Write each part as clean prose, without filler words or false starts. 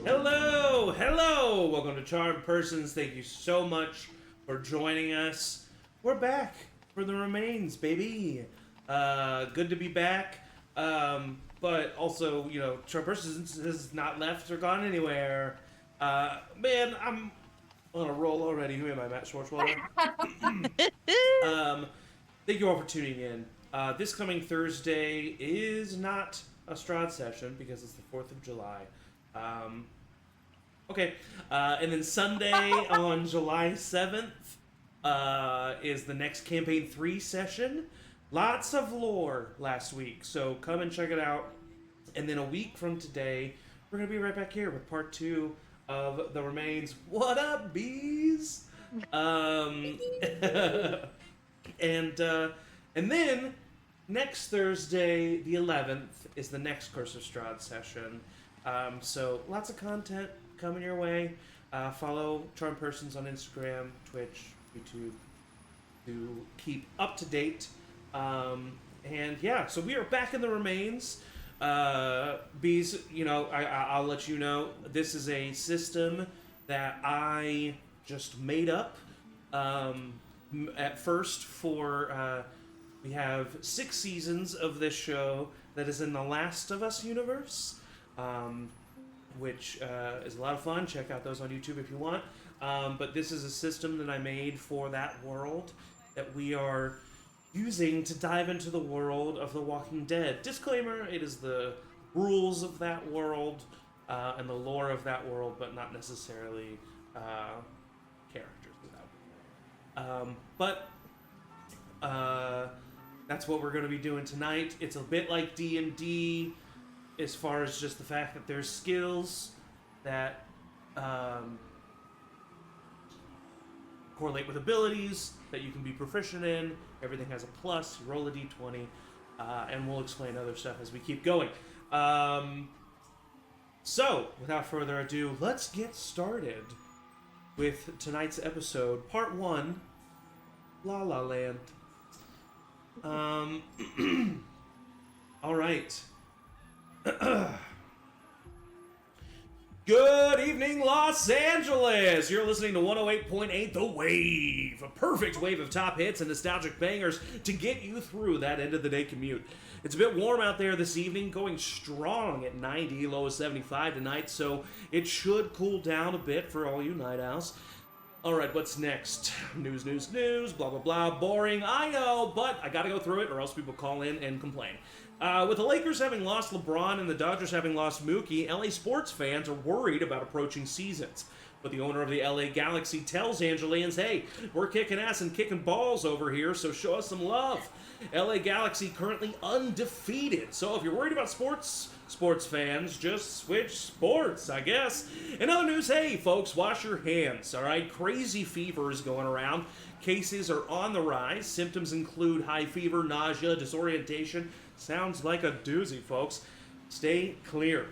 Hello, hello! Welcome to CharmedPersons. Thank you so much for joining us. We're back for the remains, baby. Good to be back. But also, CharmedPersons has not left or gone anywhere. Man, I'm on a roll already. Who am I, Matt Schwartzwalder? um, Thank you all for tuning in. This coming Thursday is not a Strahd session because it's the 4th of July. Okay, and then Sunday on July 7th is the next Campaign 3 session. Lots of lore last week, so come and check it out. And then a week from today, we're going to be right back here with part 2 of The Remains. What up, bees? And then next Thursday, the 11th, is the next Curse of Strahd session. So lots of content coming your way. Follow CharmedPersons on Instagram, Twitch, YouTube to keep up to date. And yeah, so we are back in the remains. Bees, I'll let you know, this is a system that I just made up. At first we have 6 seasons of this show that is in the Last of Us universe. Which is a lot of fun. Check out those on YouTube if you want. But this is a system that I made for that world that we are using to dive into the world of The Walking Dead. Disclaimer, it is the rules of that world and the lore of that world, but not necessarily characters of that world. But that's what we're going to be doing tonight. It's a bit like D&D, as far as just the fact that there's skills that correlate with abilities that you can be proficient in. Everything has a plus. You roll a d20, and we'll explain other stuff as we keep going. So, without further ado, let's get started with tonight's episode, Part 1, La La Land. All right. Good evening, Los Angeles! You're listening to 108.8 The Wave, a perfect wave of top hits and nostalgic bangers to get you through that end of the day commute. It's a bit warm out there this evening, going strong at 90, low of 75 tonight, so it should cool down a bit for all you night owls. Alright, what's next? News, blah, blah, blah. Boring, I know, but I gotta go through it or else people call in and complain. With the Lakers having lost LeBron and the Dodgers having lost Mookie, LA sports fans are worried about approaching seasons. But the owner of the LA Galaxy tells Angelians, hey, we're kicking ass and kicking balls over here, so show us some love. LA Galaxy currently undefeated, so if you're worried about sports fans, just switch sports, I guess. In other news, hey, folks, wash your hands, all right? Crazy fever is going around. Cases are on the rise. Symptoms include high fever, nausea, disorientation. Sounds like a doozy, folks. Stay clear.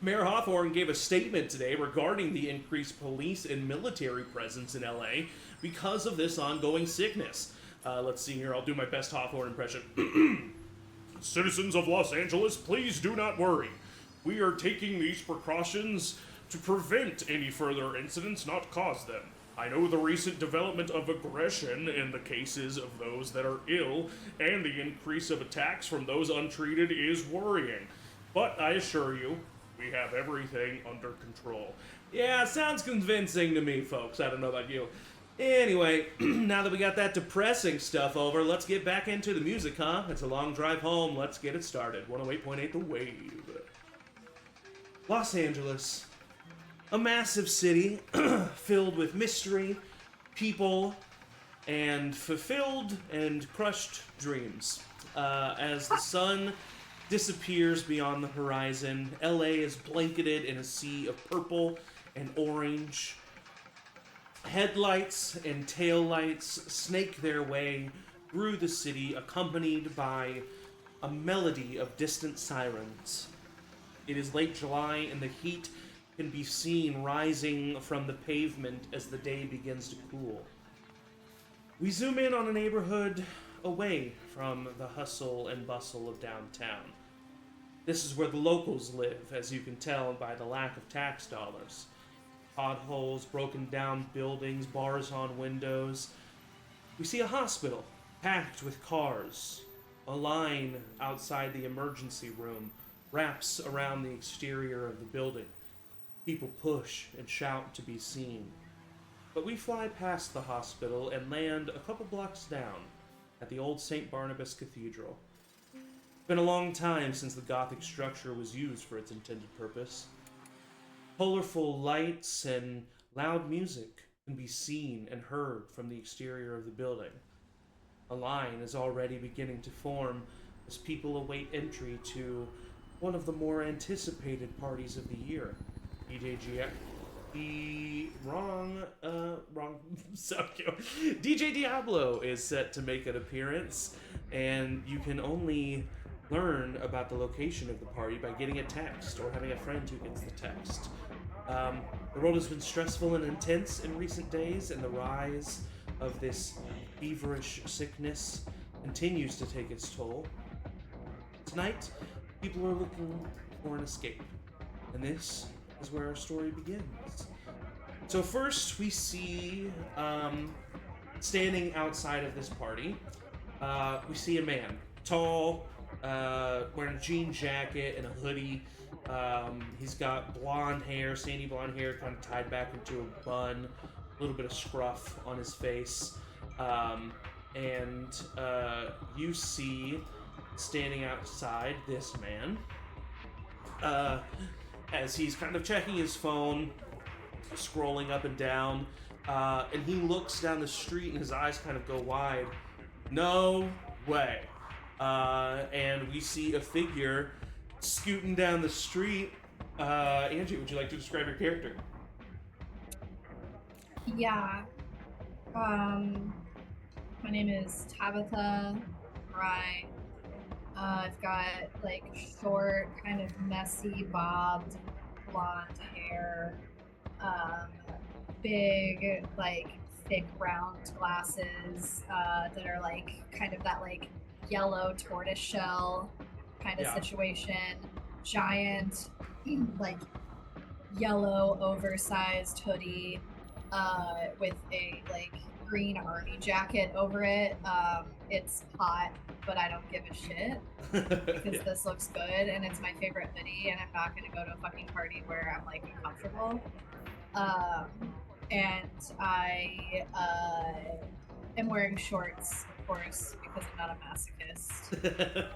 Mayor Hawthorne gave a statement today regarding the increased police and military presence in LA because of this ongoing sickness. Let's see here. I'll do my best Hawthorne impression. Citizens of Los Angeles, please do not worry. We are taking these precautions to prevent any further incidents, not cause them. I know the recent development of aggression in the cases of those that are ill and the increase of attacks from those untreated is worrying. But I assure you, we have everything under control. Yeah, sounds convincing to me, folks. I don't know about you. Anyway, now that we got that depressing stuff over, let's get back into the music, huh? It's a long drive home. Let's get it started. 108.8 The Wave. Los Angeles. A massive city filled with mystery, people, and fulfilled and crushed dreams. As the sun disappears beyond the horizon, LA is blanketed in a sea of purple and orange. Headlights and taillights snake their way through the city, accompanied by a melody of distant sirens. It is late July, and the heat can be seen rising from the pavement as the day begins to cool. We zoom in on a neighborhood away from the hustle and bustle of downtown. This is where the locals live, as you can tell by the lack of tax dollars. Potholes, broken down buildings, bars on windows. We see a hospital, packed with cars. A line outside the emergency room wraps around the exterior of the building. People push and shout to be seen. But we fly past the hospital and land a couple blocks down at the old St. Barnabas Cathedral. It's been a long time since the Gothic structure was used for its intended purpose. Colorful lights and loud music can be seen and heard from the exterior of the building. A line is already beginning to form as people await entry to one of the more anticipated parties of the year, DJ Diablo is set to make an appearance, and you can only learn about the location of the party by getting a text or having a friend who gets the text. The world has been stressful and intense in recent days, and the rise of this feverish sickness continues to take its toll. Tonight, people are looking for an escape, and this is where our story begins. So first, we see, standing outside of this party, we see a man, tall, wearing a jean jacket and a hoodie. He's got blonde hair, sandy blonde hair, kind of tied back into a bun, a little bit of scruff on his face. And you see, standing outside, this man, as he's kind of checking his phone, scrolling up and down, and he looks down the street and his eyes kind of go wide. No way. And we see a figure scooting down the street. Angie, would you like to describe your character? Yeah. My name is Tabitha. Right. I've got like short, kind of messy, bobbed blonde hair. Big, like thick round glasses that are like kind of that like yellow tortoise shell kind of situation. Giant, like yellow oversized hoodie with a like green army jacket over it. It's hot, but I don't give a shit because this looks good and it's my favorite hoodie, and I'm not gonna go to a fucking party where I'm like uncomfortable. And I am wearing shorts, of course, because I'm not a masochist.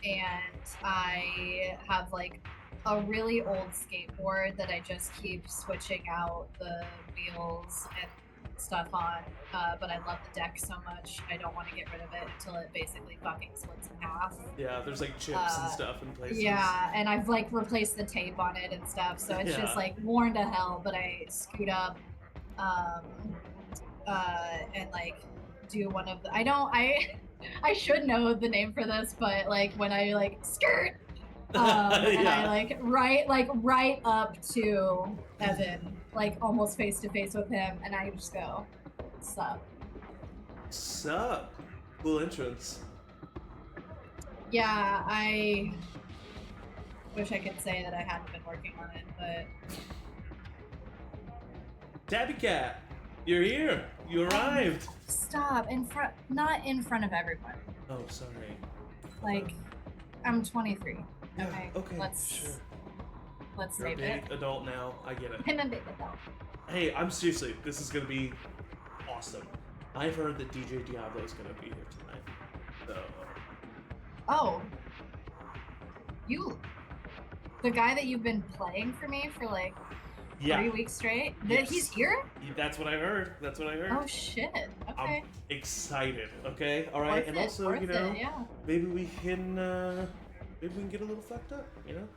And I have like a really old skateboard that I just keep switching out the wheels and stuff on, but I love the deck so much I don't want to get rid of it until it basically fucking splits in half. Yeah, there's like chips and stuff in places. Yeah, and I've like replaced the tape on it and stuff, so it's just like worn to hell, but I scoot up and like do one of the I should know the name for this, but like when I like skirt and I like right up to Evan, like almost face to face with him, and I just go, sup. Sup? Cool entrance. Yeah, I wish I could say that I hadn't been working on it, but Tabby Cat, you're here. You arrived. Stop. Not in front of everyone. Oh, sorry. Like, I'm 23. Yeah, Okay. Okay. Let's You're a save big it. adult now. I get it. I'm a big adult. Hey, I'm seriously. This is gonna be awesome. I've heard that DJ Diablo is gonna be here tonight. So. Oh. The guy that you've been playing for me for like 3 weeks straight? Yes. He's here? That's what I heard. Oh shit. Okay. I'm excited. Okay. All right. And also, Worth it, yeah. maybe we can get a little fucked up. You know.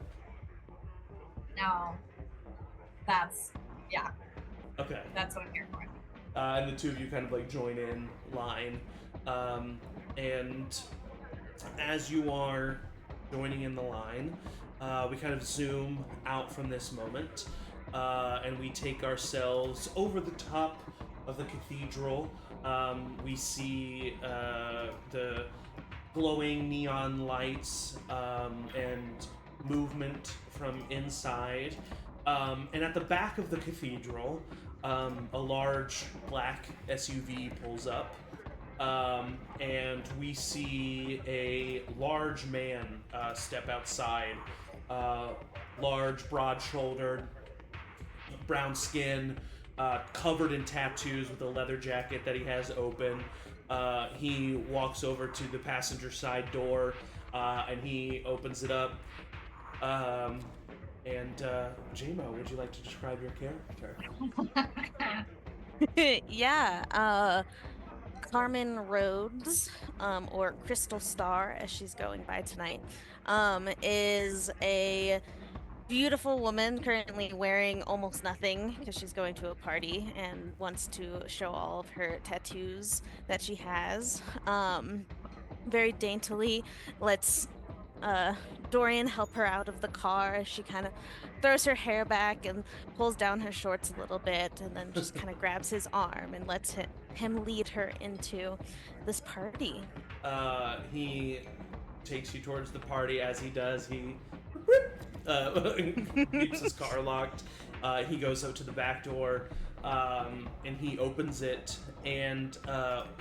No. That's Okay. That's what I'm here for. And the two of you kind of like join in line, and as you are joining in the line, we kind of zoom out from this moment, and we take ourselves over the top of the cathedral. We see the glowing neon lights and movement from inside. And at the back of the cathedral, a large black SUV pulls up. And we see a large man step outside. Large, broad-shouldered, brown skin, covered in tattoos with a leather jacket that he has open. He walks over to the passenger side door, and he opens it up. J-Mo, would you like to describe your character? Yeah, Carmen Rhodes, or Crystal Star, as she's going by tonight, is a beautiful woman currently wearing almost nothing because she's going to a party and wants to show all of her tattoos that she has. Very daintily lets uh, Dorian help her out of the car. She kind of throws her hair back and pulls down her shorts a little bit, and then just kind of grabs his arm and lets him lead her into this party. He takes you towards the party. As he does, he keeps his car locked. He goes up to the back door, and he opens it. And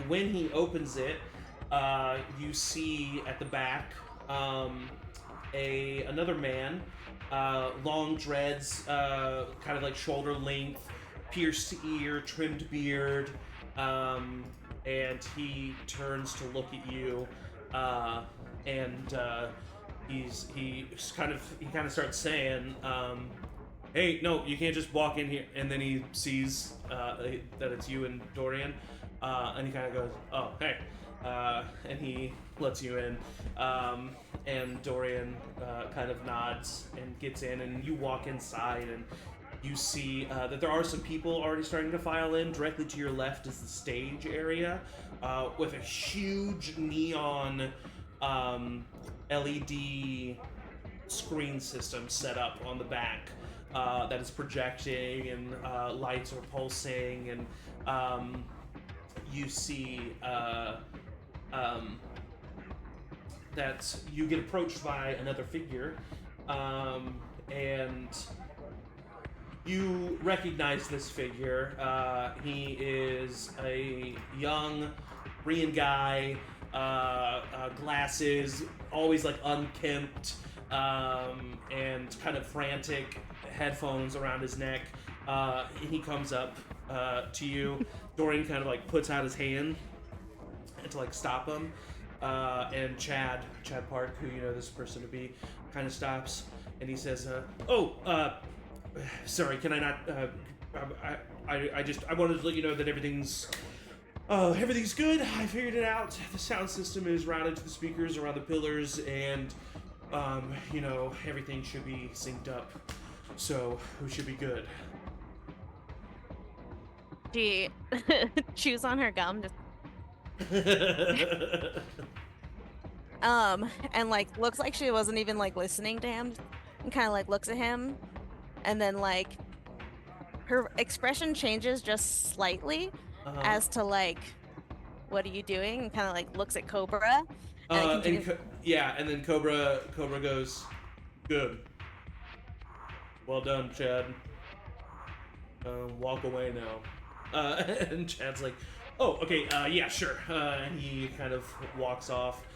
when he opens it, you see at the back another man, long dreads, kind of like shoulder length, pierced ear, trimmed beard, and he turns to look at you, and he kind of starts saying, "Hey, no, you can't just walk in here." And then he sees that it's you and Dorian, and he kind of goes, "Oh, hey." And he lets you in, and Dorian kind of nods and gets in, and you walk inside, and you see that there are some people already starting to file in. Directly to your left is the stage area, with a huge neon LED screen system set up on the back that is projecting, and lights are pulsing, and you see that you get approached by another figure, and you recognize this figure. He is a young Korean guy, glasses, always like unkempt, and kind of frantic, headphones around his neck. He comes up to you. Dorian kind of like puts out his hand to like stop him, and Chad Park, who you know this person to be, kind of stops, and he says, sorry, can I not, I wanted to let you know that everything's good. I figured it out. The sound system is routed to the speakers around the pillars, and everything should be synced up, so we should be good. She chews on her gum, just and like looks like she wasn't even like listening to him, and kind of like looks at him, and then like her expression changes just slightly as to like, what are you doing? And kind of like looks at Cobra. And then Cobra goes, good. Well done, Chad. Walk away now. And Chad's like, oh, okay, yeah, sure. And he kind of walks off.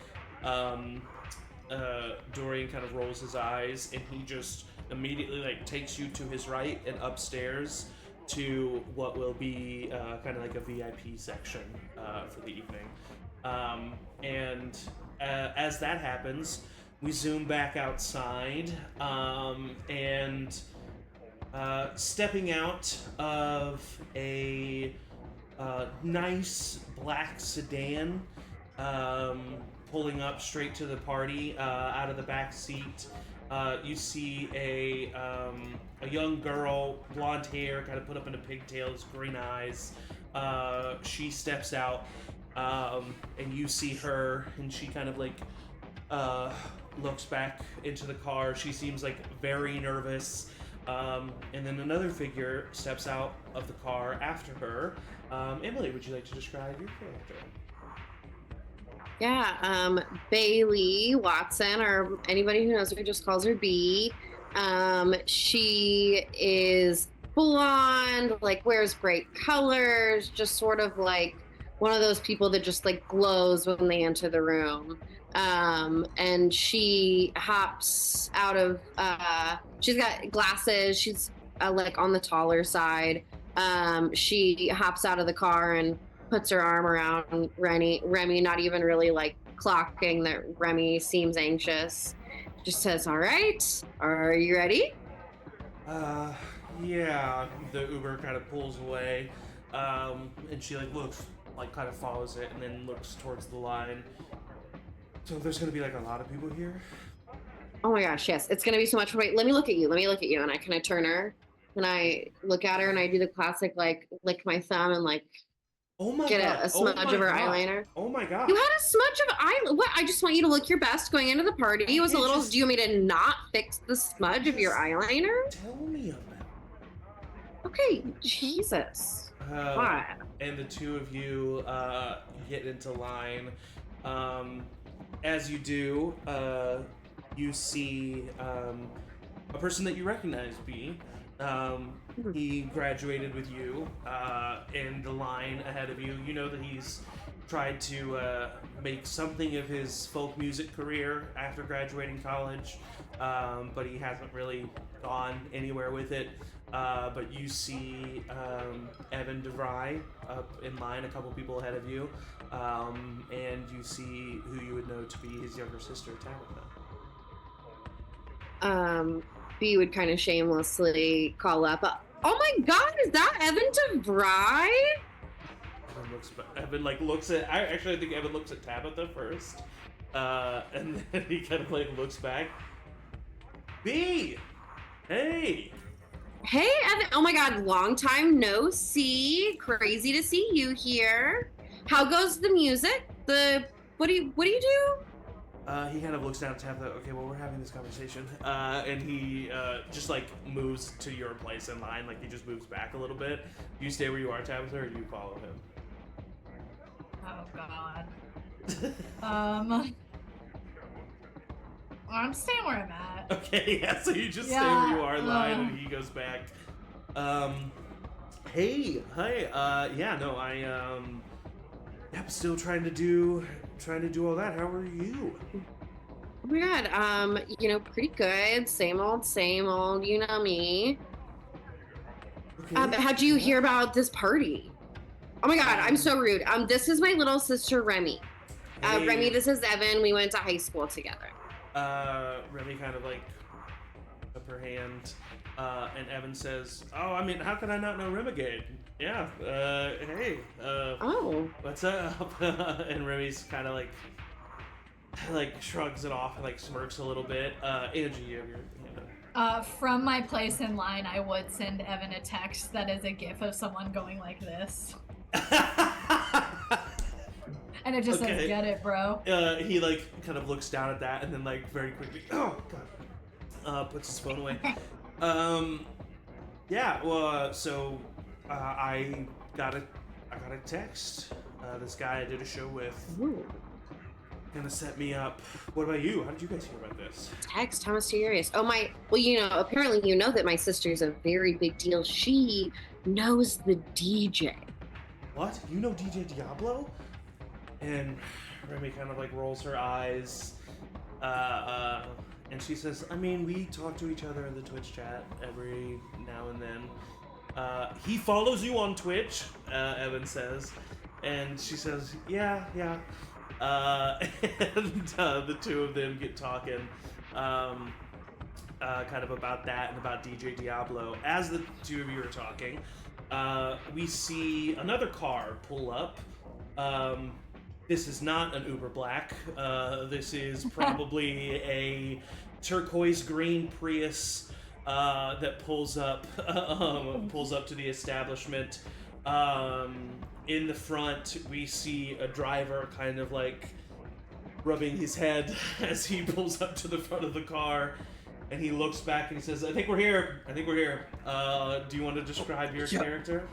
Dorian kind of rolls his eyes, and he just immediately like takes you to his right and upstairs to what will be kind of like a VIP section for the evening. And as that happens, we zoom back outside, and stepping out of a nice black sedan, pulling up straight to the party out of the back seat. You see a young girl, blonde hair, kind of put up into pigtails, green eyes. She steps out, and you see her, and she kind of like looks back into the car. She seems like very nervous. And then another figure steps out of the car after her. Emily, would you like to describe your character? Yeah, Bailey Watson, or anybody who knows her just calls her B. She is blonde, like wears bright colors, just sort of like one of those people that just like glows when they enter the room. And she hops out of, she's got glasses, she's like on the taller side. She hops out of the car and puts her arm around Remy, not even really like clocking that Remy seems anxious. Just says, "All right, are you ready?" Yeah. The Uber kind of pulls away, and she like looks, like kind of follows it, and then looks towards the line. So there's gonna be like a lot of people here. Oh my gosh, yes, it's gonna be so much. Wait, let me look at you. Let me look at you, and I kind of turn her, and I look at her, and I do the classic like lick my thumb and like Oh my get god! a smudge of her eyeliner. Oh my god! You had a smudge of eyeliner. What? I just want you to look your best going into the party. It was a little. Do you want me to not fix the smudge of your eyeliner? Tell me about it. Okay, Jesus. What? And the two of you get into line. As you do, you see a person that you recognize, B. He graduated with you in the line ahead of you. You know that he's tried to make something of his folk music career after graduating college, but he hasn't really gone anywhere with it. But you see Evan DeVry up in line, a couple people ahead of you, and you see who you would know to be his younger sister, Tabitha. B would kind of shamelessly call up, "Oh my God, is that Evan DeVry?" Evan looks at. I think Evan looks at Tabitha first, and then he kind of like looks back. B, hey. Hey, Evan. Oh my God, long time no see. Crazy to see you here. How goes the music? What do you do? He kind of looks down at Tabitha. Okay, well, we're having this conversation, and he just like moves to your place in line. Like he just moves back a little bit. Do you stay where you are, Tabitha, or do you follow him? Oh God. I'm staying where I'm at. Okay, yeah. So you just stay where you are in line, and he goes back. Hey, hi. Yeah, no, I'm still trying to do all that. How are you? Oh my God, pretty good. Same old, you know me. Okay. How'd you hear about this party? Oh my God, I'm so rude. This is my little sister, Remy. Hey. Remy, this is Evan. We went to high school together. Remy kind of like up her hand, and Evan says, "Oh, I mean, how could I not know Remigade? Yeah, hey, Oh. what's up?" And Remy's kind of like shrugs it off and like smirks a little bit. Angie, you have your hand up. From my place in line, I would send Evan a text that is a gif of someone going like this. And it just says, "Get it, bro." He like kind of looks down at that and then like very quickly, oh god, puts his phone away. Yeah. Well, so I got a text. This guy I did a show with gonna set me up. What about you? How did you guys hear about this? Text? How mysterious. Oh my. Well, apparently you know that my sister's a very big deal. She knows the DJ. What? You know DJ Diablo? And Remy kind of like rolls her eyes, and she says, "I mean, we talk to each other in the Twitch chat every now and then. He follows you on Twitch," Evan says, and she says, "Yeah." And the two of them get talking, kind of about that and about DJ Diablo. As the two of you are talking, we see another car pull up. This is not an Uber Black. This is probably a turquoise green Prius that pulls up to the establishment. In the front, we see a driver kind of like rubbing his head as he pulls up to the front of the car. and he looks back and he says, "I think we're here. I think we're here." Do you want to describe your character?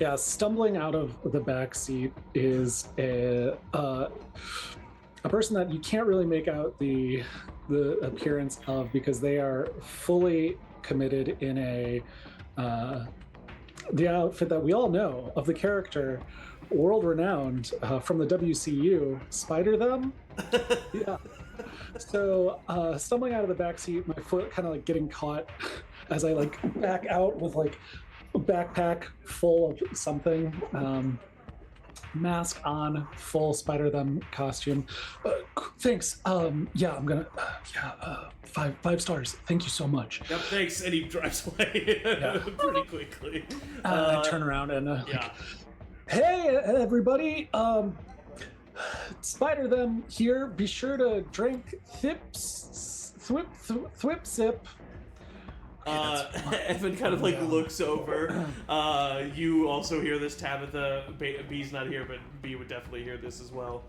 Yeah, stumbling out of the back seat is a person that you can't really make out the appearance of because they are fully committed in the outfit that we all know of the character, world-renowned from the WCU, Spider-Them. Yeah. So stumbling out of the back seat, my foot kind of like getting caught as I like back out with like a backpack full of something, mask on, full Spider-Them costume. Thanks. Yeah, I'm gonna. 5 stars. Thank you so much. Yep, thanks. And he drives away pretty quickly. I turn around and yeah. Hey everybody. Spider-Them here. Be sure to drink Thwip Sip. Evan kind of like looks over. You also hear this, Tabitha. B's not here, but B would definitely hear this as well.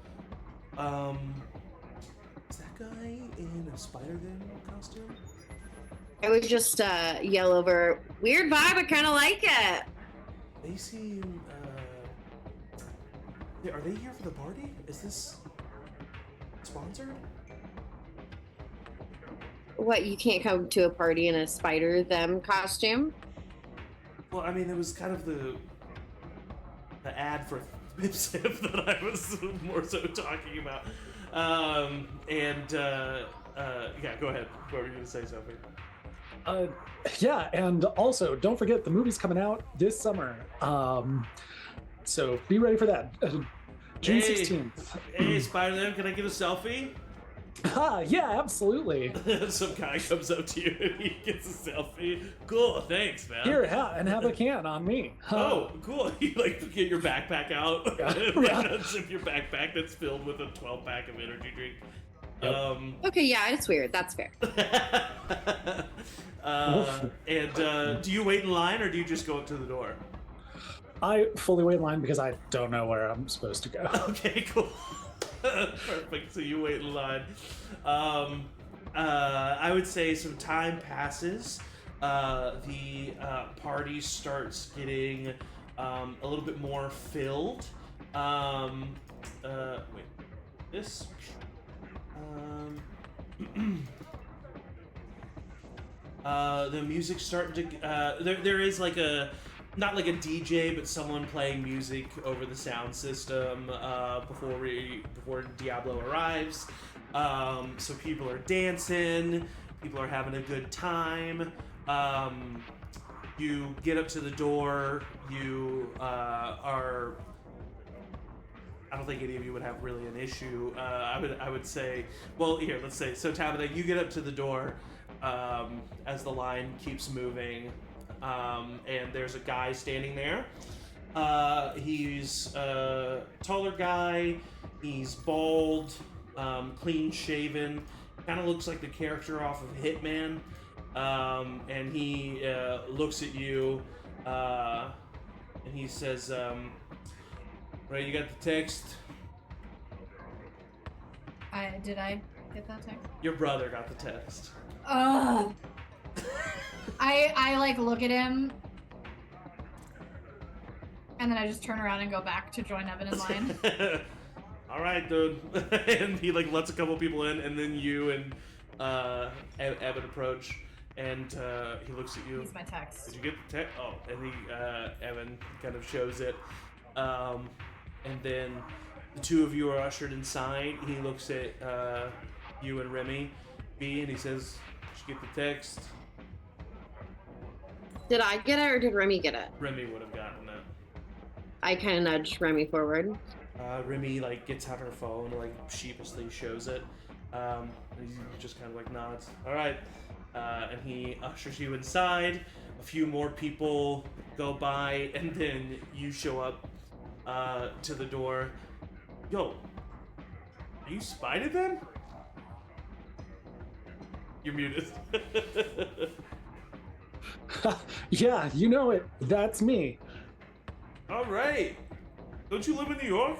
Is that guy in a Spider-Man costume? I would just yell over, "Weird vibe, I kind of like it." They seem, are they here for the party? Is this sponsored? What, you can't come to a party in a Spider-Them costume? Well, I mean, it was kind of the ad for Pipsip that I was more so talking about. Yeah, go ahead. What were you going to say, Sophie? Yeah, and also don't forget the movie's coming out this summer. So be ready for that. June 16th. Hey, Spider-Man, can I get a selfie? Yeah, absolutely. Some guy comes up to you and he gets a selfie. Cool, thanks, man. Here, have a can on me. Oh, cool. You like get your backpack out, unzip your backpack that's filled with a 12-pack of energy drink. Yep. Okay, yeah, it's weird. That's fair. Do you wait in line or do you just go up to the door? I fully wait in line because I don't know where I'm supposed to go. Okay, cool. Perfect. So you wait in line. I would say some time passes. The party starts getting a little bit more filled. Wait, this. The music's starting to. There is like not like a DJ, but someone playing music over the sound system before Diablo arrives. So people are dancing, people are having a good time. You get up to the door. You are. I don't think any of you would have really an issue. I would say. Well, here, let's say. So Tabitha, you get up to the door as the line keeps moving. And there's a guy standing there. He's a taller guy. He's bald, clean shaven. Kind of looks like the character off of Hitman. And he looks at you and he says, "Right, you got the text?" Did I get that text? Your brother got the text. Ugh. I like look at him, and then I just turn around and go back to join Evan in line. All right, dude. And he like lets a couple people in, and then you and Evan approach, and he looks at you. He's my text. Did you get the text? Oh, and Evan kind of shows it, and then the two of you are ushered inside. He looks at you and Remy B, and he says, "Did you get the text?" Did I get it or did Remy get it? Remy would have gotten it. I kind of nudged Remy forward. Remy like gets out her phone, like sheepishly shows it. And he just kind of like nods. All right, and he ushers you inside. A few more people go by, and then you show up to the door. Yo, are you Spider-Man? You're muted. Yeah, you know it. That's me. All right. Don't you live in New York?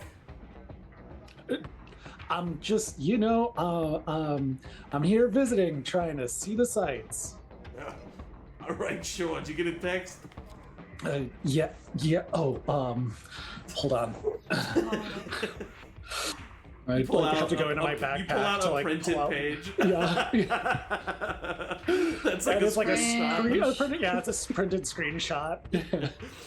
I'm just, I'm here visiting, trying to see the sights. All right, sure. Did you get a text? Yeah. Oh, hold on. I have to go into my backpack. You pull out to, a printed page. Yeah. That's like it's like a screen. Yeah, it's a printed screenshot.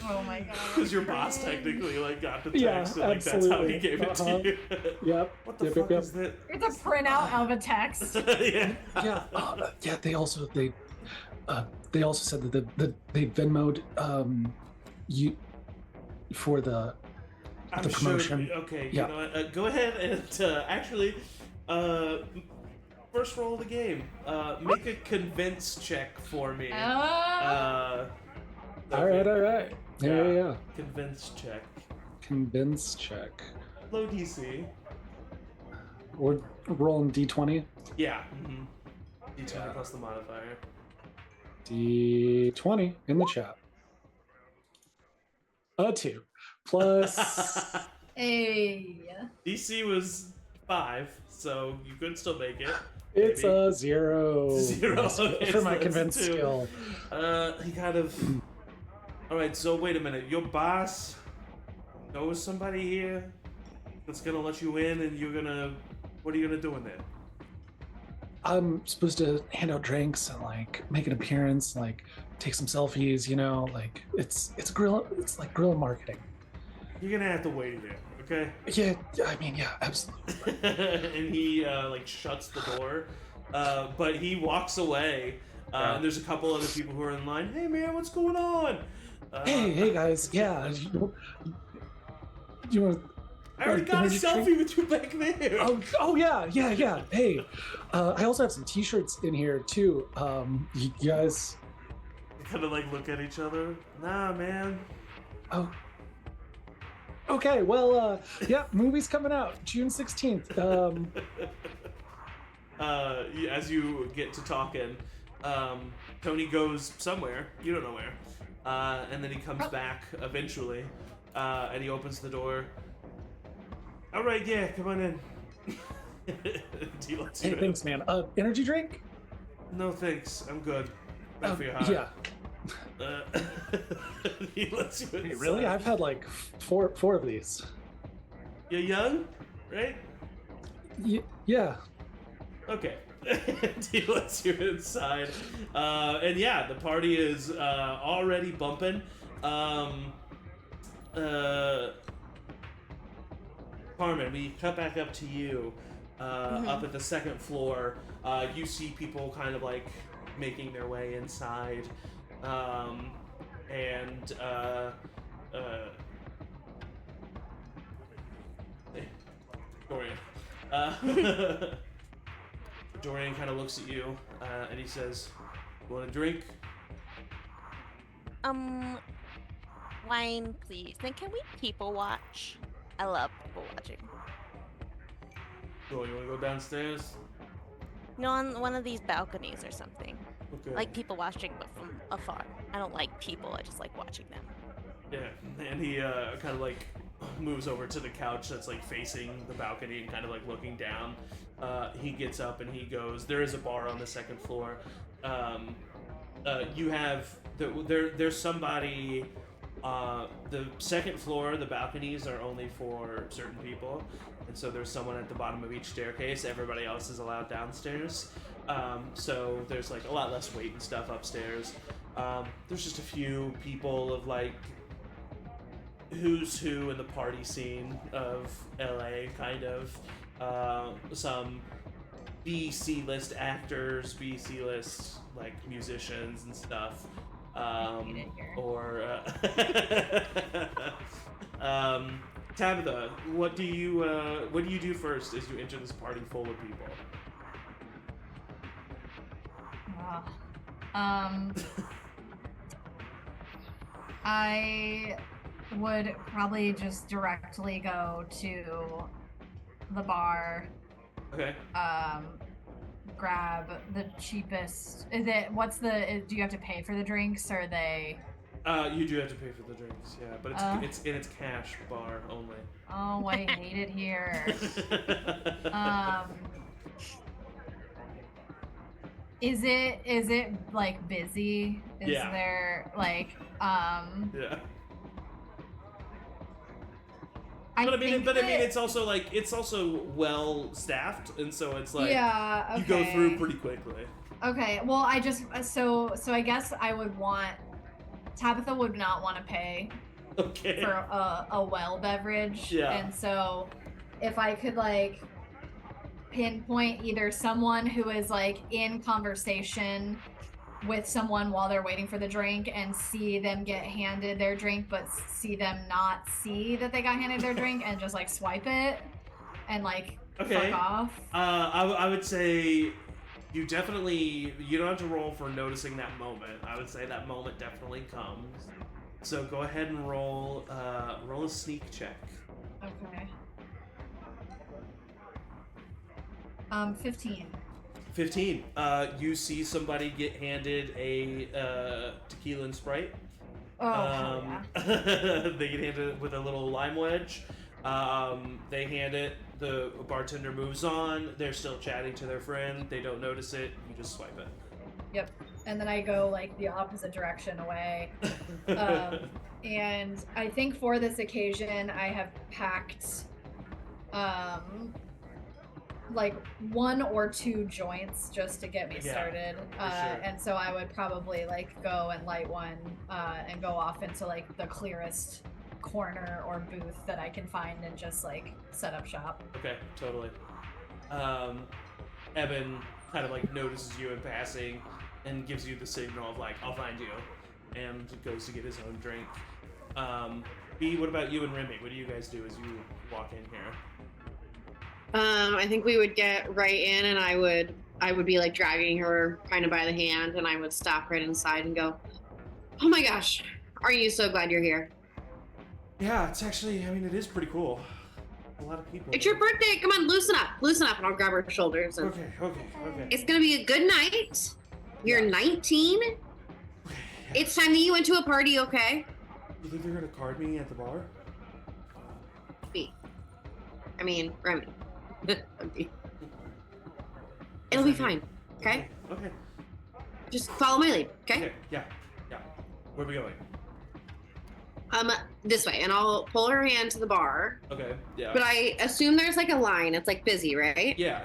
Oh my god. Because your boss technically got the text, Yeah, and that's how he gave it to you. Yep. What the fuck is that? It's a printout of a text. Yeah. Yeah. They also said that they Venmo'd you for the promotion. Sure. Okay. Yeah. You know what? Go ahead and actually, first roll of the game. Make a convince check for me. All right. Yeah. Convince check. Convince check. Low DC. We're rolling D20. Yeah. Mm-hmm. D20 plus the modifier. D20 in the chat. A 2 plus. Hey. DC was 5, so you could still make it. It's maybe. a 0. 0 okay, for my so convince that's 2. skill. He kind of. All right, so wait a minute. Your boss knows somebody here that's gonna let you in, and you're gonna. What are you gonna do in there? I'm supposed to hand out drinks and make an appearance, take some selfies. It's grill. It's like guerrilla marketing. You're gonna have to wait in there, okay? Yeah, absolutely. And he shuts the door, but he walks away. And there's a couple other people who are in line. Hey man, what's going on? Hey guys, yeah. You want? I already got a selfie with you back there. Oh yeah. Hey, I also have some T-shirts in here too. You guys. They kind of look at each other. Nah, man. Oh. Okay, well, yeah, movie's coming out June 16th. As you get to talking, Tony goes somewhere. You don't know where. And then he comes back eventually, and he opens the door. All right, yeah, come on in. He lets you Hey, in. thanks, man. Energy drink? No, thanks. I'm good. Not for your heart. Yeah. He lets you in. Hey, really? I've had four of these. You're young, right? Yeah. Okay. He lets you inside. And yeah, the party is already bumping. Carmen, we cut back up to you. Up at the second floor, you see people kind of making their way inside. Dorian. Dorian kind of looks at you, and he says, "You want a drink?" Wine, please. Then can we people watch? I love people watching. Oh, you want to go downstairs? No, on one of these balconies or something. Okay. Like people watching, but from afar. I don't like people. I just like watching them. Yeah, and he kind of moves over to the couch that's facing the balcony and kind of looking down. He gets up and he goes. There is a bar on the second floor. You have there's somebody. The second floor, the balconies are only for certain people, and so there's someone at the bottom of each staircase. Everybody else is allowed downstairs. So there's a lot less weight and stuff upstairs. There's just a few people of who's who in the party scene of LA, kind of. Some B/C list actors, B/C list musicians and stuff. Tabitha, what do you do first as you enter this party full of people? I would probably just directly go to the bar. Okay. Grab the cheapest. Do you have to pay for the drinks, or are they? You do have to pay for the drinks, yeah, but it's cash bar only. Oh, I hate it here. Is it like busy? Is Yeah. there like Yeah. I But I mean, think it's also well staffed, and so it's like yeah, okay. you go through pretty quickly. Okay, well, I just so I guess I would want Tabitha would not want to pay Okay. for a well beverage, Yeah. and so if I could like pinpoint either someone who is like in conversation with someone while they're waiting for the drink and see them get handed their drink but see them not see that they got handed their drink and just like swipe it and like Okay. fuck off. I would say you don't have to roll for noticing that moment. I would say that moment definitely comes. So go ahead and roll a sneak check. Okay. 15. 15. You see somebody get handed a tequila and Sprite. Oh, hell yeah. They get handed it with a little lime wedge. They hand it. The bartender moves on. They're still chatting to their friend. They don't notice it. You just swipe it. Yep. And then I go like the opposite direction away. And I think for this occasion, I have packed like 1 or 2 joints just to get me started. Sure. And so I would probably like go and light one and go off into like the clearest corner or booth that I can find and just like set up shop. Okay, totally. Evan kind of like notices you in passing and gives you the signal of like, I'll find you, and goes to get his own drink. B, what about you and Remy? What do you guys do as you walk in here? I think we would get right in, and I would be like dragging her kind of by the hand, and I would stop right inside and go, "Oh my gosh, are you so glad you're here?" Yeah, it's actually, I mean, it is pretty cool. A lot of people. It's your birthday. Come on, loosen up, and I'll grab her shoulders. And Okay. it's gonna be a good night. You're 19. It's time that you went to a party, okay? You think they're gonna card me at the bar? Remy. It'll be fine, okay? Okay. Just follow my lead, okay? Yeah. Where are we going? This way, and I'll pull her hand to the bar. Okay, yeah. But I assume there's like a line. It's like busy, right? Yeah.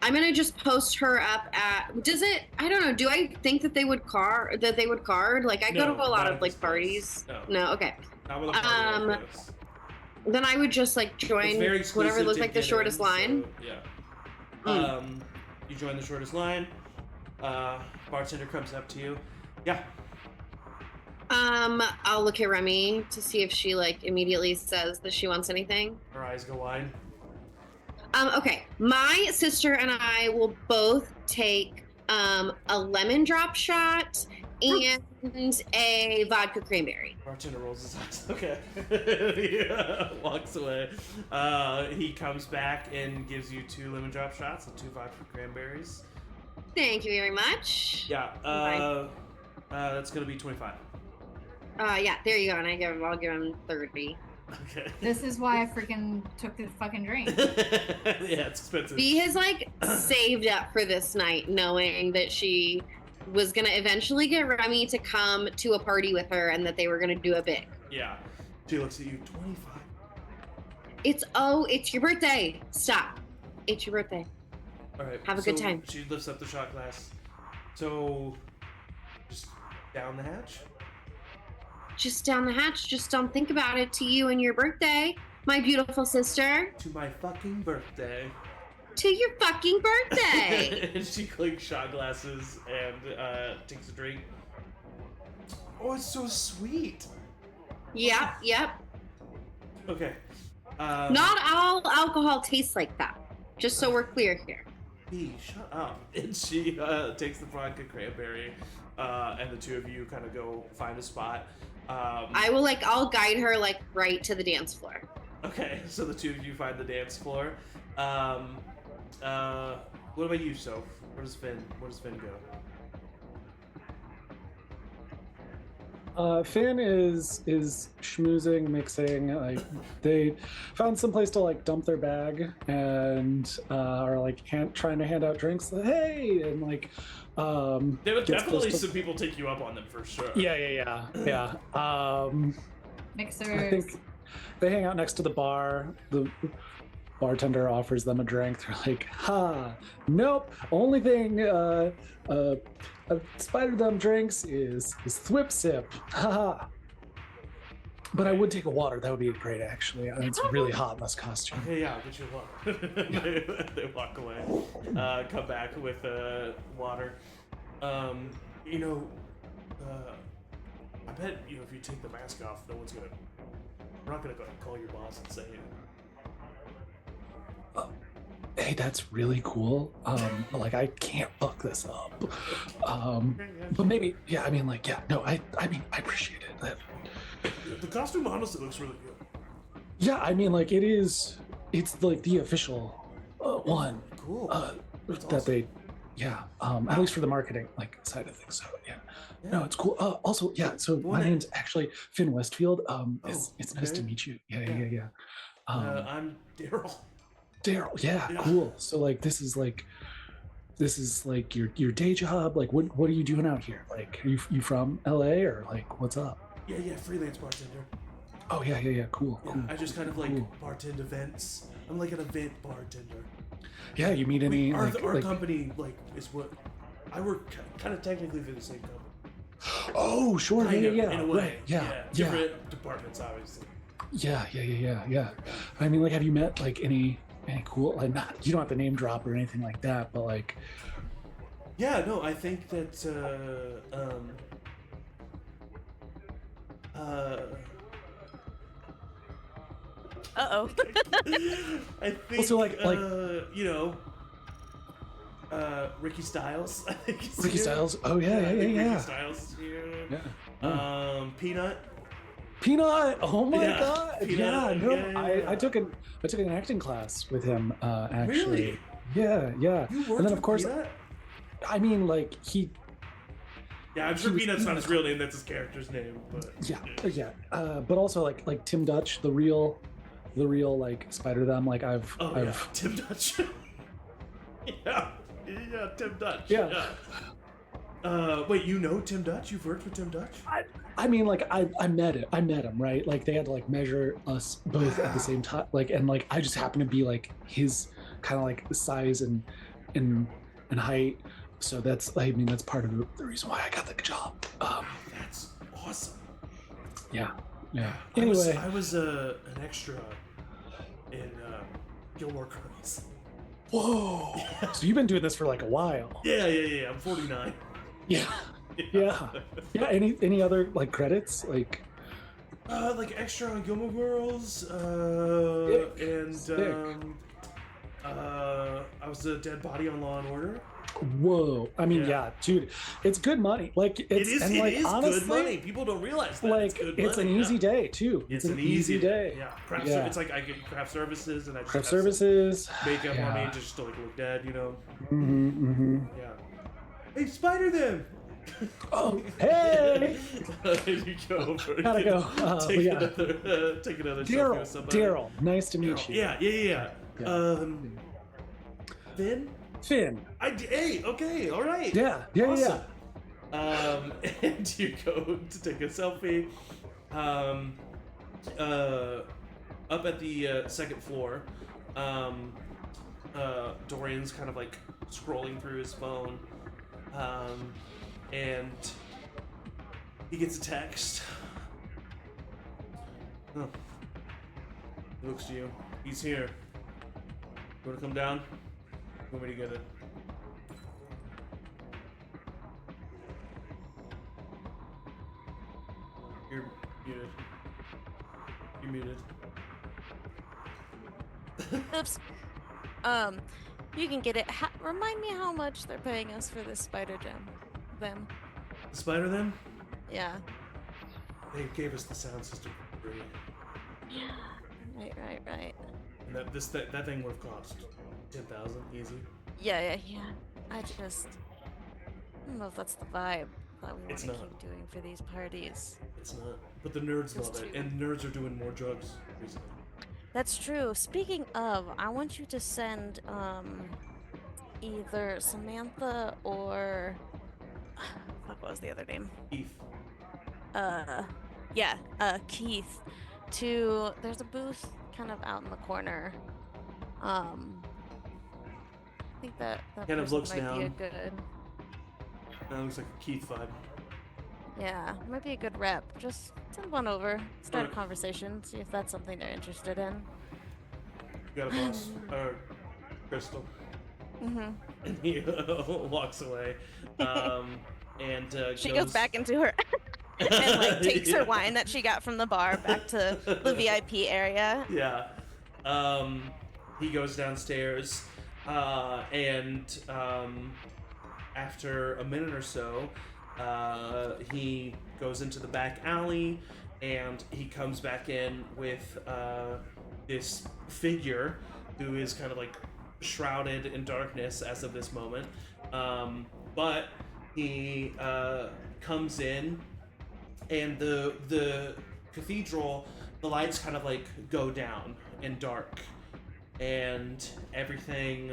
I'm gonna just post her up at. I don't know. Do I think that they would card? Like I go to a lot of like parties. No. Okay. Not with a party like this. Then I would just like join whatever looks like the shortest line. So, yeah. You join the shortest line. Bartender comes up to you. Yeah. I'll look at Remy to see if she like immediately says that she wants anything. Her eyes go wide. Okay. My sister and I will both take a lemon drop shot and a vodka cranberry. Bartender rolls his eyes. Okay. He walks away. He comes back and gives you 2 lemon drop shots and 2 vodka cranberries. Thank you very much. Yeah. That's gonna be 25. Yeah, there you go. And I'll give him 30. Okay. This is why I freaking took the fucking drink. Yeah, it's expensive. B has like saved up for this night, knowing that she was gonna eventually get Remy to come to a party with her, and that they were gonna do it big. Yeah. She looks at you. 25. It's your birthday. Stop. It's your birthday. All right. Have a good time. She lifts up the shot glass. So, just down the hatch. Just down the hatch. Just don't think about it. To you and your birthday, my beautiful sister. To my fucking birthday. To your fucking birthday. And she clinks shot glasses and takes a drink. Oh, it's so sweet. Yep. Okay. Not all alcohol tastes like that. Just so we're clear here. B, shut up. And she takes the vodka cranberry, and the 2 of you kind of go find a spot. I'll guide her like right to the dance floor. Okay, so the 2 of you find the dance floor. What about you, Soph? Where does Finn go? Finn is schmoozing, mixing. Like they found some place to like dump their bag and are like trying to hand out drinks. Hey, and like There would gets definitely close to- some people take you up on them for sure. Yeah. Mixers. I think they hang out next to the bar. The bartender offers them a drink. They're like, "Ha, nope. Only thing Spider Dumb drinks is Thwip Sip. Haha." But I would take a water. That would be great, actually. It's really hot in this costume. Okay, yeah, get your water. They walk away. Come back with water. You know, I bet if you take the mask off, no one's gonna. We're not gonna go call your boss and say it. Hey, that's really cool. But like, I can't fuck this up. But maybe, yeah. I mean, like, yeah. No, I mean, I appreciate it. The costume honestly looks really good. Yeah, I mean, like, it's like the official one. Cool. That's That awesome. they, yeah. At least for the marketing like side of things. So yeah. No, it's cool. Also, yeah. So my name's actually Finn Westfield. It's nice to meet you. Yeah. I'm Daryl. Daryl. Yeah, cool. So like, this is like your day job. Like, what are you doing out here? Like, are you from LA or like, what's up? Yeah, freelance bartender. Oh yeah. Cool. I just kind of like bartend events. I'm like an event bartender. Yeah, you meet any? Our like, company is what I work kind of technically for the same company. Oh, sure. Kind of, Yeah. in a way. Right. Yeah. Different departments, obviously. Yeah. I mean, like, have you met like any cool? Like, not you don't have to name drop or anything like that, but like. Yeah, no, I think that Uh-oh. I think Also, like Ricky Styles. I think is Ricky here. Styles. Oh yeah. Ricky Styles is here. Yeah. Peanut. Oh my Yeah, god. Peanut, No, yeah. I took an acting class with him. Actually. Really? Yeah. You worked And then of with course, Peanut? I mean, like he. Yeah, I'm sure Peanut's not his real name. That's his character's name. But Yeah. But also like Tim Dutch, the real like Spider Them. Like I've. Tim Dutch. yeah, Tim Dutch. Yeah. Wait, you know Tim Dutch? You've worked with Tim Dutch? I mean, like I met him, right? Like they had to like measure us both at the same time, like, and like I just happened to be like his kind of like size and height, so that's part of the reason why I got the job. That's awesome. Yeah. Anyway, I was an extra in Gilmore Girls. whoa. So you've been doing this for like a while. Yeah. I'm 49. Yeah. Any other like credits like? Like extra on Gilmore Girls, I was a dead body on Law and Order. Whoa! I mean, yeah, dude, it's good money. Like It is honestly, good money. People don't realize that. Like it's good it's money, an easy day too. It's an easy day. Yeah, it's like I get craft services and I just Craft have some services. makeup on me just to like look dead, Yeah. Hey, Spider them. Oh, hey! There you go. Gotta go. Take yeah. another selfie with somebody. Daryl, nice to meet you. Yeah. Finn. Hey, okay, all right. Yeah. Awesome. And you go to take a selfie. Up at the second floor, Dorian's kind of like scrolling through his phone, and he gets a text. Huh. He looks to you. He's here. You want to come down? You want me to get it? You're muted. You're muted. Oops. You can get it. Remind me how much they're paying us for this spider gem. Them. The spider then? Yeah. They gave us the sound system for free. Right. And that thing would have cost 10,000 easy. Yeah. I don't know if that's the vibe. that we want It's to not. keep doing for these parties. It's not. But the nerds Feels love it, too- and nerds are doing more drugs recently. That's true. Speaking of, I want you to send either Samantha or fuck, what was the other name? Keith. Yeah, Keith there's a booth kind of out in the corner. I think that Kind of person looks might be a down. good, That looks like a Keith vibe. yeah, might be a good rep. Just send one over, start a Alright. conversation, see if that's something they're interested in. You got a boss. Crystal. Mm-hmm. And he walks away. And She goes back into her and like takes her wine that she got from the bar back to the VIP area. Yeah. He goes downstairs, and after a minute or so, he goes into the back alley, and he comes back in with this figure who is kind of like shrouded in darkness as of this moment. But he comes in, and the cathedral, the lights kind of like go down and dark, and everything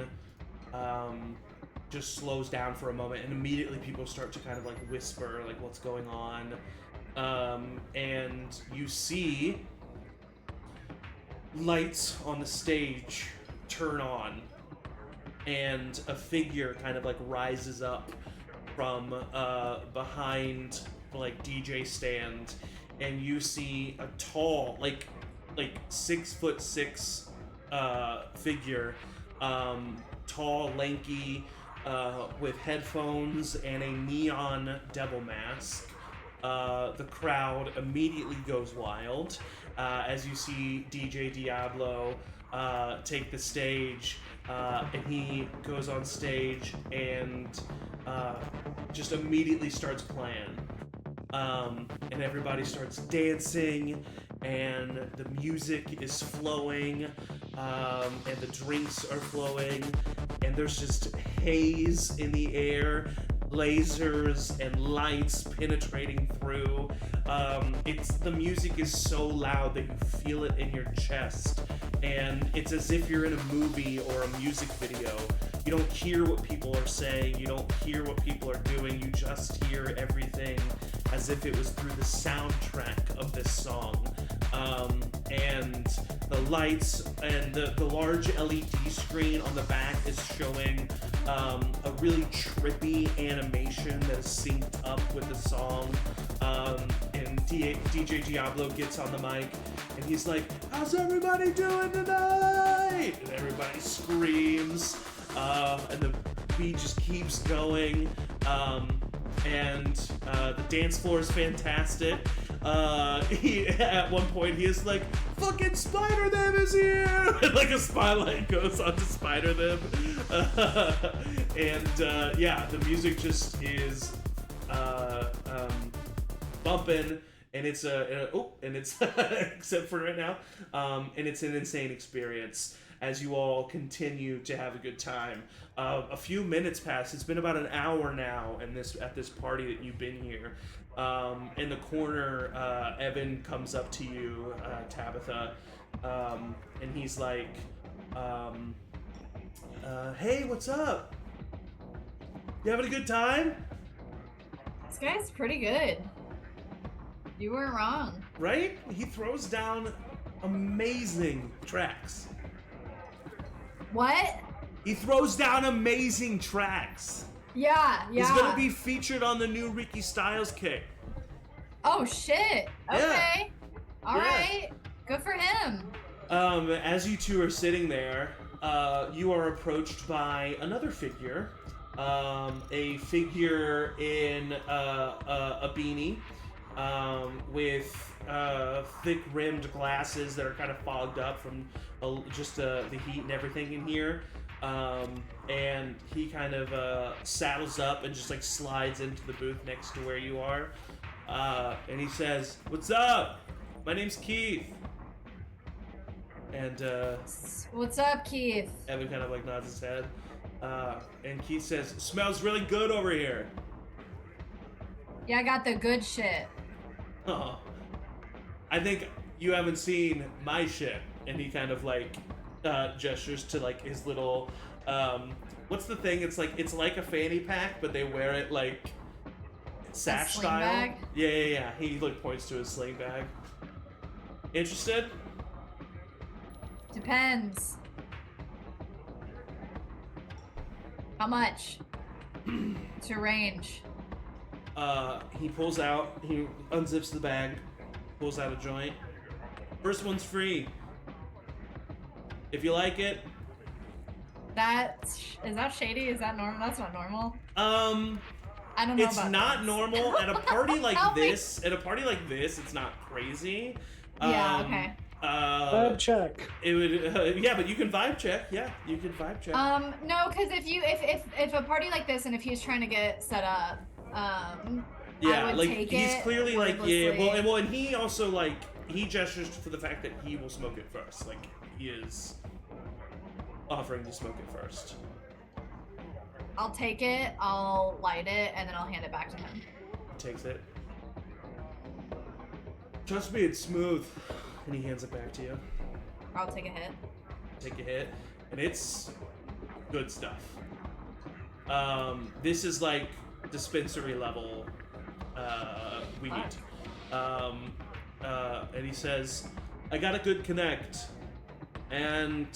just slows down for a moment, and immediately people start to kind of like whisper like what's going on, and you see lights on the stage turn on, and a figure kind of like rises up from behind like DJ stand, and you see a tall like 6'6" figure, tall, lanky, with headphones and a neon devil mask. The crowd immediately goes wild as you see DJ Diablo take the stage, and he goes on stage and just immediately starts playing. And everybody starts dancing, and the music is flowing, and the drinks are flowing, and there's just haze in the air, lasers and lights penetrating through. The music is so loud that you feel it in your chest, and it's as if you're in a movie or a music video. You don't hear what people are saying, you don't hear what people are doing, you just hear everything as if it was through the soundtrack of this song. And the lights and the large LED screen on the back is showing a really trippy animation that is synced up with the song. And DJ Diablo gets on the mic, and he's like, "How's everybody doing tonight?" And everybody screams, and the beat just keeps going. And the dance floor is fantastic. At one point he is like, "Fucking Spider-Them is here!" And like a spotlight goes on to Spider-Them. Yeah, the music just is bumping, and it's except for right now, and it's an insane experience as you all continue to have a good time. A few minutes pass. It's been about an hour now at this party that you've been here. In the corner, Evan comes up to you, Tabitha, and he's like, "Hey, what's up? You having a good time?" This guy's pretty good. You weren't wrong. Right? He throws down amazing tracks. What? He throws down amazing tracks. Yeah. He's gonna be featured on the new Ricky Styles kick. Oh shit. Okay. All Yeah. right. Good for him. As you two are sitting there, you are approached by another figure. A figure in a beanie, with thick-rimmed glasses that are kind of fogged up from just the heat and everything in here. And he kind of saddles up and just like slides into the booth next to where you are. And he says, "What's up? My name's Keith." And What's up, Keith? Evan kind of like nods his head. And Keith says, "Smells really good over here." Yeah, I got the good shit. Oh. I think you haven't seen my shit. And he kind of like gestures to like his little what's the thing? It's like a fanny pack, but they wear it like sash sling style. bag? Yeah. He like points to his sling bag. Interested? Depends. How much? To range. He unzips the bag, pulls out a joint. First one's free. If you like it. Is that shady? Is that normal? That's not normal. I don't know. It's about not this. normal at a party like Help me. this. At a party like this, it's not crazy. Yeah. Okay. Vibe check. It would. Yeah, but you can vibe check. Yeah, you can vibe check. No, because if a party like this and if he's trying to get set up, Yeah, I would like take he's it clearly like wordlessly. well, and he also like he gestures for the fact that he will smoke it first. Like he is offering to smoke it first. I'll take it, I'll light it, and then I'll hand it back to him. He takes it. Trust me, it's smooth. And he hands it back to you. I'll take a hit. Take a hit, and it's good stuff. This is like dispensary level weed. And he says, I got a good connect, and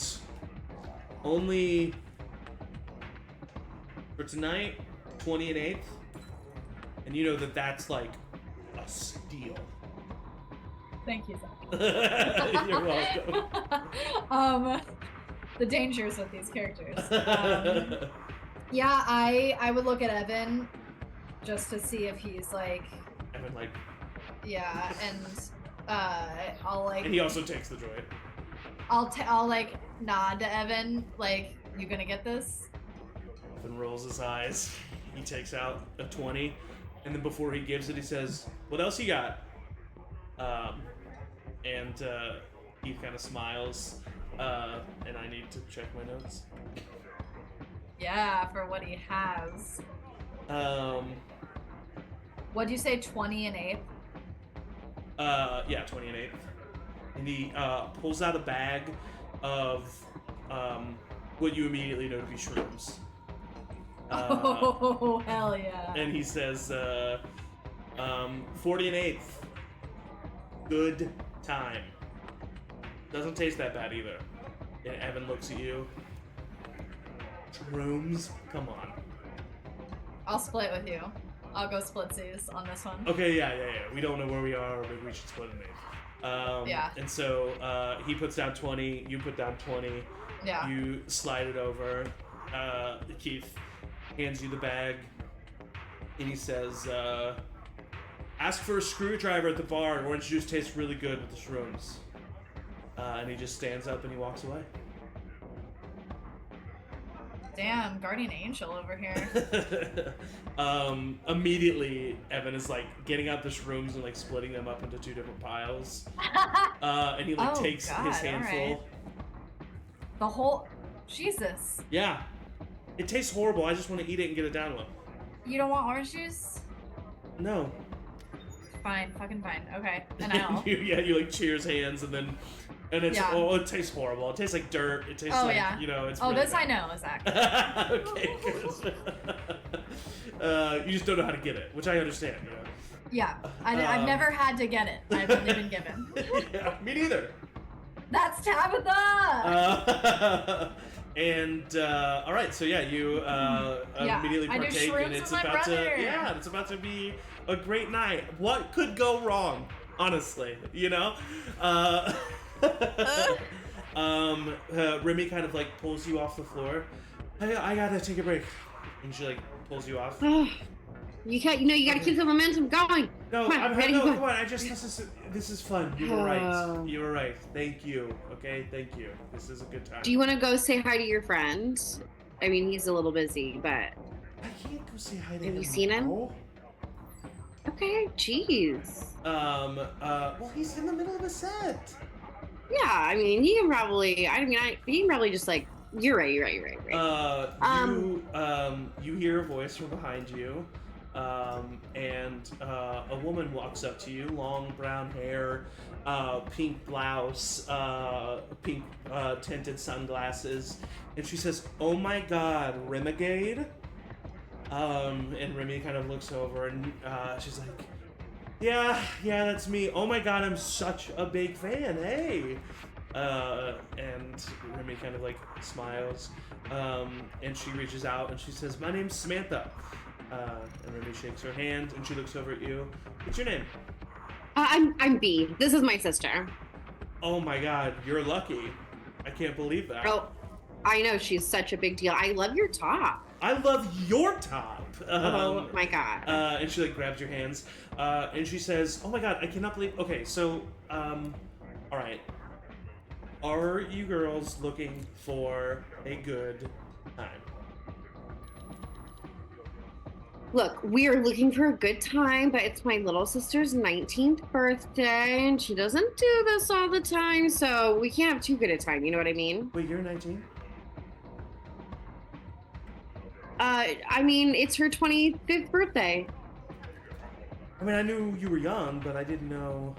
only for tonight, 20 and 8th, and you know that's like a steal. Thank you, Zach. You're welcome. The dangers of these characters. Yeah, I would look at Evan just to see if he's like. Evan like. Yeah, and I'll like. And he also takes the joint. I'll like nod to Evan like, you gonna get this? Evan rolls his eyes. He takes out a 20, and then before he gives it, he says, "What else you got?" And he kind of smiles, and I need to check my notes. Yeah, for what he has. What'd you say, 20 and 8? Yeah, 20 and 8. And he pulls out a bag of what you immediately know to be shrooms. Oh, hell yeah. And he says, 40 and 8th. Good time. Doesn't taste that bad either. And Evan looks at you. Shrooms? Come on. I'll split with you. I'll go splitsies on this one. Okay, yeah. We don't know where we are, or maybe we should split an 8th. Yeah. And so he puts down 20, you put down 20. Yeah. You slide it over. Keith hands you the bag, and he says, ask for a screwdriver at the bar. Orange juice tastes really good with the shrooms. And he just stands up and he walks away. Damn, guardian angel over here. Immediately, Evan is like getting out the shrooms and like splitting them up into 2 different piles. And he like takes his handful. Right. The whole... Jesus. Yeah. It tastes horrible. I just want to eat it and get it down with. You don't want orange juice? No. Fine, fucking fine. Okay, and I'll. you like cheers hands and then, and it's it tastes horrible. It tastes like dirt. It tastes like it's. Oh, really this bad. I know, Zach. Okay, good. You just don't know how to get it, which I understand. You know. Yeah, I've never had to get it. I've only been given. Yeah, me neither. That's Tabitha. All right, so you immediately I do partake, shrooms and it's with my about brother. it's about to be a great night. What could go wrong? Honestly, you know. Remy kind of like pulls you off the floor. I gotta take a break, and she like pulls you off. You gotta keep the momentum going. No, come on, I'm ready? no, Go. come on. This is fun. You were right. You were right. Thank you. Okay, thank you. This is a good time. Do you want to go say hi to your friend? I mean, he's a little busy, but I can't go say hi to him. have you seen him? now. Okay, jeez. Well, he's in the middle of a set. Yeah, I mean, he can probably. He can probably just like. You're right. You hear a voice from behind you. and a woman walks up to you, long brown hair, pink blouse, pink tinted sunglasses, and she says, "Oh my God, Remigade?" And Remy kind of looks over and she's like, yeah, that's me. Oh my God, I'm such a big fan. Hey. And Remy kind of like smiles, and she reaches out and she says, "My name's Samantha." And Remy shakes her hand and she looks over at you. What's your name? I'm B. This is my sister. Oh my God, you're lucky. I can't believe that. Oh, I know, she's such a big deal. I love your top. I love your top. Oh my God. And she like grabs your hands, and she says, "Oh my God, I cannot believe." Okay, so, all right. Are you girls looking for a good time? Look, we are looking for a good time, but it's my little sister's 19th birthday, and she doesn't do this all the time, so we can't have too good a time, you know what I mean? Wait, you're 19? I mean, it's her 25th birthday. I mean, I knew you were young, but I didn't know...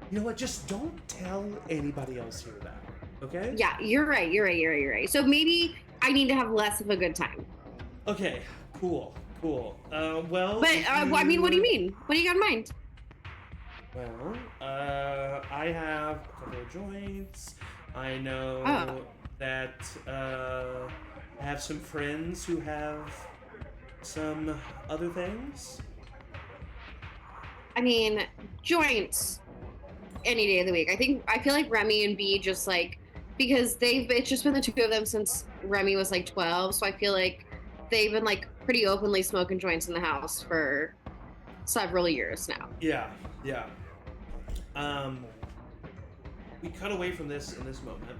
You know what? Just don't tell anybody else here that, okay? Yeah, you're right. So maybe I need to have less of a good time. Okay, cool. Well... But, I mean, what do you mean? What do you got in mind? Well, I have a couple of joints. I know that, I have some friends who have some other things. I mean, joints any day of the week. I feel like Remy and B just like, because it's just been the two of them since Remy was like 12. So I feel like they've been like pretty openly smoking joints in the house for several years now. Yeah. We cut away from this in this moment.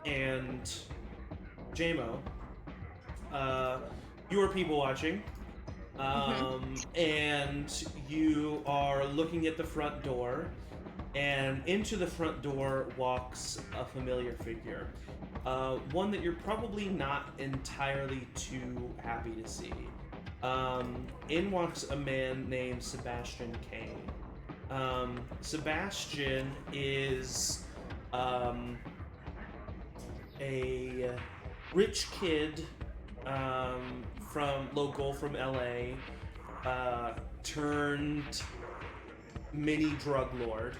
And JMO, you are people watching. And you are looking at the front door, and into the front door walks a familiar figure. One that you're probably not entirely too happy to see. In walks a man named Sebastian Kane. Sebastian is a rich kid from LA, turned mini drug lord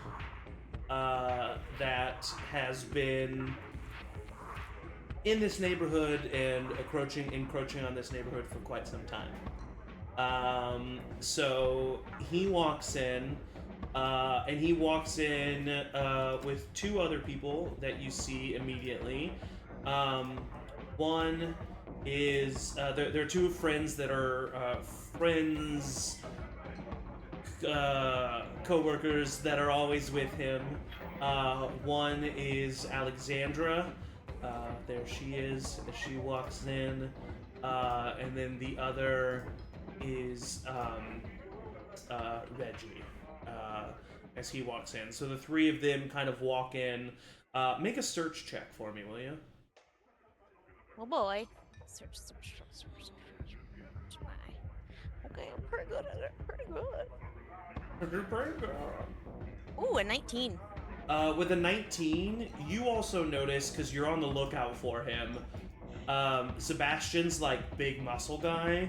that has been in this neighborhood and encroaching on this neighborhood for quite some time. So he walks in, and he walks in with two other people that you see immediately. One is there are two friends that are co-workers that are always with him. One is Alexandra. There she is as she walks in, and then the other is Reggie as he walks in. So the three of them kind of walk in. Make a search check for me, will you? Oh boy. Search. Okay, I'm pretty good at it. Pretty good. Ooh, a 19. With a 19, you also notice, because you're on the lookout for him, Sebastian's like big muscle guy,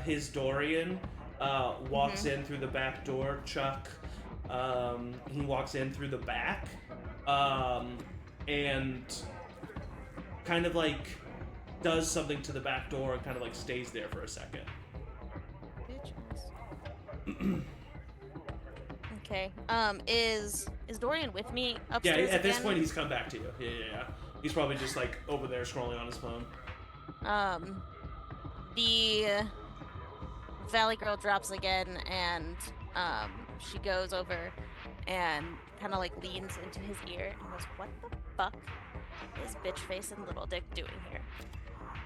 his Dorian, walks in through the back door. Chuck, he walks in through the back, and kind of like does something to the back door and kind of like stays there for a second. Okay. Is Dorian with me upstairs? Yeah, at this again? point he's come back to you. Yeah. He's probably just like over there scrolling on his phone. The Valley Girl drops again, and she goes over and kind of like leans into his ear and goes, "What the fuck is bitch face and little dick doing here?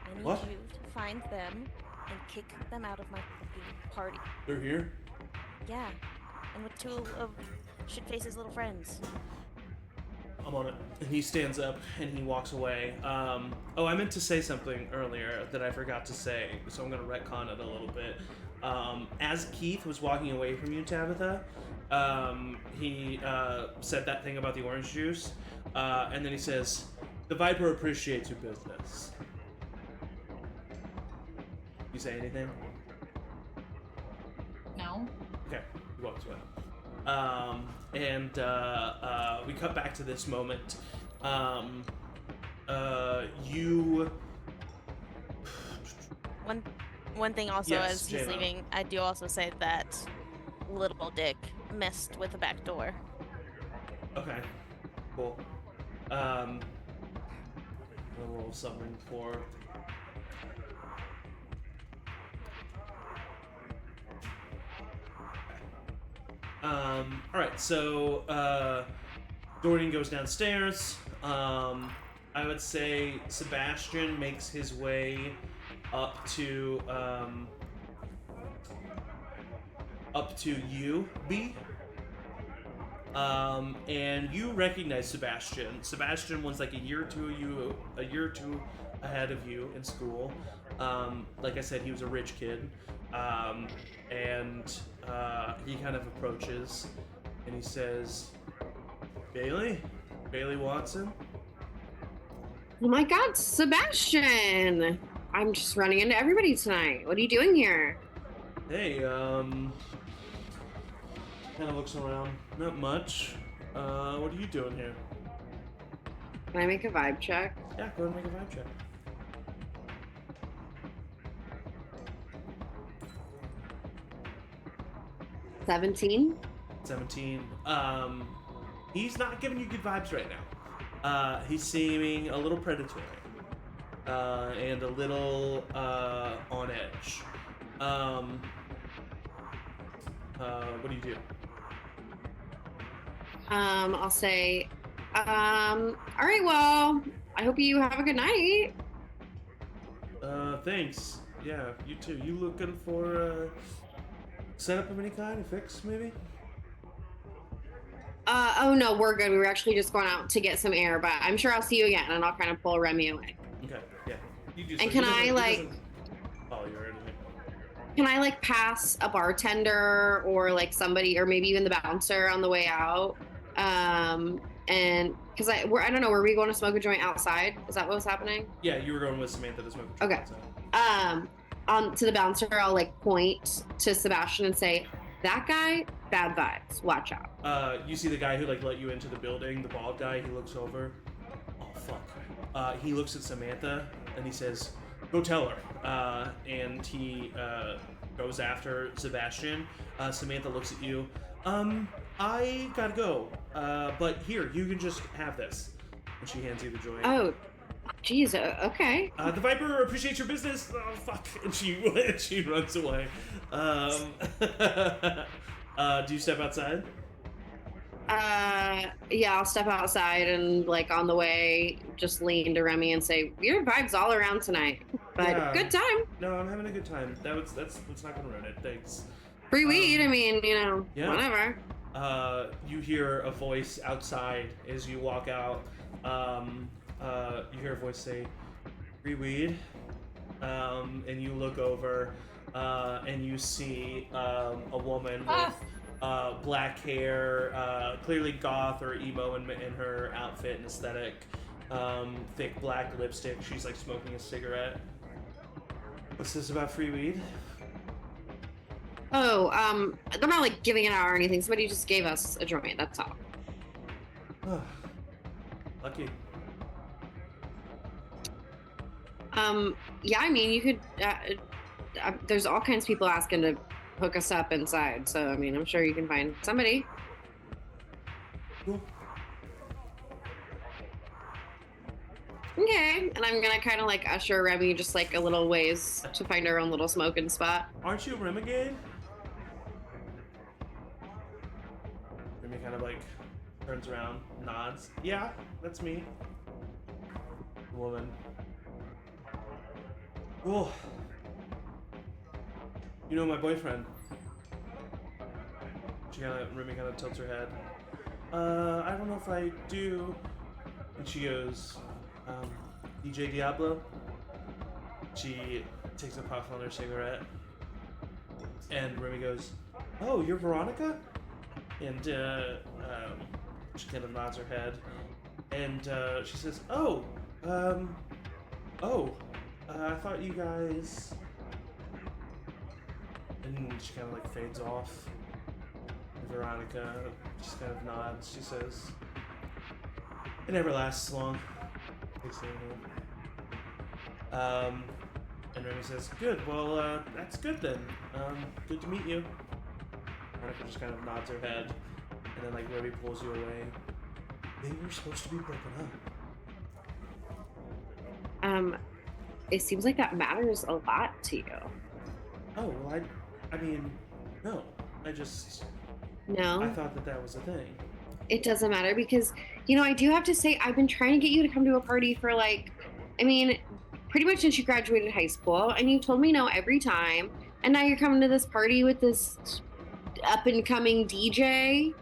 I need you to find them and kick them out of my fucking party." They're here? Yeah, and with two of Shitface's little friends. I'm on it. And he stands up and he walks away. Oh, I meant to say something earlier that I forgot to say, so I'm going to retcon it a little bit. As Keith was walking away from you, Tabitha, he said that thing about the orange juice, and then he says, "The Viper appreciates your business." You say anything? No. Okay, he walks away. And we cut back to this moment. You... One thing also, Yes, as he's Jayla. leaving, I do also say that little Dick messed with the back door. Okay, cool. A little something for... Alright, so, Dorian goes downstairs. I would say Sebastian makes his way up to you, B. And you recognize Sebastian. Sebastian was like a year or two ahead of you in school. Like I said, he was a rich kid. And he kind of approaches and he says, Bailey Watson? Oh my God, Sebastian! I'm just running into everybody tonight. What are you doing here? Hey, kind of looks around. Not much. What are you doing here? Can I make a vibe check? Yeah, go ahead and make a vibe check. 17. 17. He's not giving you good vibes right now. He's seeming a little predatory. And a little, on edge. What do you do? I'll say, all right, well, I hope you have a good night. Thanks. Yeah, you too. You looking for, setup of any kind? A fix, maybe? Oh no, we're good. We were actually just going out to get some air, but I'm sure I'll see you again, and I'll kind of pull Remy away. Okay, yeah. You do And so. can He I, doesn't like- follow you or anything. Can I like pass a bartender or like somebody, or maybe even the bouncer on the way out? And because I don't know, were we going to smoke a joint outside? Is that what was happening? Yeah, you were going with Samantha to smoke a Okay. joint outside. On to the bouncer, I'll like point to Sebastian and say, "That guy, bad vibes. Watch out." You see the guy who like let you into the building, the bald guy. He looks over. Oh fuck. He looks at Samantha and he says, "Go tell her." And he goes after Sebastian. Samantha looks at you. I gotta go. But here, you can just have this. And she hands you the joint. Oh, geez. Okay. The Viper appreciates your business. Oh fuck! And she runs away. Do you step outside? Yeah, I'll step outside and like on the way, just lean to Remy and say, "Weird vibes all around tonight, but Yeah. good time. No, I'm having a good time. That's not gonna ruin it. Thanks. Free weed. I mean, yeah. whatever." You hear a voice outside as you walk out. You hear a voice say, "Free weed," and you look over, and you see a woman with black hair, clearly goth or emo in her outfit and aesthetic, thick black lipstick. She's like smoking a cigarette. What's this about free weed? Oh, they're not like giving it out or anything. Somebody just gave us a joint. That's all. Lucky. Yeah, I mean, you could. There's all kinds of people asking to hook us up inside, so I mean, I'm sure you can find somebody. Cool. Okay, and I'm gonna kind of like usher Remy just like a little ways to find our own little smoking spot. Aren't you a renegade? Remy kind of like turns around, nods. Yeah, that's me. The woman. Cool. You know my boyfriend. Remy kind of tilts her head. I don't know if I do. And she goes, DJ Diablo? She takes a puff on her cigarette. And Remy goes, oh, you're Veronica? And she kind of nods her head. And she says, I thought you guys... And she kind of like fades off. And Veronica just kind of nods. She says, it never lasts long. And Remy says, good, well, that's good then. Good to meet you. Veronica just kind of nods her head. And then like Remy pulls you away. They were supposed to be broken up. It seems like that matters a lot to you. Oh, well, I mean, no. No? I thought that was a thing. It doesn't matter because, I do have to say, I've been trying to get you to come to a party for pretty much since you graduated high school, and you told me no every time, and now you're coming to this party with this up-and-coming DJ?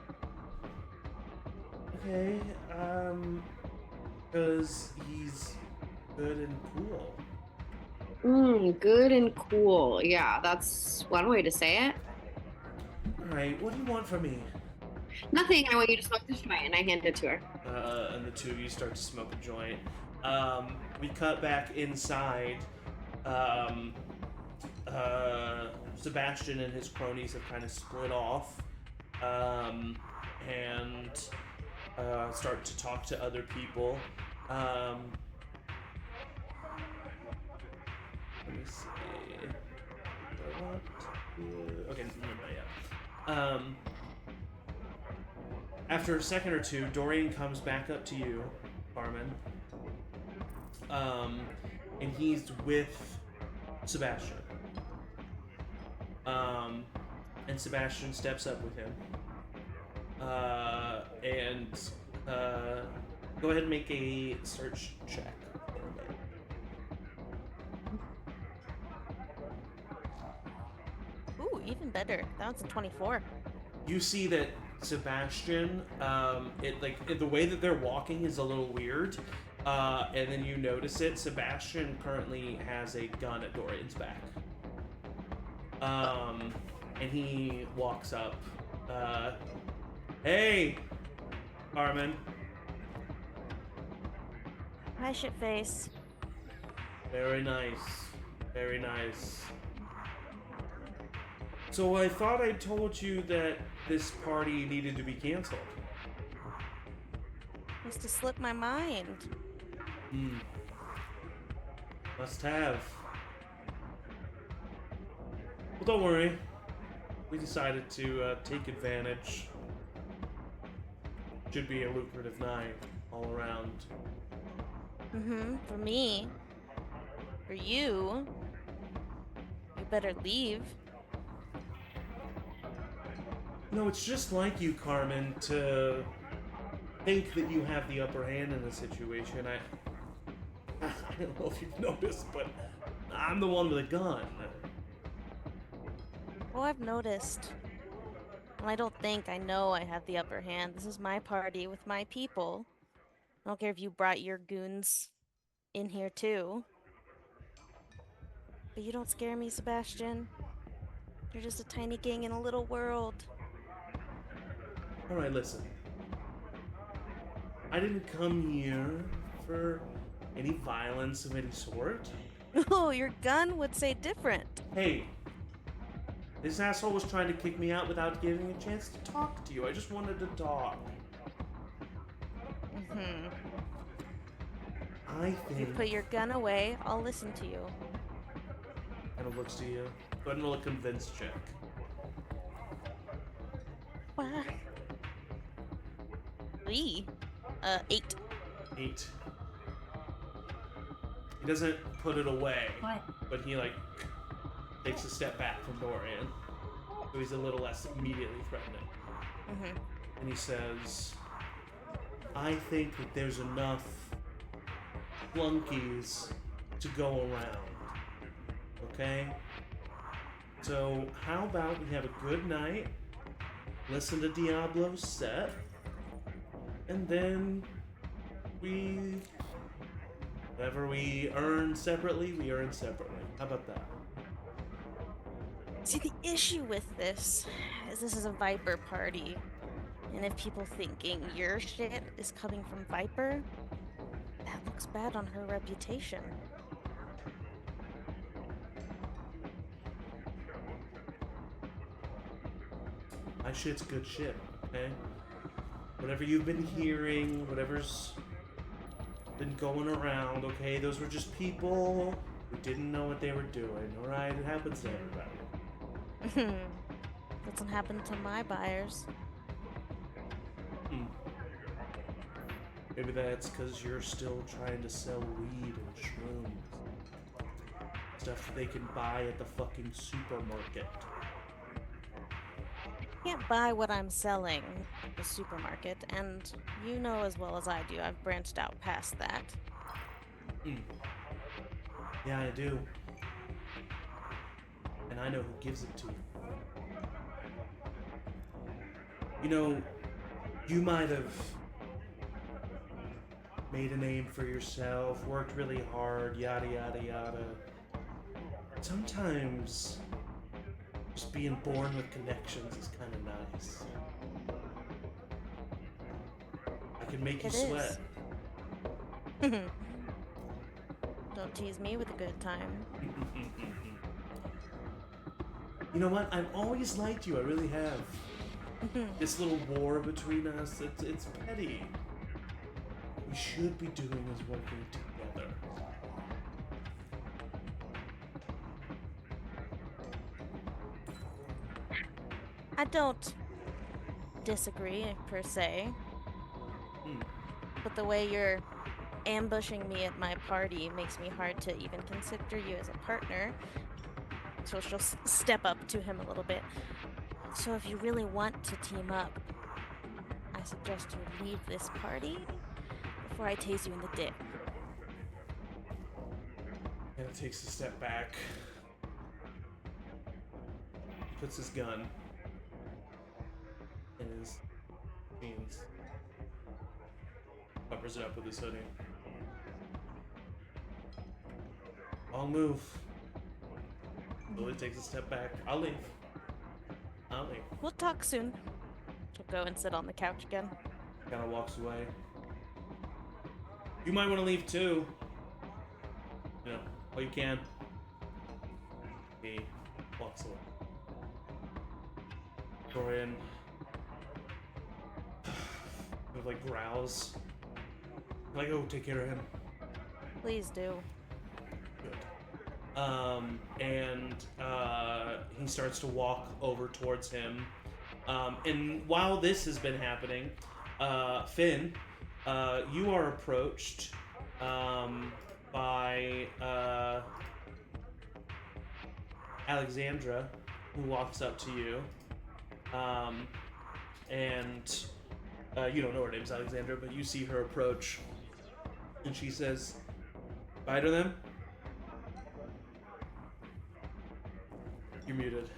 Okay, because he's good and cool. Good and cool. Yeah, that's one way to say it. Alright, what do you want from me? Nothing. I want you to smoke this joint, and I hand it to her. And the two of you start to smoke a joint. We cut back inside. Sebastian and his cronies have kind of split off. And start to talk to other people. Let me see. Okay, not yet. After a second or two, Dorian comes back up to you, Carmen. And he's with Sebastian. And Sebastian steps up with him. Go ahead and make a search check. Ooh, even better. That was a 24. You see that Sebastian, the way that they're walking is a little weird, and then you notice it. Sebastian currently has a gun at Dorian's back, and he walks up. Hey, Carmen. Hi, shitface. Very nice. Very nice. So I thought I told you that this party needed to be canceled. Must have slipped my mind. Must have. Well, don't worry. We decided to take advantage. Should be a lucrative night all around. For me. For you. You better leave. No, it's just like you, Carmen, to think that you have the upper hand in the situation. I don't know if you've noticed, but I'm the one with a gun. Oh, I've noticed. Well, I don't think I know I have the upper hand. This is my party with my people. I don't care if you brought your goons in here too. But you don't scare me, Sebastian. You're just a tiny gang in a little world. Alright, listen. I didn't come here for any violence of any sort. Oh, your gun would say different. Hey, this asshole was trying to kick me out without giving me a chance to talk to you. I just wanted to talk. I think... If you put your gun away, I'll listen to you. Kind of looks to you. Go ahead and roll a convince check. What? 8. 8. He doesn't put it away. What? But he, takes a step back from Dorian. So he's a little less immediately threatening. And he says, I think that there's enough flunkies to go around. Okay? So, how about we have a good night, listen to Diablo's set, and then whatever we earn separately, we earn separately. How about that? See, the issue with this is a Viper party. And if people thinking your shit is coming from Viper, that looks bad on her reputation. My shit's good shit, okay? Whatever you've been hearing, whatever's been going around, okay? Those were just people who didn't know what they were doing, alright? It happens to everybody. Doesn't happen to my buyers. Maybe that's because you're still trying to sell weed and shrooms. Stuff that they can buy at the fucking supermarket. Can't buy what I'm selling at the supermarket, and you know as well as I do, I've branched out past that. Yeah, I do. And I know who gives it to you. You know, you might have made a name for yourself, worked really hard, yada yada yada. Sometimes just being born with connections is kind of nice. I can make you sweat. Don't tease me with a good time. You know what? I've always liked you. I really have. This little war between us, it's petty. What we should be doing is working together. I don't disagree, per se. But the way you're ambushing me at my party makes me hard to even consider you as a partner. So she'll step up to him a little bit. So if you really want to team up, I suggest you leave this party before I tase you in the dick. And it takes a step back. Puts his gun in his jeans. Covers it up with his hoodie. Long move. Lily takes a step back. I'll leave. We'll talk soon. She'll go and sit on the couch again. Kind of walks away. You might want to leave too. You know, while you can. He walks away. Dorian kind of like growls. Like, oh, take care of him. Please do. Good. And he starts to walk over towards him. And while this has been happening, Finn, you are approached by Alexandra, who walks up to you. And you don't know her name's Alexandra, but you see her approach. And she says, "Bye to them." You're muted.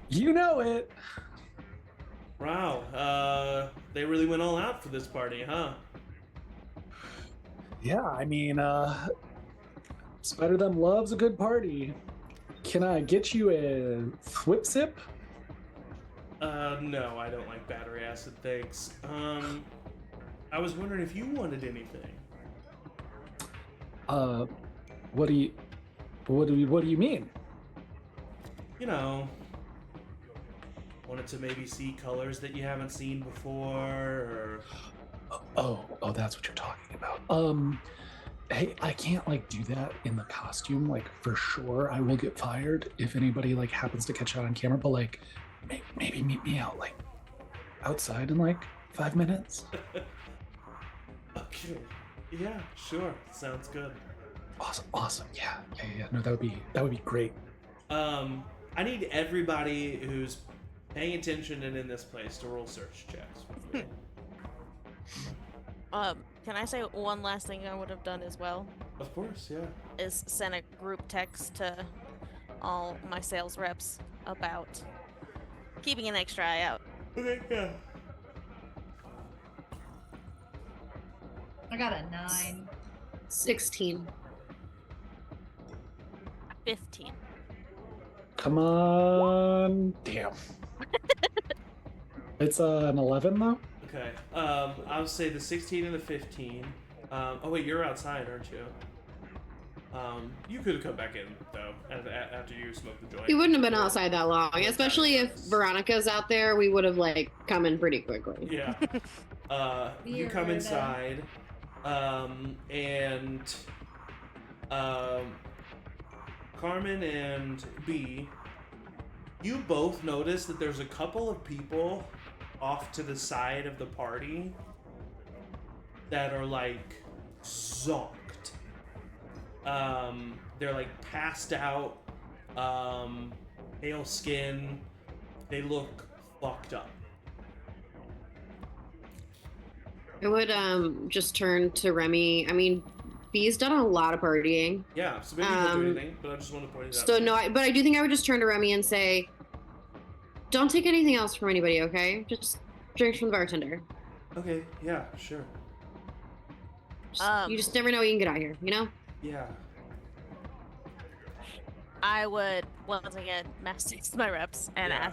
You know it. Wow. They really went all out for this party, huh? Yeah, I mean, Spider Them loves a good party. Can I get you a whip sip? No, I don't like battery acid, thanks. I was wondering if you wanted anything. What do you mean? You know, wanted to maybe see colors that you haven't seen before, or... Oh, that's what you're talking about. Hey, I can't like do that in the costume. Like for sure, I will get fired if anybody like happens to catch that on camera. But like, maybe meet me out like outside in like 5 minutes. Okay. Yeah, sure. Sounds good. Awesome. Yeah. No, that would be great. I need everybody who's paying attention and in this place to roll search checks. Can I say one last thing I would have done as well? Of course, yeah. Is send a group text to all my sales reps about keeping an extra eye out Okay, yeah. I got a 9. 16. 15. Come on. Damn. It's an 11 though. Okay. I would say the 16 and the 15. Oh wait, you're outside, aren't you? You could have come back in though after you smoked the joint. He wouldn't have been outside that long, especially if Veronica's out there. We would have like come in pretty quickly. Yeah. You come Weird. inside, and Carmen and B, you both notice that there's a couple of people off to the side of the party that are like zonked. They're like passed out, pale skin. They look fucked up. I would just turn to Remy. I mean, B's done a lot of partying. Yeah, so maybe you won't do anything, but I just want to point it out. So no, but I do think I would just turn to Remy and say, "Don't take anything else from anybody, okay? Just drinks from the bartender. Okay, yeah, sure. You just never know what you can get out here, you know?" Yeah. I would once again message my reps and Yeah.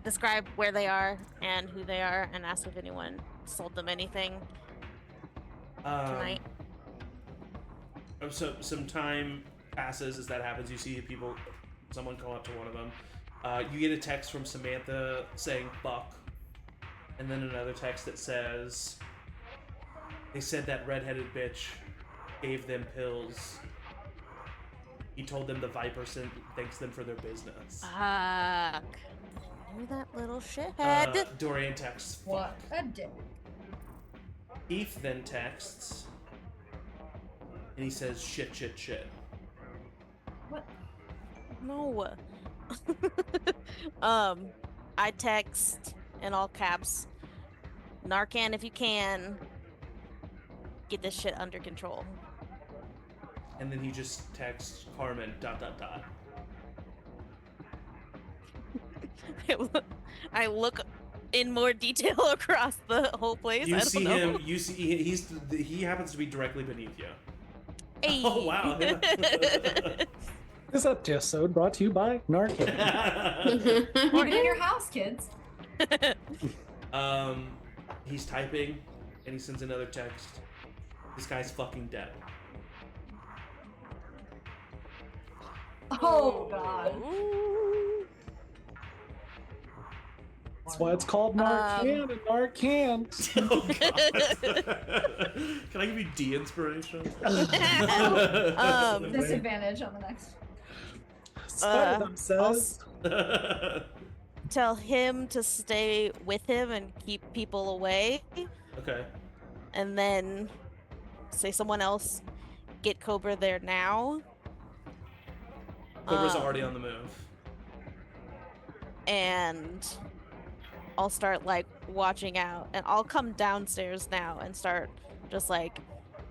describe where they are and who they are, and ask if anyone sold them anything tonight. So some time passes as that happens. You see someone come up to one of them. You get a text from Samantha saying "fuck," and then another text that says, "They said that redheaded bitch gave them pills. He told them the Viper thanks them for their business." Fuck. I knew that little shithead. Dorian texts, "Fuck." What a dick. Heath then texts, and he says, "Shit, shit, shit." What? No. I text in all caps, "Narcan if you can. Get this shit under control." And then he just texts Carmen, ... I look in more detail across the whole place. You I don't see know. him, he happens to be directly beneath you. Hey. Oh, wow. This episode brought to you by Narcan. Keep it in your house, kids. He's typing, and he sends another text. This guy's fucking dead. Oh god. Ooh. That's why it's called Narcan and Narcan. Oh, God. Can I give you de-inspiration? Disadvantage on the next. Spider-Man says. Tell him to stay with him and keep people away, Okay. and then say someone else get Cobra there now. Cobra's already on the move. And I'll start like watching out, and I'll come downstairs now and start just like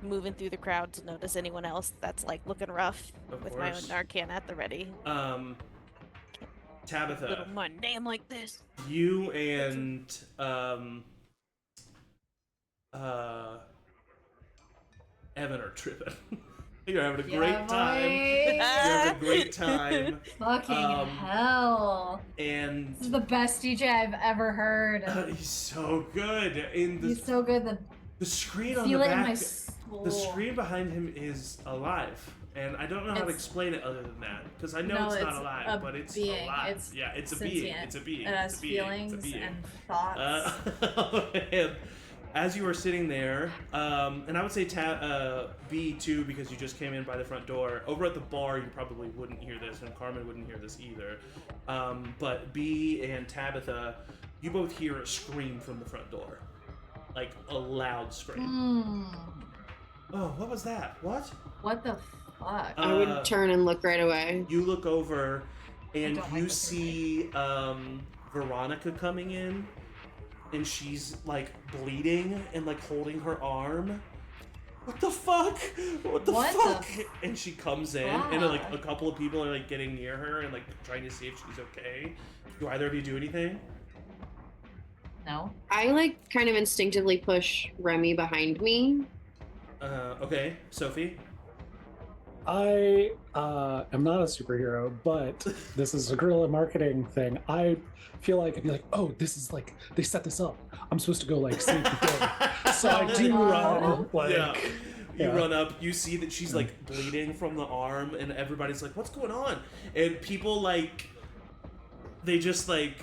moving through the crowd to notice anyone else that's like looking rough Of with my own course. Narcan at the ready. Tabitha, Little mundane like this. you and Evan are tripping. You're having a great time. You're having a great time. Fucking hell. And This is the best DJ I've ever heard. he's so good. He's so good. The screen on the Feel it in back. my soul. The screen behind him is alive, and I don't know how to It's- explain it other than that, because I know No, it's not it's alive, a but it's being. alive. It's Yeah, it's a being. sentient. It's a being. It has It's a being. feelings It's a being. and thoughts. And as you are sitting there, and I would say B too, because you just came in by the front door. Over at the bar, you probably wouldn't hear this, and Carmen wouldn't hear this either. But B and Tabitha, you both hear a scream from the front door, like a loud scream. Oh, what was that? What? What the fuck? I would turn and look right away. You look over, and don't like you this see Veronica coming in, and she's like bleeding and like holding her arm. What the fuck? What the What fuck? the And she comes in, and like a couple of people are like getting near her and like trying to see if she's okay. Do either of you do anything? No. I like kind of instinctively push Remy behind me. Okay, Sophie. I am not a superhero, but this is a guerrilla marketing thing. I feel like I'd be like, oh, this is like they set this up. I'm supposed to go like save the day. So I do run like. Yeah. You Yeah. run up, you see that she's like bleeding from the arm, and everybody's like, what's going on? And people like, they just like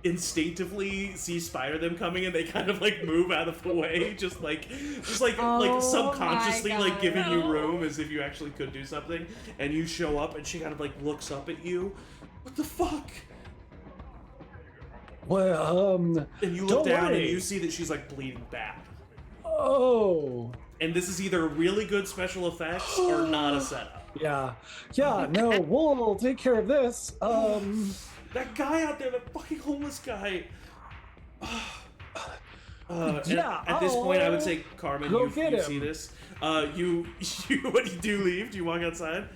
instinctively see Spider-Them coming, and they kind of like move out of the way, just like Oh subconsciously my like God. giving you room as if you actually could do something. And you show up, and she kind of like looks up at you. What the fuck? Well, And you look don't down, worry. and you see that she's like bleeding bad. Oh. And this is either really good special effects or not a setup. Yeah. No, we'll take care of this. That guy out there, that fucking homeless guy. And Yeah, at this point, I would I'll say, Carmen, go you get see him. this. You when you do leave, do you walk outside?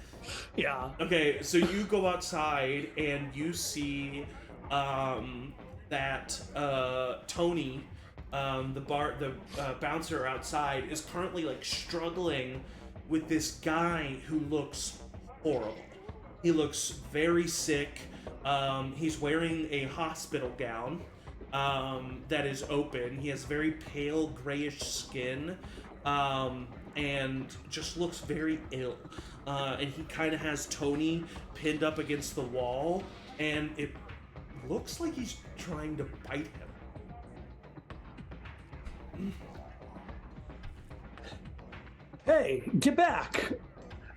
Yeah. Okay, so you go outside and you see that Tony, the bouncer outside, is currently like struggling with this guy who looks horrible. He looks very sick. He's wearing a hospital gown that is open. He has very pale grayish skin and just looks very ill. And he kind of has Tony pinned up against the wall, and it looks like he's trying to bite him. Hey, get back!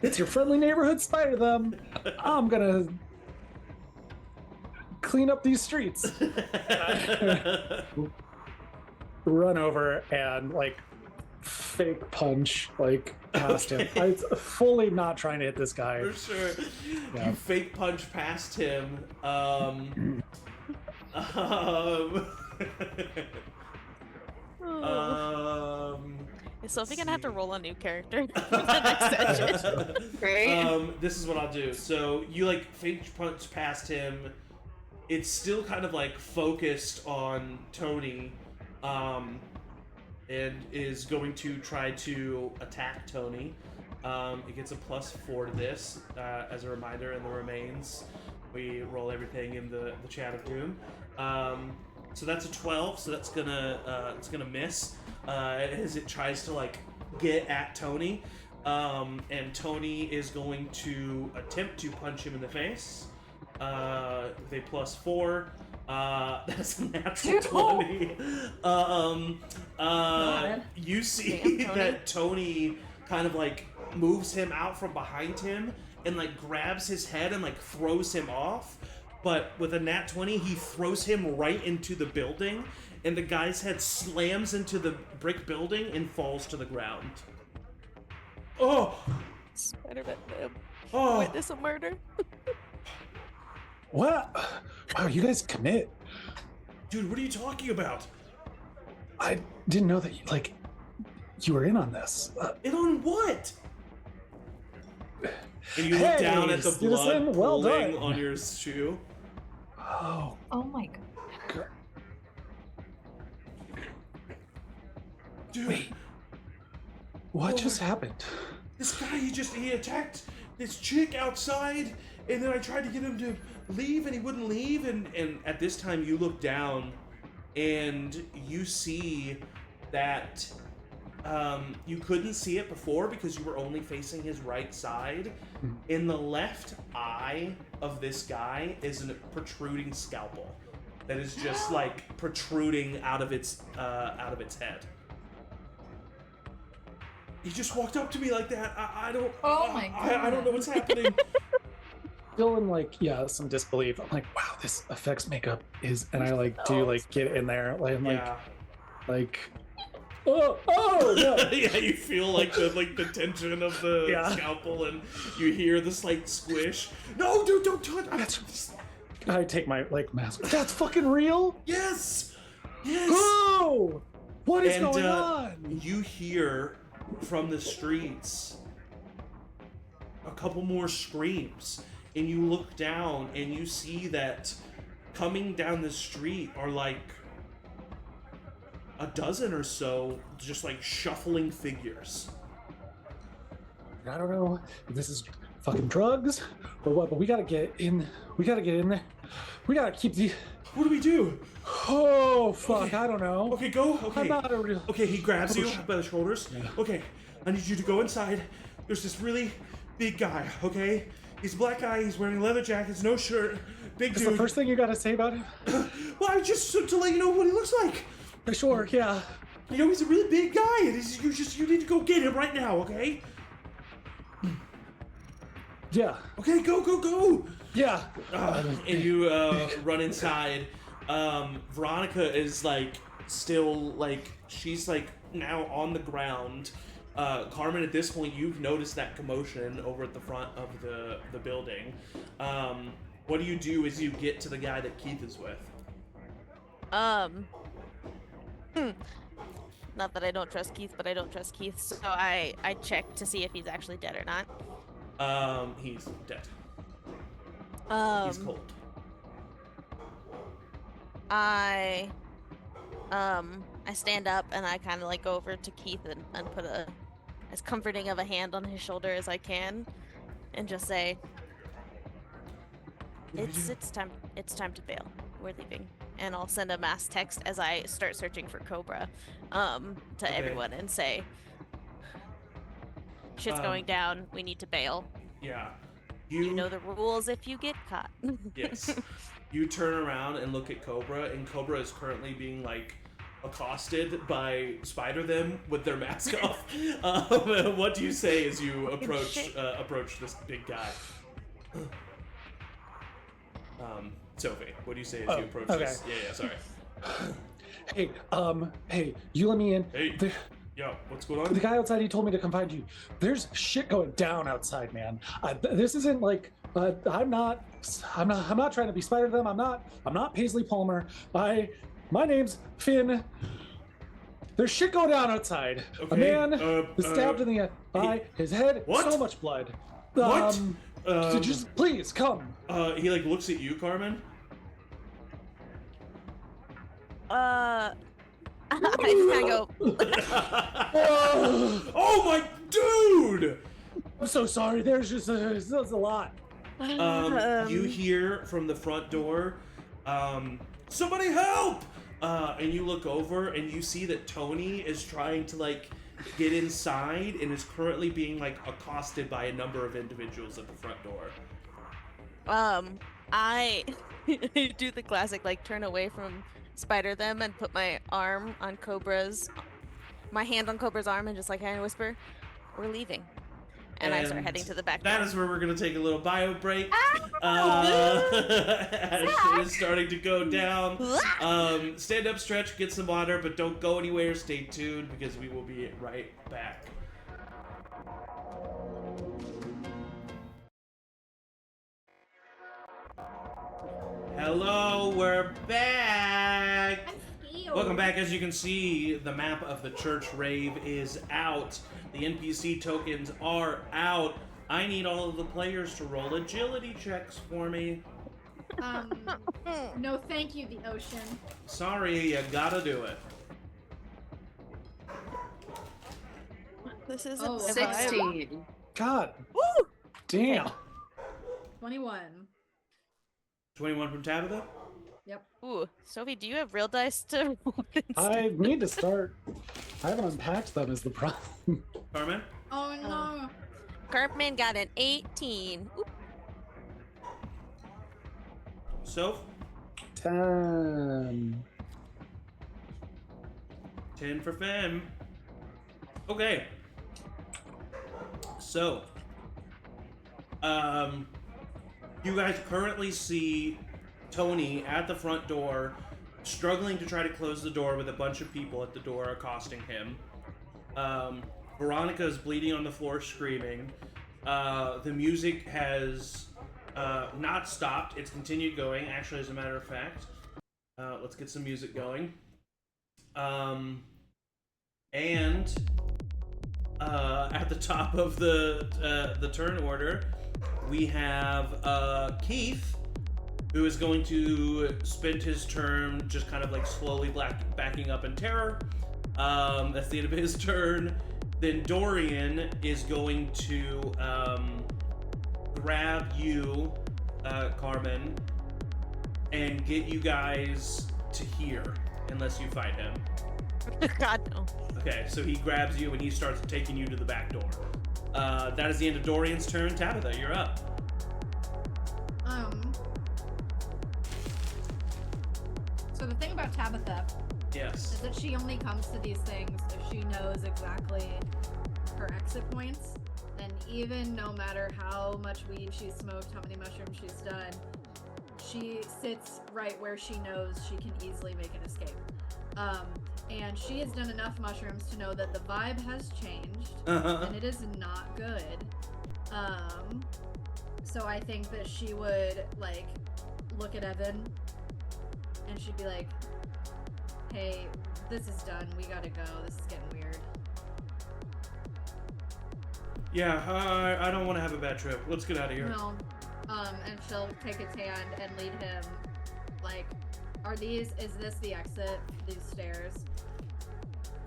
It's your friendly neighborhood Spider-Them. I'm gonna clean up these streets. Run over and like fake punch like past him. I'm fully not trying to hit this guy. For sure. Yeah. You fake punch past him. Is Sophie gonna have to roll a new character for the next session? Right? This is what I'll do. So you like fake punch past him. It's still kind of like focused on Tony, and is going to try to attack Tony. It gets a +4 to this as a reminder in the remains. We roll everything in the chat of doom. So that's a 12. So that's gonna miss as it tries to like get at Tony. And Tony is going to attempt to punch him in the face with a +4. That's a natural 20. You see Damn, Tony. that Tony kind of like moves him out from behind him and like grabs his head and like throws him off. But with a nat 20, he throws him right into the building, and the guy's head slams into the brick building and falls to the ground. Oh! Spider-Man Oh! witness a murder. What? Wow, you guys commit. Dude, what are you talking about? I didn't know that you were in on this. And on what? And you look Hey, down at the citizen, blood well pooling done. on your shoe. Oh, Oh my god. Dude, wait. What Oh just my- happened? this guy, he attacked this chick outside, and then I tried to get him to leave, and he wouldn't leave, and at this time you look down, and you see that you couldn't see it before because you were only facing his right side. In the left eye of this guy is a protruding scalpel that is just like protruding out of its head. He just walked up to me like that. I don't. Oh my I don't know what's happening. Still in some disbelief. I'm like, wow, this effects makeup is, and I do get in there. I'm Yeah. oh no. Yeah, you feel like the tension of the Yeah. scalpel, and you hear the slight squish. No, dude, don't touch. I take my mask. That's fucking real. Yes, yes. Oh, what is And going on? you hear from the streets a couple more screams, and you look down and you see that coming down the street are like a dozen or so just like shuffling figures. I don't know if this is fucking drugs or what, but we gotta get in. We gotta get in there. We gotta keep the. What do we do? Oh fuck! Okay. I don't know. Okay, go. Okay. I'm not a real. Okay, he grabs you by the shoulders. Yeah. Okay, I need you to go inside. There's this really big guy, okay? He's a black guy, he's wearing leather jackets, no shirt, big That's dude. the first thing you gotta say about him. Well, I just to let you know what he looks like. Sure, yeah. You know, he's a really big guy, and you need to go get him right now, okay? Yeah. Okay, go! Yeah. And you run inside. Veronica is like still like she's like now on the ground. Carmen, at this point, you've noticed that commotion over at the front of the building. What do you do as you get to the guy that Keith is with? Not that I don't trust Keith, but I don't trust Keith, so I check to see if he's actually dead or not. He's dead. He's cold. I stand up and I kind of like go over to Keith and put as comforting of a hand on his shoulder as I can, and just say, "It's time to bail. We're leaving." And I'll send a mass text as I start searching for Cobra, to everyone and say, "Shit's going down. We need to bail." Yeah. You know the rules if you get caught. Yes. You turn around and look at Cobra, and Cobra is currently being like accosted by Spider them with their mask off. What do you say as you approach this big guy? Sophie, what do you say as you approach this? Yeah, sorry. Hey, you let me in. Hey. Yo, what's going on? The guy outside, he told me to come find you. There's shit going down outside, man. This isn't like I'm not trying to be Spider them. I'm not Paisley Palmer. My name's Finn. There's shit going down outside. Okay, A man was stabbed in the eye. His head. What? So much blood. What? So just please come. He like looks at you, Carmen. I just kind of go. Oh my dude! I'm so sorry. There's a lot. You hear from the front door, somebody help! And you look over and you see that Tony is trying to like get inside and is currently being like accosted by a number of individuals at the front door. I do the classic like turn away from Spider them and put my hand on Cobra's arm and just like kind of whisper, "We're leaving." And I start heading to the back door. That is where we're going to take a little bio break. As shit is starting to go down. Stand up, stretch, get some water, but don't go anywhere. Stay tuned because we will be right back. Hello, we're back. Welcome back. As you can see, the map of the church rave is out. The NPC tokens are out. I need all of the players to roll agility checks for me. No thank you, the ocean. Sorry, you gotta do it. This isn't Oh, 16. God. Woo! Damn. 21. 21 from Tabitha? Yep. Ooh, Sophie, do you have real dice to roll instead? I need to start. I haven't unpacked them is the problem. Carmen? Oh no. Carmen got an 18. Oop. Soph? 10. 10 for Fem. Okay. So, you guys currently see Tony at the front door, struggling to try to close the door with a bunch of people at the door accosting him. Veronica is bleeding on the floor, screaming. The music has not stopped. It's continued going, actually, as a matter of fact. Let's get some music going. And at the top of the turn order, we have Keith, who is going to spend his turn just kind of like slowly backing up in terror. That's the end of his turn. Then Dorian is going to grab you, Carmen, and get you guys to here, unless you fight him. God, no. Okay, so he grabs you and he starts taking you to the back door. That is the end of Dorian's turn. Tabitha, you're up. So the thing about Tabitha Yes. is that she only comes to these things if she knows exactly her exit points. And even no matter how much weed she's smoked, how many mushrooms she's done, she sits right where she knows she can easily make an escape. And she has done enough mushrooms to know that the vibe has changed, and it is not good. So I think that she would, like, look at Evan, and she'd be like, hey, this is done. We gotta go. This is getting weird. Yeah, I don't want to have a bad trip. Let's get out of here. No. And she'll take his hand and lead him, like, is this the exit? These stairs?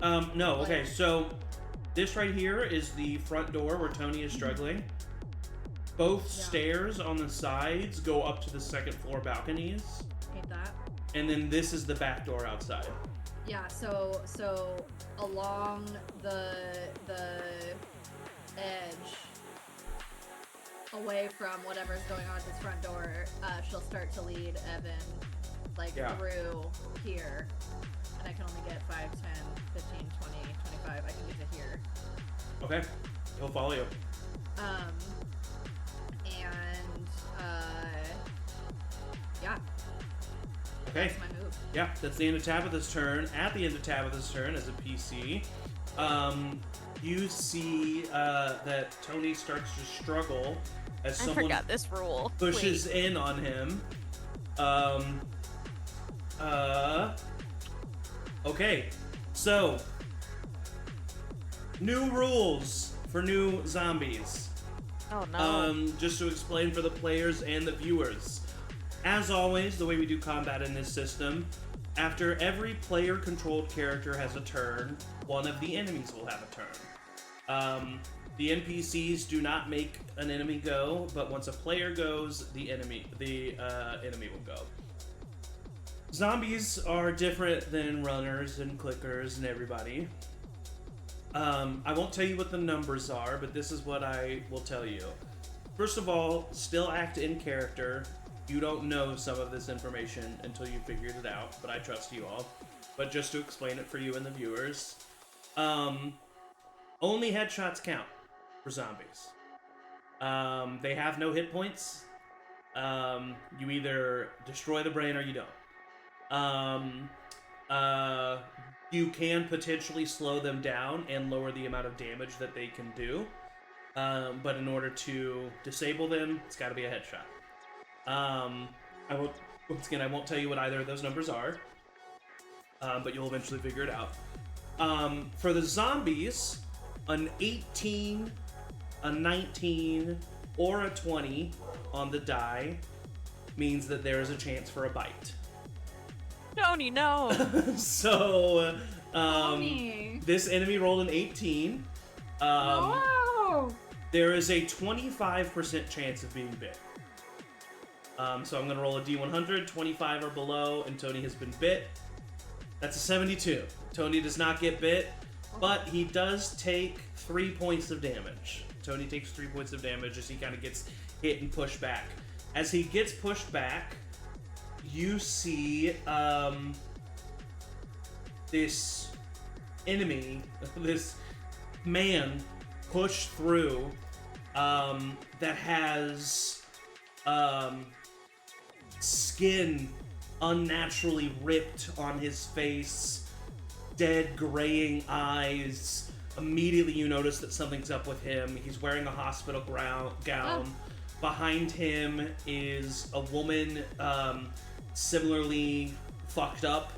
No, okay, so this right here is the front door where Tony is struggling. Both stairs on the sides go up to the second floor balconies. Hate that. And then this is the back door outside. Yeah, so along the edge, away from whatever's going on at this front door, she'll start to lead Evan, like, through here. And I can only get 5, 10, 15, 20, 25. I can get to here. Okay, he'll follow you. Yeah. Okay. That's my move. Yeah, that's the end of Tabitha's turn. At the end of Tabitha's turn as a PC, you see that Tony starts to struggle as I someone forgot this rule. pushes in on him. Okay, so new rules for new zombies. Oh no. Just to explain for the players and the viewers. As always, the way we do combat in this system, after every player-controlled character has a turn, one of the enemies will have a turn. The NPCs do not make an enemy go, but once a player goes, the enemy will go. Zombies are different than runners and clickers and everybody. I won't tell you what the numbers are, but this is what I will tell you. First of all, still act in character. You don't know some of this information until you figured it out, but I trust you all. But just to explain it for you and the viewers, only headshots count for zombies. They have no hit points. You either destroy the brain or you don't. You can potentially slow them down and lower the amount of damage that they can do. But in order to disable them, it's got to be a headshot. Once again, I won't tell you what either of those numbers are, but you'll eventually figure it out. For the zombies, an 18, a 19, or a 20 on the die means that there is a chance for a bite. Tony, no. So, Tony. this enemy rolled an 18. Wow. There is a 25% chance of being bit. So I'm going to roll a D100, 25 or below, and Tony has been bit. That's a 72. Tony does not get bit, but he does take 3 points of damage. Tony takes 3 points of damage as he kind of gets hit and pushed back. As he gets pushed back, you see this enemy, this man push through that has skin unnaturally ripped on his face, dead graying eyes. Immediately you notice that something's up with him. He's wearing a hospital gown. Behind him is a woman similarly fucked up.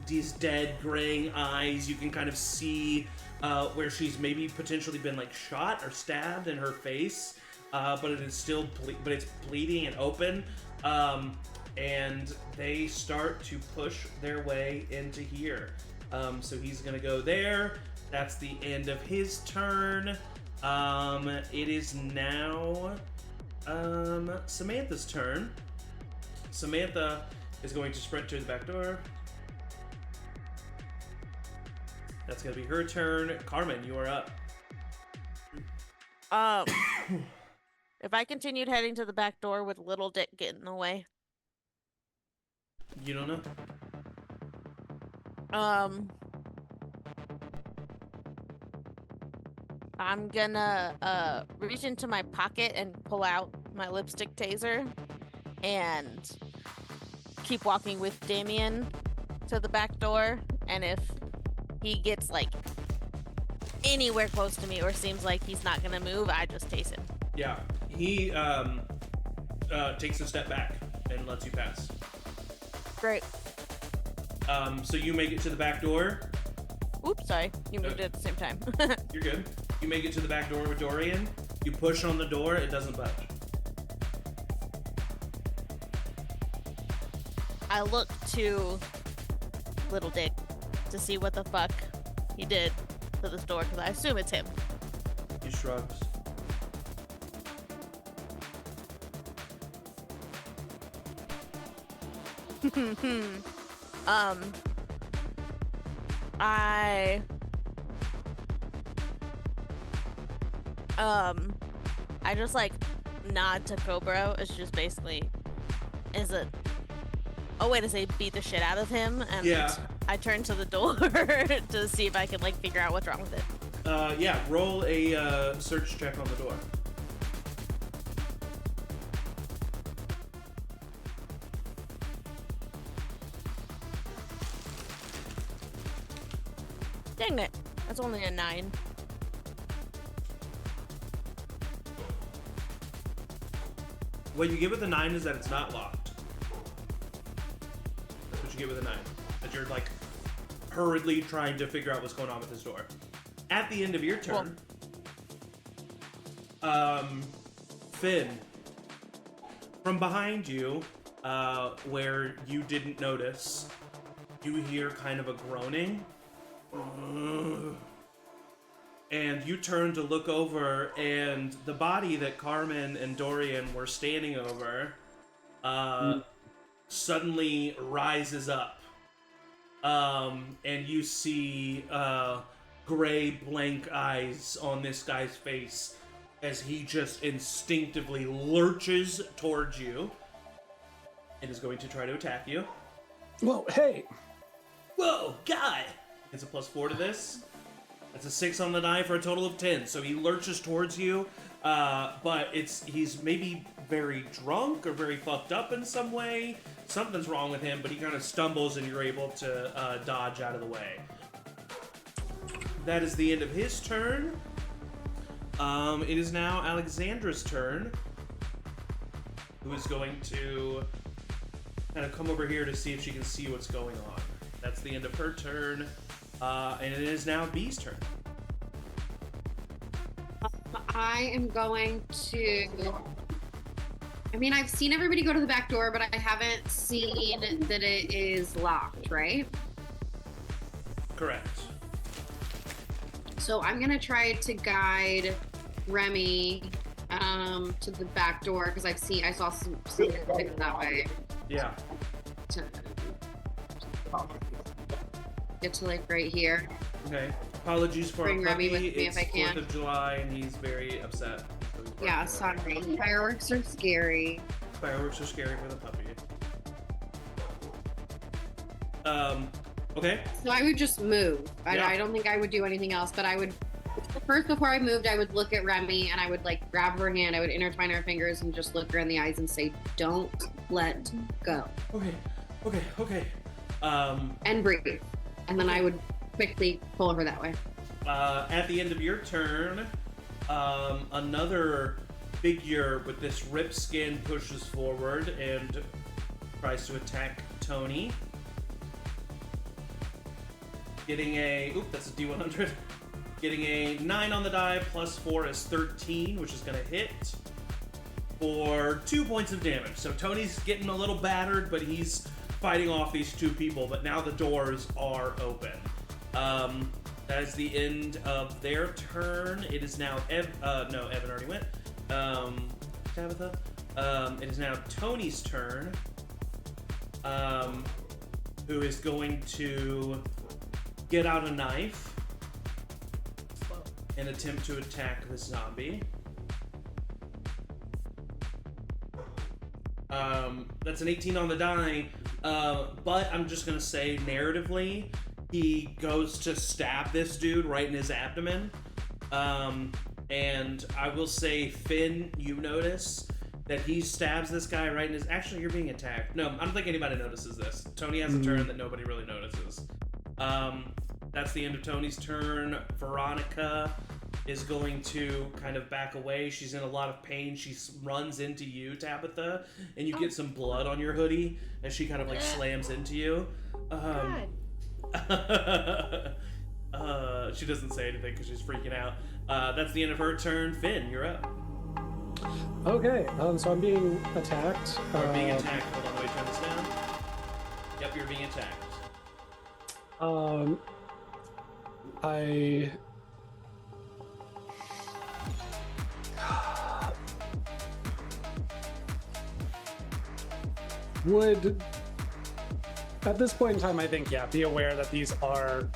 These dead graying eyes. You can kind of see where she's maybe potentially been like shot or stabbed in her face. but it is still but it's bleeding and open. And they start to push their way into here. So he's gonna go there. That's the end of his turn. It is now Samantha's turn. Samantha is going to sprint to the back door. That's gonna be her turn. Carmen, you are up. If I continued heading to the back door, would Little Dick get in the way? You don't know? I'm gonna reach into my pocket and pull out my lipstick taser and keep walking with Damien to the back door, and if he gets like anywhere close to me or seems like he's not gonna move, I just tase him. Yeah. He takes a step back and lets you pass. Great. So you make it to the back door. Oops, sorry. You moved it at the same time. You're good. You make it to the back door with Dorian. You push on the door, it doesn't budge. I look to Little Dick to see what the fuck he did to this door, because I assume it's him. He shrugs. I just like nod to Cobra. It's just basically a way to say beat the shit out of him, and yeah. I turn to the door to see if I can like figure out what's wrong with it. Yeah, roll a search check on the door. Dang it. That's only a 9. What you get with a 9 is that it's not locked. That's what you get with a 9. That you're like hurriedly trying to figure out what's going on with this door. At the end of your turn, Finn, from behind you, where you didn't notice, you hear kind of a groaning. And you turn to look over, and the body that Carmen and Dorian were standing over suddenly rises up. And you see gray blank eyes on this guy's face as he just instinctively lurches towards you and is going to try to attack you. Whoa, hey! Whoa, guy! It's a +4 to this. That's a 6 on the die for a total of 10. So he lurches towards you, but he's maybe very drunk or very fucked up in some way. Something's wrong with him, but he kind of stumbles and you're able to dodge out of the way. That is the end of his turn. It is now Alexandra's turn, who is going to kind of come over here to see if she can see what's going on. That's the end of her turn. And it is now B's turn. I am going to... I mean, I've seen everybody go to the back door, but I haven't seen that it is locked, right? Correct. So I'm going to try to guide Remy to the back door, because I saw some it that way. Yeah. To get to like right here. Okay. Apologies for Bring our puppy. Remy with me It's if I can. 4th of July and he's very upset. Yeah, sorry. Fireworks are scary. Fireworks are scary for the puppy. Okay. So I would just move. Yeah. I don't think I would do anything else, but I would first, before I moved, I would look at Remy and I would like grab her hand, I would intertwine her fingers and just look her in the eyes and say, "Don't let go." Okay. And breathe. And then I would quickly pull her that way. At the end of your turn, another figure with this ripped skin pushes forward and tries to attack Tony. Getting that's a D100. Getting a 9 on the die, +4 is 13, which is going to hit. for 2 points of damage. So Tony's getting a little battered, but he's fighting off these two people, but now the doors are open. That is the end of their turn. It is now no, Evan already went. Tabitha. It is now Tony's turn. Who is going to get out a knife and attempt to attack the zombie. That's an 18 on the die, but I'm just gonna say narratively, he goes to stab this dude right in his abdomen. And I will say, Finn, you notice that he stabs this guy right in his... Actually, you're being attacked. No, I don't think anybody notices this. Tony has a turn that nobody really notices. That's the end of Tony's turn. Veronica is going to kind of back away. She's in a lot of pain. She runs into you, Tabitha, and you get some blood on your hoodie as she kind of like slams into you. She doesn't say anything because she's freaking out. That's the end of her turn. Finn, you're up. Okay, so I'm being attacked. You're being attacked. Hold on, let me turn this down. Yep, you're being attacked. I would, at this point in time, I think, be aware that these are,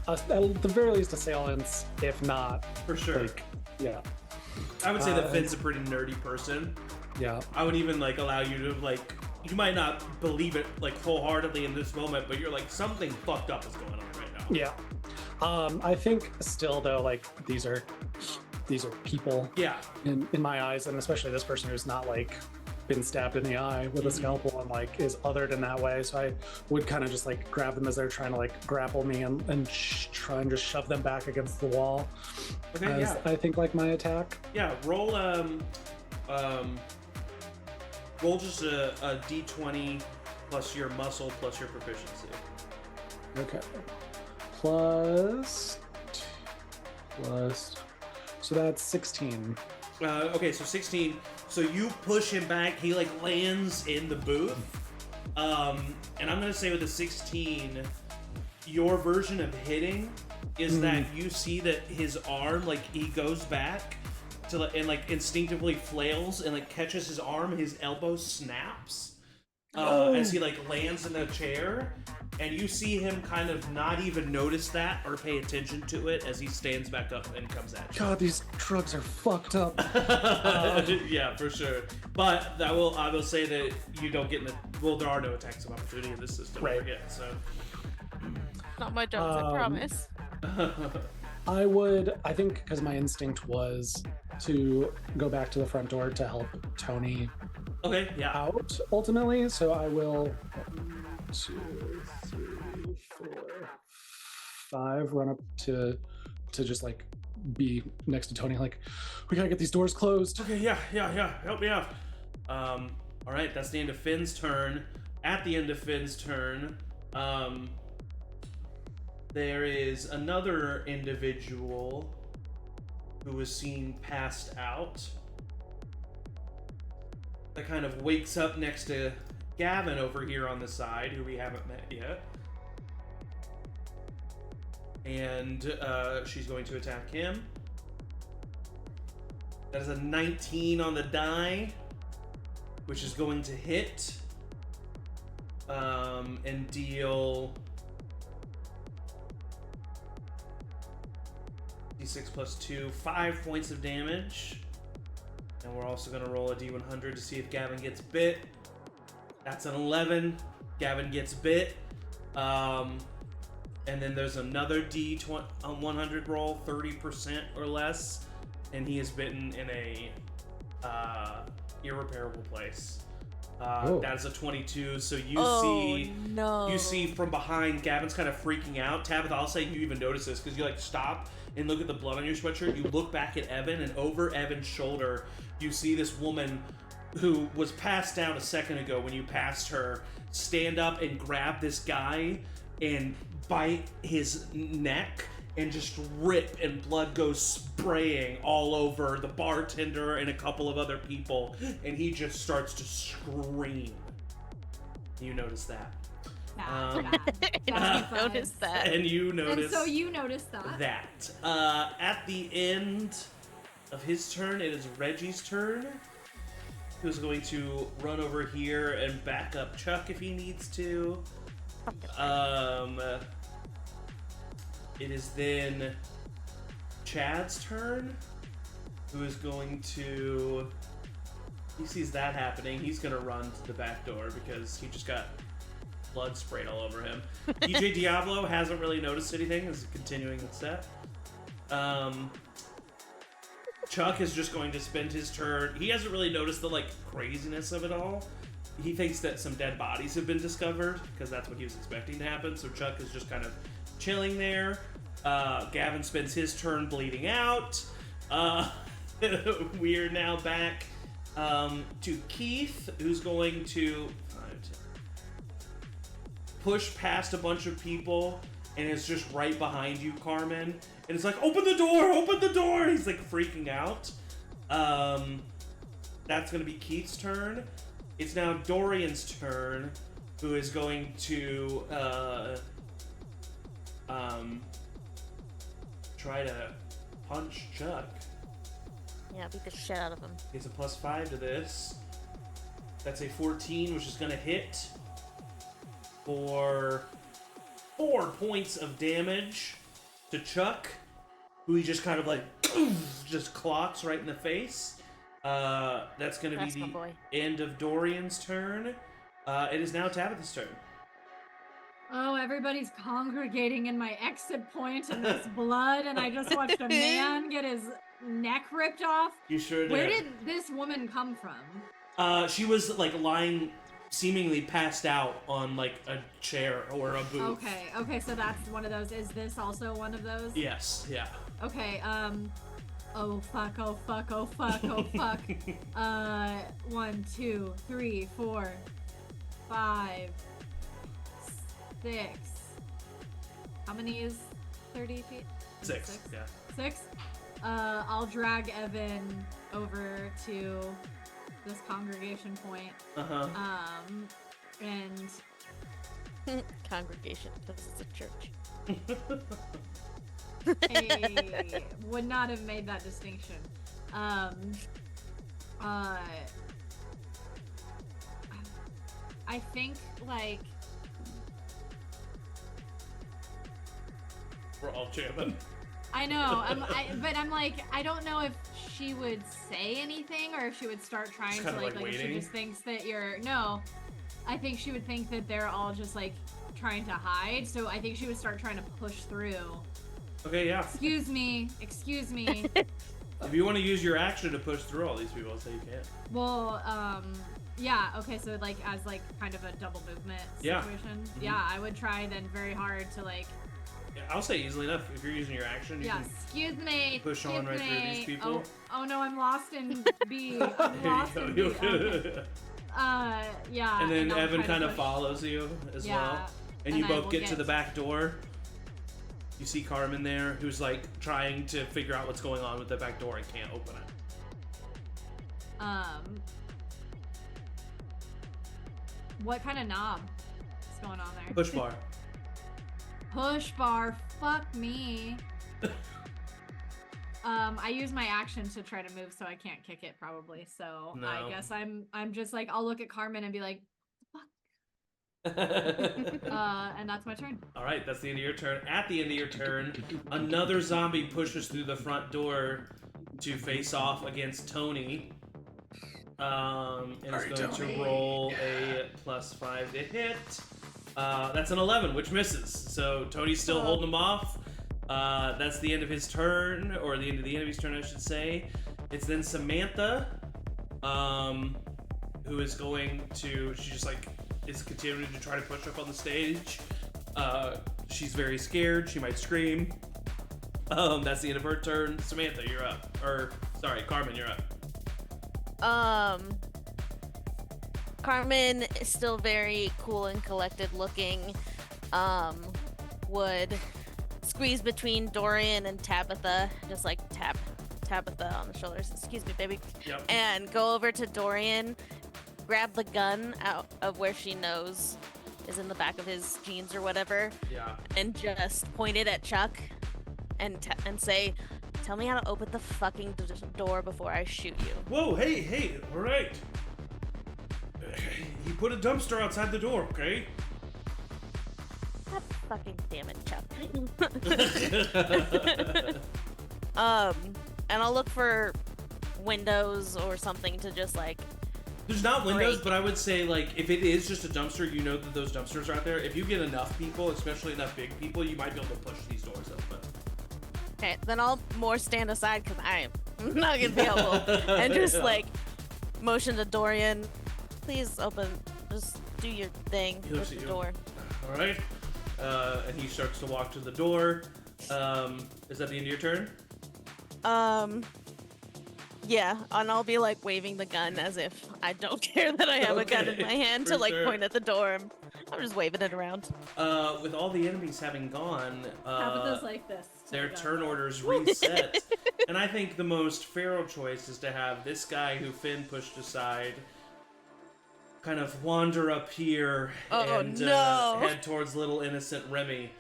at the very least, assailants, if not... For sure. Like, yeah. I would say that Finn's a pretty nerdy person. Yeah. I would even, like, allow you to, like... You might not believe it, like, wholeheartedly in this moment, but you're like, something fucked up is going on right now. Yeah. I think still, though, like, these are people. Yeah. In my eyes, and especially this person who's not, like, been stabbed in the eye with a scalpel and, like, is othered in that way. So I would kind of just, like, grab them as they're trying to, like, grapple me and try and just shove them back against the wall. Okay, yeah. I think, like, my attack. Yeah, roll just a d20 plus your muscle plus your proficiency. Okay. Plus, so that's 16. Okay, so 16. So you push him back. He like lands in the booth. And I'm gonna say with a 16, your version of hitting is that you see that his arm, like he goes back to and like instinctively flails and like catches his arm. His elbow snaps as he like lands in the chair. And you see him kind of not even notice that or pay attention to it as he stands back up and comes at you. God, these drugs are fucked up. Yeah, for sure. But I will say that you don't get there are no attacks of opportunity in this system. Right. Forget, so. Not my drugs, I promise. I think, because my instinct was to go back to the front door to help Tony out, ultimately. So I will 1, 2, 3, 4, 5 run up to just like be next to Tony, like, we gotta get these doors closed. Okay, yeah, help me out. All right, that's the end of Finn's turn. At the end of Finn's turn, there is another individual who was seen passed out that kind of wakes up next to Gavin over here on the side, who we haven't met yet. And she's going to attack him. That is a 19 on the die, which is going to hit and deal d6 plus 2, 5 points of damage. And we're also going to roll a d100 to see if Gavin gets bit. That's an 11. Gavin gets bit. And then there's another d100 roll, 30% or less, and he is bitten in a irreparable place. That is a 22. So you see from behind, Gavin's kind of freaking out. Tabitha, I'll say you even notice this because you like stop and look at the blood on your sweatshirt. You look back at Evan, and over Evan's shoulder, you see this woman who was passed down a second ago when you passed her stand up and grab this guy and bite his neck and just rip, and blood goes spraying all over the bartender and a couple of other people, and he just starts to scream. You notice that. Bad. Noticed that. And you notice And so you noticed that. At the end of his turn, it is Reggie's turn, who's going to run over here and back up Chuck if he needs to. It is then Chad's turn, who is going to... He sees that happening. He's going to run to the back door because he just got blood sprayed all over him. DJ Diablo hasn't really noticed anything. Is continuing the set. Chuck is just going to spend his turn. He hasn't really noticed the craziness of it all. He thinks that some dead bodies have been discovered because that's what he was expecting to happen. So Chuck is just kind of chilling there. Gavin spends his turn bleeding out. We are now back to Keith, who's going to push past a bunch of people and is just right behind you, Carmen. And it's like, open the door, open the door! He's freaking out. That's going to be Keith's turn. It's now Dorian's turn, who is going to try to punch Chuck. Yeah, beat the shit out of him. It's a +5 to this. That's a 14, which is going to hit for 4 points of damage to Chuck, who he just kind of just clocks right in the face. That's going to be the end of Dorian's turn. It is now Tabitha's turn. Oh, everybody's congregating in my exit point and there's blood, and I just watched a man get his neck ripped off. You sure did. Where did this woman come from? She was lying seemingly passed out on a chair or a booth. Okay, so that's one of those. Is this also one of those? Yes, yeah. Okay, oh fuck. 1, 2, 3, 4, 5, 6. How many is 30 feet? 6, yeah. 6? I'll drag Evan over to this congregation point. And Congregation, because it's a church. I would not have made that distinction. I think We're all jamming. I know, but I'm I don't know if she would say anything or if she would start trying to if she just thinks that no, I think she would think that they're all just trying to hide. So I think she would start trying to push through. Okay, yeah. Excuse me. If you want to use your action to push through all these people, I'll say you can. Well, yeah. Okay, so as kind of a double movement situation. Mm-hmm. Yeah, I would try then very hard to Yeah, I'll say easily enough. If you're using your action, you can excuse me. push on right through these people. Oh no, I'm lost in B. I'm lost in B. Okay. Yeah. And then Evan kind of follows you as well. And you both get to the back door. You see Carmen there, who's trying to figure out what's going on with the back door and can't open it. What kind of knob is going on there? Push bar. Push bar. Fuck me. I use my action to try to move, so I can't kick it probably. So No. I guess I'm just I'll look at Carmen and be like, fuck. And that's my turn. All right, that's the end of your turn. At the end of your turn, another zombie pushes through the front door to face off against Tony. And is going to roll a +5 to hit. That's an 11, which misses. So Tony's still holding him off. That's the end of his turn, or the end of the enemy's turn, I should say. It's then Samantha, who is going to. She just is continuing to try to push up on the stage. She's very scared. She might scream. That's the end of her turn. Samantha, you're up. Or sorry, Carmen, you're up. Carmen is still very cool and collected looking. Would squeeze between Dorian and Tabitha, just like tap Tabitha on the shoulders. Excuse me, baby. Yep. And go over to Dorian, grab the gun out of where she knows is in the back of his jeans or whatever, Yeah. and just point it at Chuck and say, "Tell me how to open the fucking door before I shoot you." Whoa, hey, all right. He put a dumpster outside the door, okay? God fucking damn it, Chuck. And I'll look for windows or something to just like. There's not windows, break. but I would say, like, if it is just a dumpster, you know that those dumpsters are out there. If you get enough people, especially enough big people, you might be able to push these doors open. Okay, then I'll more stand aside because I'm not gonna be helpful, and just Yeah. like motion to Dorian, please open, just do your thing He with looks the at you. door. All right. And he starts to walk to the door. Is that the end of your turn? Yeah, and I'll be like waving the gun as if I don't care that I have a gun in Okay, my hand for to like sure. point at the door. I'm just waving it around. With all the enemies having gone, Tabitha's like this. to their the gun. turn orders reset. And I think the most feral choice is to have this guy who Finn pushed aside kind of wander up here Oh, and no. head towards little innocent Remy.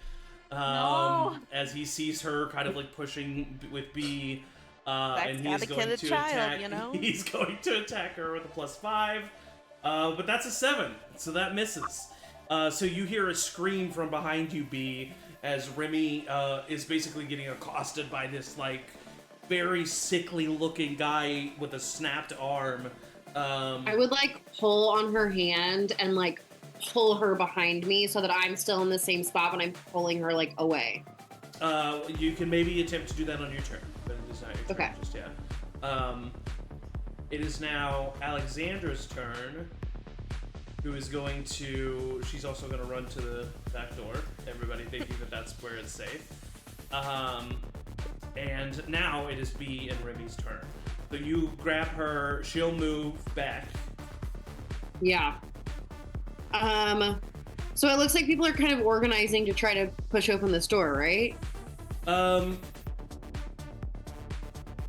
No. As he sees her kind of like pushing with B. That's And gotta he's kill going a to child, attack. you know? He's going to attack her with a +5, but that's a 7, so that misses. So you hear a scream from behind you, B, as Remy is basically getting accosted by this like very sickly-looking guy with a snapped arm. I would like pull on her hand and like pull her behind me so that I'm still in the same spot, but I'm pulling her like away. You can maybe attempt to do that on your turn, but it is not your turn Okay. just yet. It is now Alexandra's turn, who is going to... She's also going to run to the back door, everybody thinking that that's where it's safe. And now it is B and Remy's turn. So you grab her, she'll move back. Yeah. So it looks like people are kind of organizing to try to push open this door, right?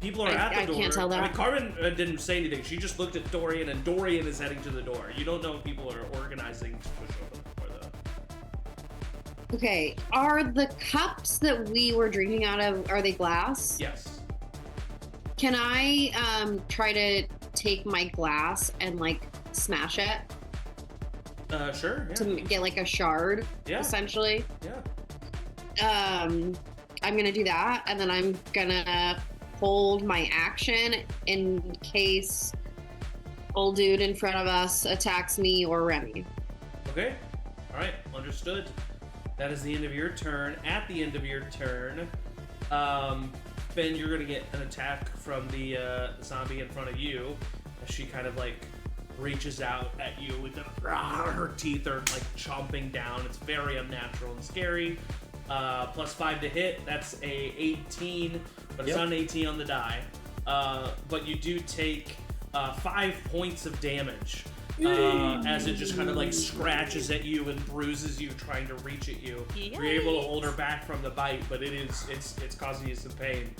People are I at the door. can't tell I that. mean, Carmen didn't say anything. She just looked at Dorian, and Dorian is heading to the door. You don't know if people are organizing to push open the door, though. Okay. Are the cups that we were drinking out of, are they glass? Yes. Can I try to take my glass and like smash it Sure. Yeah. to get like a shard, Yeah. essentially? Yeah. I'm gonna do that, and then I'm gonna hold my action in case old dude in front of us attacks me or Remy. Okay. All right. Understood. That is the end of your turn. At the end of your turn, Ben, you're gonna get an attack from the zombie in front of you, as she kind of like reaches out at you with her teeth are like chomping down. It's very unnatural and scary. +5 to hit. That's a 18, but it's Yep. not an 18 on the die. But you do take 5 points of damage as it just kind of like scratches at you and bruises you, trying to reach at you. You're able to hold her back from the bite, but it's causing you some pain.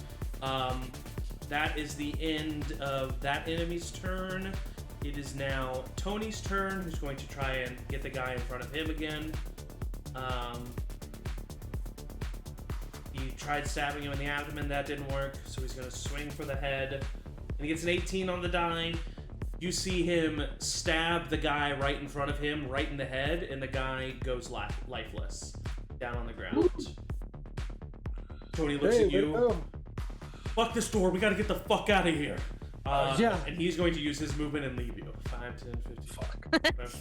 That is the end of that enemy's turn. It is now Tony's turn, who's going to try and get the guy in front of him again. He tried stabbing him in the abdomen, that didn't work, so he's going to swing for the head. And he gets an 18 on the die. You see him stab the guy right in front of him, right in the head, and the guy goes lifeless, down on the ground. Tony looks Hey, at you. wait, oh. Fuck this door, we gotta get the fuck out of here. Yeah. And he's going to use his movement and leave you. 5, 10, 15, Fuck.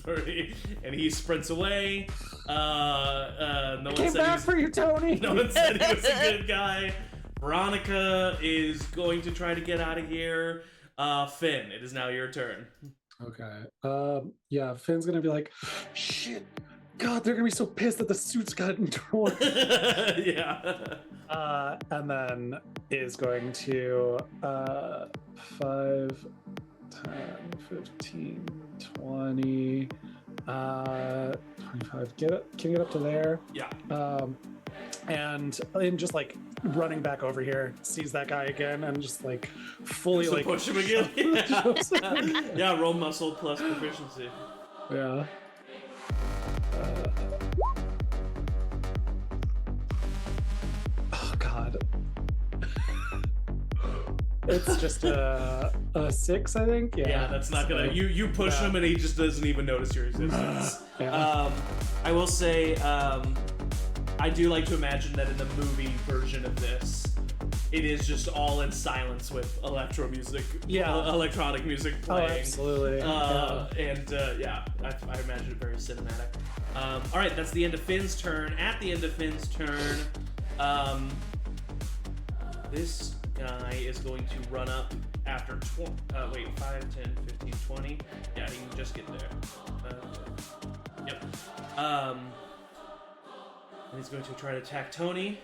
30. And he sprints away. No one Came said back he for you, Tony. no one said he was a good guy. Veronica is going to try to get out of here. Finn, it is now your turn. Okay. Yeah, Finn's gonna be like, shit. God, they're gonna be so pissed that the suit's gotten torn. Yeah. And then is going to 5, 10, 15, 20, 25. Can you get up to there? Yeah. and just like running back over here, sees that guy again, and just like fully So like push him again. Yeah, roll muscle plus proficiency. Yeah. Oh God. It's just a 6, I think. Yeah, that's not gonna. You push him and he just doesn't even notice your existence. Yeah. I will say, I do like to imagine that in the movie version of this, it is just all in silence with electronic music playing. Oh, absolutely. And I imagine it very cinematic. All right, that's the end of Finn's turn. At the end of Finn's turn, this guy is going to run up after 5, 10, 15, 20. Yeah, he can just get there. Yep. And he's going to try to attack Tony.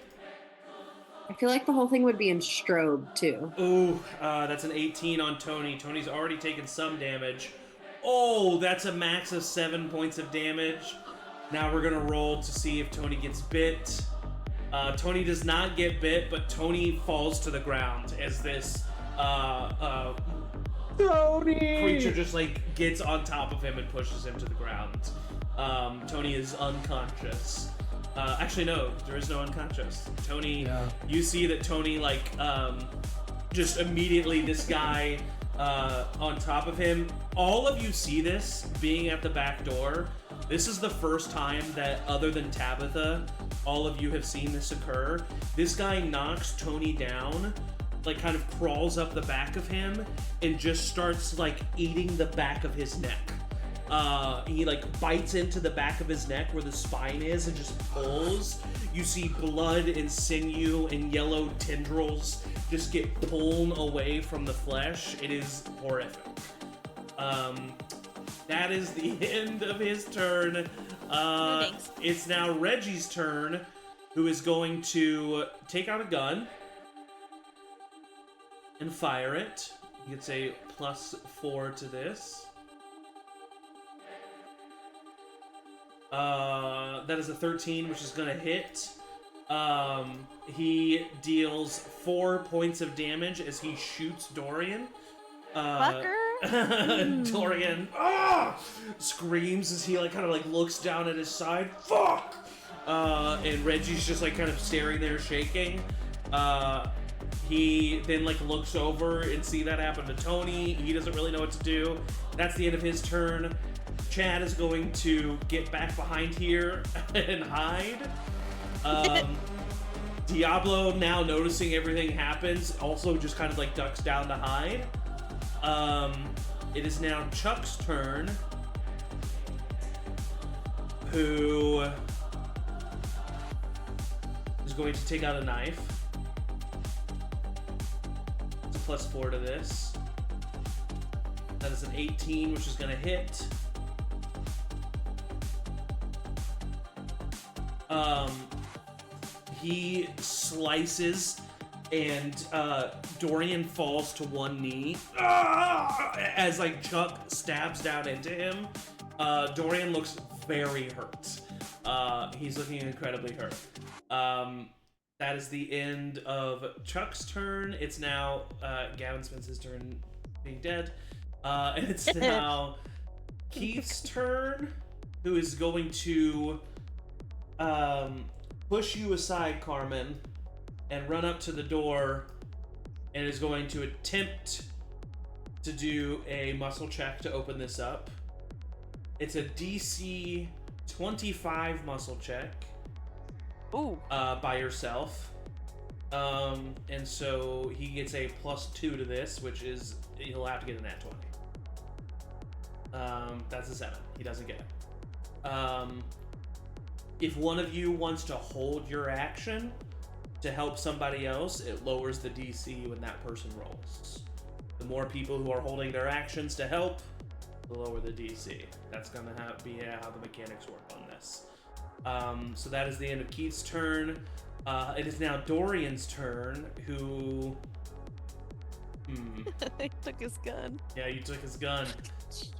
I feel like the whole thing would be in strobe too. Ooh, that's an 18 on Tony. Tony's already taken some damage. Oh, that's a max of 7 points of damage. Now we're gonna roll to see if Tony gets bit. Tony does not get bit, but Tony falls to the ground as this Tony! creature just like gets on top of him and pushes him to the ground. Tony is unconscious. Actually, no, there is no unconscious. Tony, you see that Tony, like, just immediately this guy on top of him. All of you see this being at the back door. This is the first time that, other than Tabitha, all of you have seen this occur. This guy knocks Tony down, like kind of crawls up the back of him, and just starts like eating the back of his neck. He like bites into the back of his neck where the spine is and just pulls. You see blood and sinew and yellow tendrils just get pulled away from the flesh. It is horrific. That is the end of his turn. It's now Reggie's turn, who is going to take out a gun and fire it. He gets a +4 to this. That is a 13, which is gonna hit. He deals 4 points of damage as he shoots Dorian. Fucker! Dorian screams as he like kind of like looks down at his side. Fuck! And Reggie's just like kind of staring there, shaking. He then like looks over and see that happen to Tony. He doesn't really know what to do. That's the end of his turn. Chad is going to get back behind here and hide. Diablo, now noticing everything happens, also just kind of like ducks down to hide. It is now Chuck's turn, who is going to take out a knife. It's a +4 to this. That is an 18, which is going to hit. He slices, and Dorian falls to one knee as like Chuck stabs down into him. Dorian looks very hurt. He's looking incredibly hurt. That is the end of Chuck's turn. It's now Gavin Spence's turn being dead. And it's now Keith's turn, who is going to push you aside, Carmen, and run up to the door, and is going to attempt to do a muscle check to open this up. It's a DC 25 muscle check. Ooh. By yourself. And so he gets a +2 to this, which is, he'll have to get a nat 20. That's a 7. He doesn't get it. If one of you wants to hold your action to help somebody else, it lowers the DC when that person rolls. The more people who are holding their actions to help, the lower the DC. That's gonna be how the mechanics work on this. So that is the end of Keith's turn. It is now Dorian's turn, who... He took his gun. Yeah, you took his gun.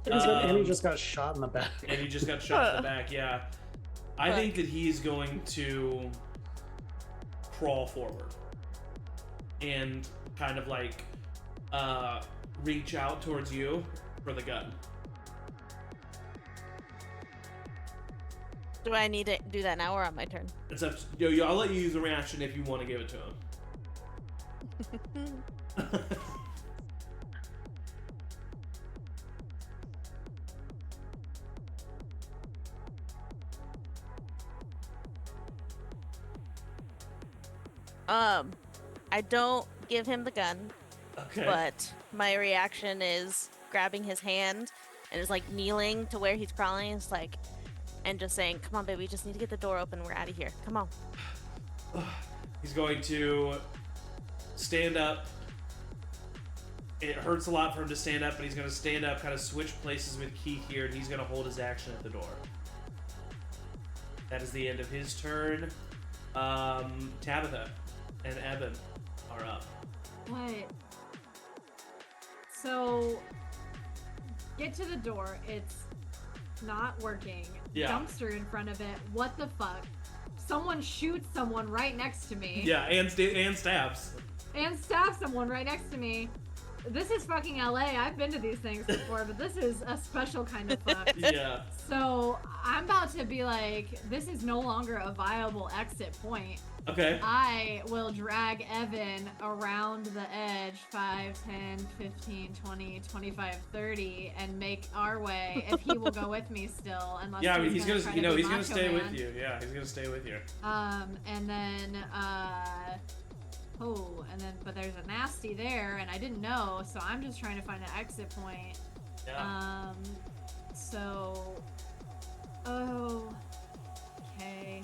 And he just got shot in the back. And he just got shot in the back, yeah. I think that he's going to crawl forward and kind of like reach out towards you for the gun. Do I need to do that now or on my turn? It's up to, I'll let you use a reaction if you want to give it to him. I don't give him the gun, Okay. but my reaction is grabbing his hand and is like kneeling to where he's crawling. It's like, and just saying, "Come on, baby, we just need to get the door open. We're out of here. Come on." He's going to stand up. It hurts a lot for him to stand up, but he's going to stand up, kind of switch places with Keith here, and he's going to hold his action at the door. That is the end of his turn. Tabitha and Evan are up. What? So, get to the door. It's not working. Yeah. Dumpster in front of it. What the fuck? Someone shoots someone right next to me. Yeah, and stabs. And stabs someone right next to me. This is fucking LA. I've been to these things before, but this is a special kind of fuck. Yeah. So I'm about to be like, this is no longer a viable exit point. Okay. I will drag Evan around the edge 5, 10, 15, 20, 25, 30 and make our way if he will go with me still. Unless Yeah, I mean, he's try gonna, to be he's gonna macho stay man. with you. Yeah, he's gonna stay with you. And then, but there's a nasty there and I didn't know, so I'm just trying to find an exit point. Yeah. Okay.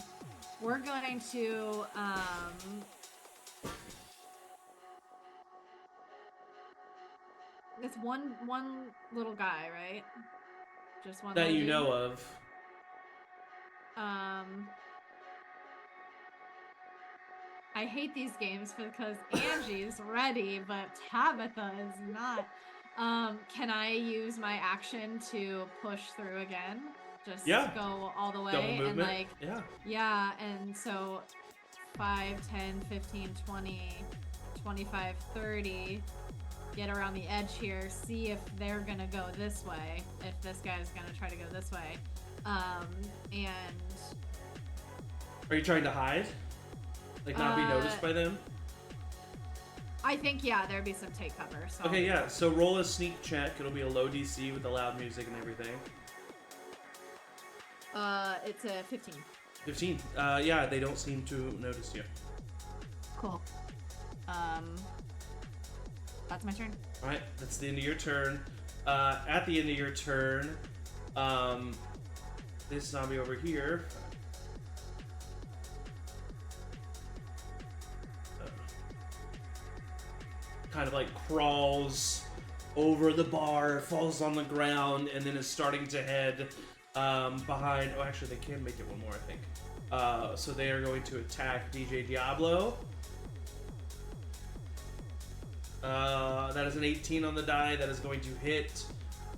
We're going to, it's one little guy, right? Just one That little you dude? know of. I hate these games because Angie's ready, but Tabitha is not. Can I use my action to push through again? Just go all the way Double movement. and like yeah. And so 5, 10, 15, 20, 25, 30, get around the edge here, see if they're gonna go this way, if this guy's gonna try to go this way. And Are you trying to hide? Like not be noticed by them? I think, there'd be some take cover. So Okay, yeah. So roll a sneak check. It'll be a low DC with the loud music and everything. It's a 15. 15. Yeah, they don't seem to notice you. Cool. That's my turn. All right, that's the end of your turn. At the end of your turn, this zombie over here. Kind of like crawls over the bar, falls on the ground, and then is starting to head behind. Oh, actually, they can make it one more, I think. So they are going to attack DJ Diablo. That is an 18 on the die. That is going to hit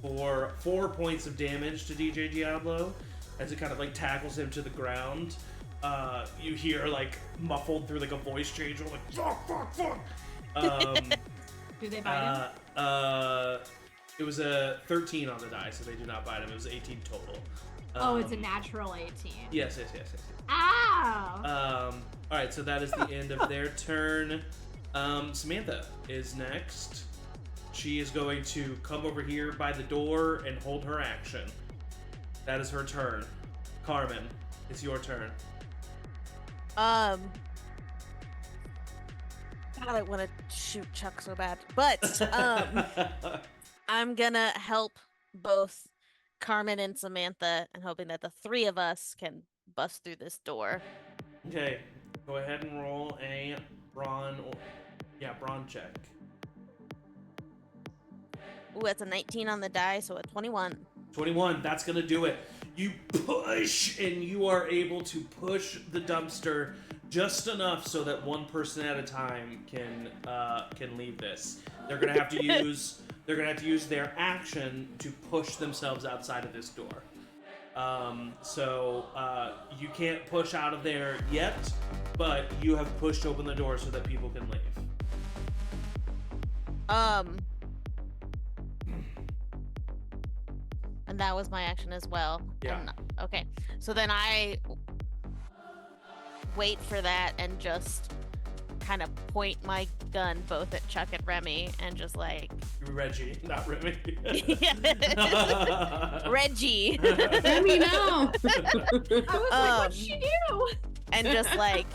for 4 points of damage to DJ Diablo as it kind of like tackles him to the ground. You hear like muffled through like a voice changer, like fuck. Do they bite him? It was a 13 on the die, so they do not bite him. It was 18 total. It's a natural 18. Yes. Ow! All right, so that is the end of their turn. Samantha is next. She is going to come over here by the door and hold her action. That is her turn. Carmen, it's your turn. God, I want to shoot Chuck so bad, but I'm gonna help both Carmen and Samantha, and hoping that the three of us can bust through this door. Okay, go ahead and roll a brawn check. Ooh, that's a 19 on the die, so a 21. 21, that's gonna do it. You push, and you are able to push the dumpster just enough so that one person at a time can leave this. They're gonna have to use their action to push themselves outside of this door. So you can't push out of there yet, but you have pushed open the door so that people can leave. And that was my action as well. Yeah. Okay. So then I wait for that and just kind of point my gun both at Chuck and Remy and just like Reggie, not Remy. Reggie. Let me know. I was like, what'd she do? And just like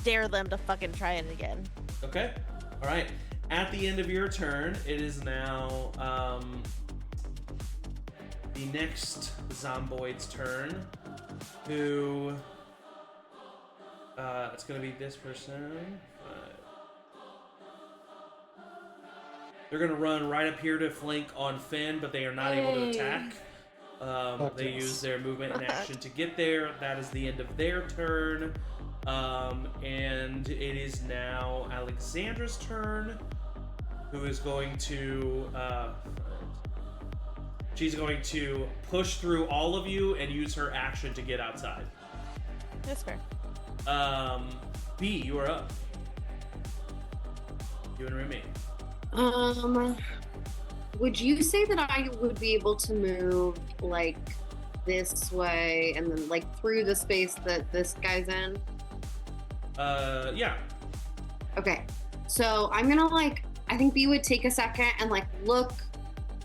dare them to fucking try it again. Okay. All right. At the end of your turn, it is now the next zomboid's turn. Who? It's gonna be this person. They're gonna run right up here to flank on Finn, but they are not able to attack. They use their movement and action to get there. That is the end of their turn. And it is now Alexandra's turn, who is going to she's going to push through all of you and use her action to get outside. That's fair. B, you are up. You and Remy. Would you say that I would be able to move like this way and then like through the space that this guy's in? Yeah. Okay. So I'm gonna like, I think B would take a second and like look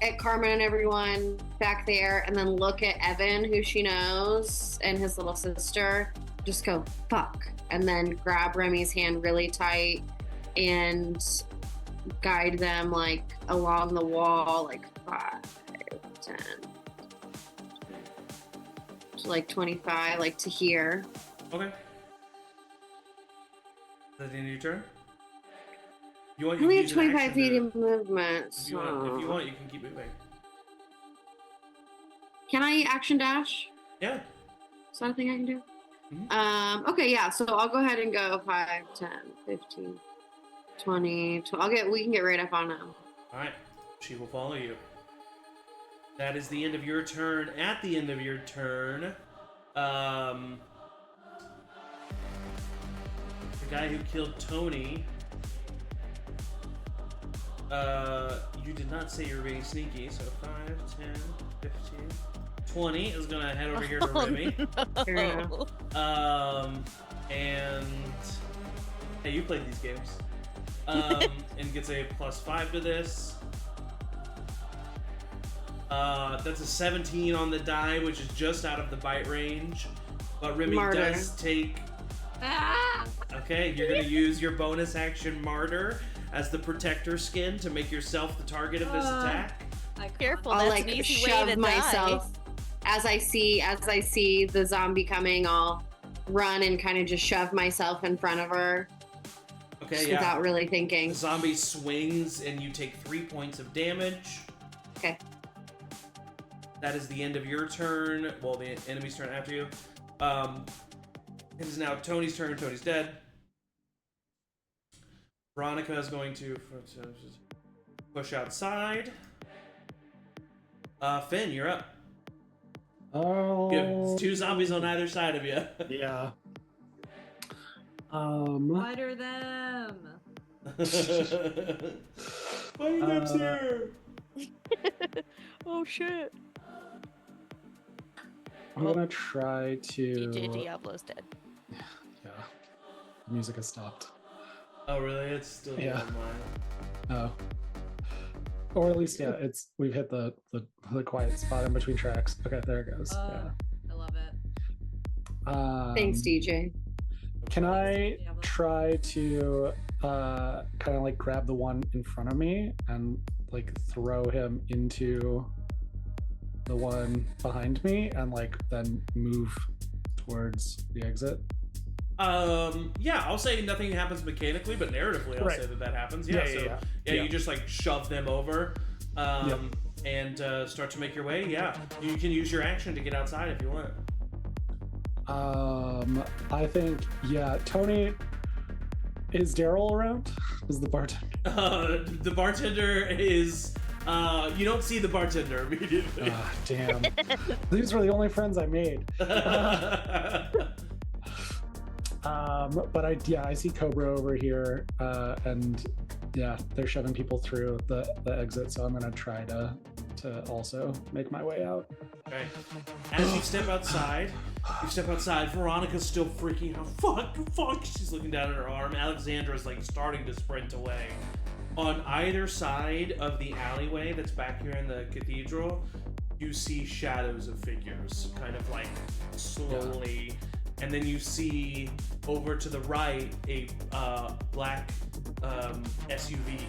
at Carmen and everyone back there and then look at Evan, who she knows, and his little sister. Just go, fuck. And then grab Remy's hand really tight and guide them like along the wall, like 5, 10, to like 25, like to here. Okay. Is that the end of your turn? You want? I only have 25 feet of movement. If you want, you can keep moving. Can I action dash? Yeah. Is that a thing I can do? Mm-hmm. Okay, yeah, so I'll go ahead and go 5, 10, 15, 20. We can get right up on him. All right. She will follow you. That is the end of your turn. At the end of your turn, the guy who killed Tony, you did not say you were being sneaky, so 5, 10, 15, 20 is gonna head over here to Remy. No. And hey, you played these games. And gets a +5 to this. That's a 17 on the die, which is just out of the bite range. But Remy Martyr. does take. Ah! Okay, you're gonna use your bonus action Martyr as the protector skin to make yourself the target of this attack. Careful, I'll that's like an easy shove way to myself as I see the zombie coming. I'll run and kind of just shove myself in front of her. Okay, just yeah. without really thinking. The zombie swings and you take 3 points of damage. Okay. That is the end of your turn. Well, the enemy's turn after you. It is now Tony's turn. Tony's dead. Veronica is going to push outside. Finn, you're up. Oh. You have 2 zombies on either side of you. Yeah. Spider them. Spider them's here. Oh shit. I'm gonna try to. DJ Diablo's dead. Yeah. The music has stopped. Oh really? It's still Yeah. online. Oh. Or at least, yeah, we've hit the quiet spot in between tracks. Okay, there it goes. Oh, Yeah. I love it. Thanks, DJ. Can I try to kind of like grab the one in front of me and like throw him into the one behind me and like then move towards the exit? Yeah, I'll say nothing happens mechanically, but narratively, I'll Right. say that happens. Yeah, You just like shove them over, and start to make your way. Yeah, you can use your action to get outside if you want. I think, yeah, Tony, is Daryl around? Is the bartender? The bartender is You don't see the bartender immediately. Ah, damn. These were the only friends I made. But I see Cobra over here, and yeah, they're shoving people through the exit. So I'm gonna try to also make my way out. Okay. As you step outside, Veronica's still freaking out. Fuck! She's looking down at her arm. Alexandra's like starting to sprint away. On either side of the alleyway that's back here in the cathedral, you see shadows of figures, kind of like slowly. Yeah. And then you see over to the right a black SUV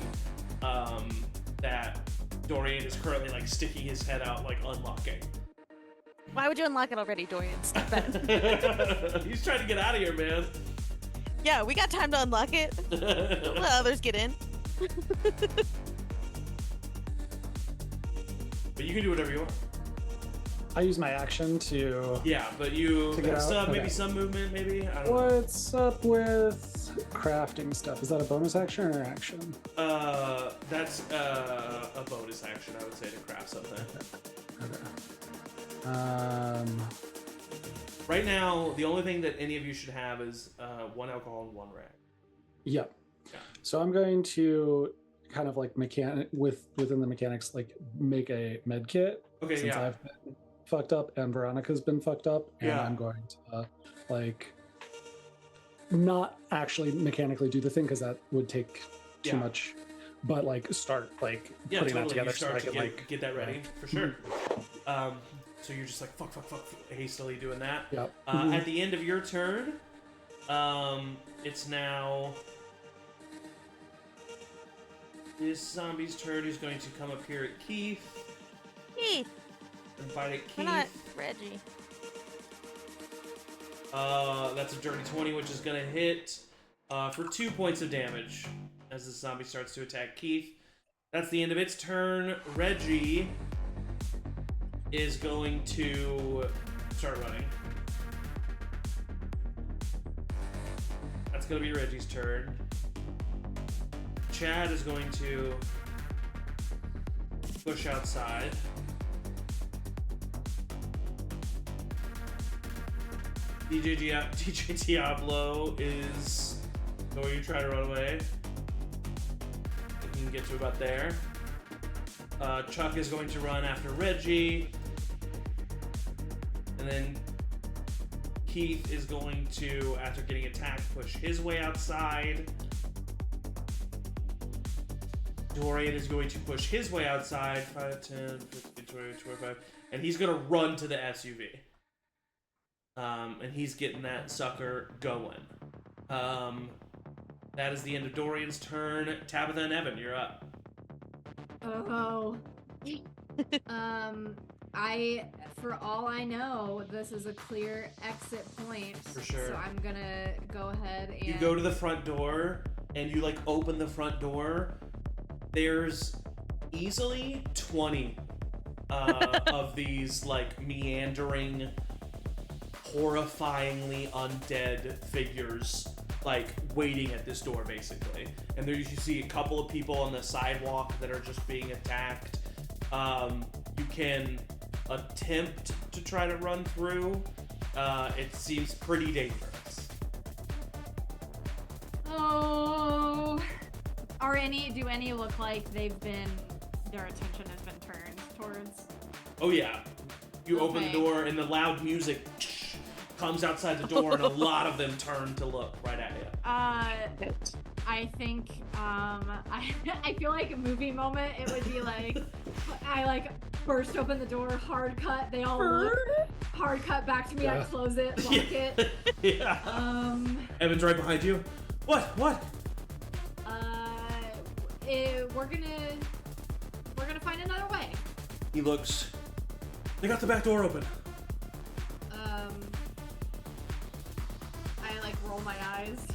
that Dorian is currently like sticking his head out, like unlocking. Why would you unlock it already, Dorian? Stop that. He's trying to get out of here, man. Yeah, we got time to unlock it. Let others get in. But you can do whatever you want. I use my action to. Yeah, but you still have maybe okay. some movement, maybe? I don't know. What's up with crafting stuff? Is that a bonus action or an action? That's a bonus action, I would say, to craft something. Okay. Right now, the only thing that any of you should have is 1 alcohol and 1 rag. Yep. Yeah. So I'm going to kind of like within the mechanics, like make a med kit. Okay, since yeah. I've been fucked up and Veronica's been fucked up, and Yeah. I'm going to like not actually mechanically do the thing because that would take too much, but like start like putting that together so I can get that ready for sure. So you're just like fuck, hastily doing that. Yep. At the end of your turn, it's now this zombie's turn. Who's going to come up here at Keith? Keith. And bite at Keith. Why not Reggie? That's a dirty 20, which is gonna hit for 2 points of damage as the zombie starts to attack Keith. That's the end of its turn. Reggie is going to start running. That's gonna be Reggie's turn. Chad is going to push outside. DJ Diablo is going to try to run away. You can get to about there. Chuck is going to run after Reggie. And then Keith is going to, after getting attacked, push his way outside. Dorian is going to push his way outside. 5, 10, 15, 20, 25. And he's going to run to the SUV. And he's getting that sucker going. That is the end of Dorian's turn. Tabitha and Evan, you're up. Oh. For all I know, this is a clear exit point. For sure. So I'm gonna go ahead and... You go to the front door, and you, like, open the front door. There's easily 20 of these, like, meandering, horrifyingly undead figures, like, waiting at this door, basically. And there you see a couple of people on the sidewalk that are just being attacked. You can attempt to try to run through. It seems pretty dangerous. Oh, do any look like their attention has been turned towards? Oh yeah, you open the door and the loud music comes outside the door, and a lot of them turn to look right at you. I think I feel like a movie moment. It would be like I like burst open the door, hard cut. They all look. Hard cut back to me. I close it, lock it. Yeah. Evan's right behind you. What? We're gonna find another way. He looks. They got the back door open. I like roll my eyes.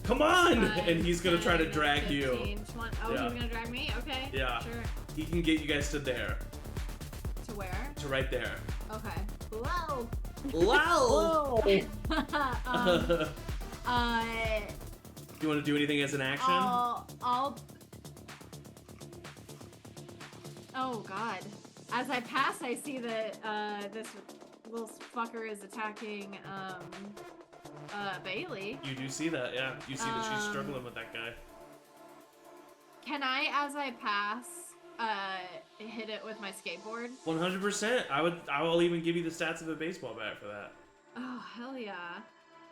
Come on! And he's gonna try to drag 15, you. 20. Oh, Yeah. he's gonna drag me? Okay. Yeah. Sure. He can get you guys to there. To where? To right there. Okay. Whoa. Wow! You want to do anything as an action? I'll Oh God. As I pass, I see that this little fucker is attacking Bailey. You do see that, yeah. You see that she's struggling with that guy. Can I, as I pass, hit it with my skateboard? 100%. I will even give you the stats of a baseball bat for that. Oh, hell yeah.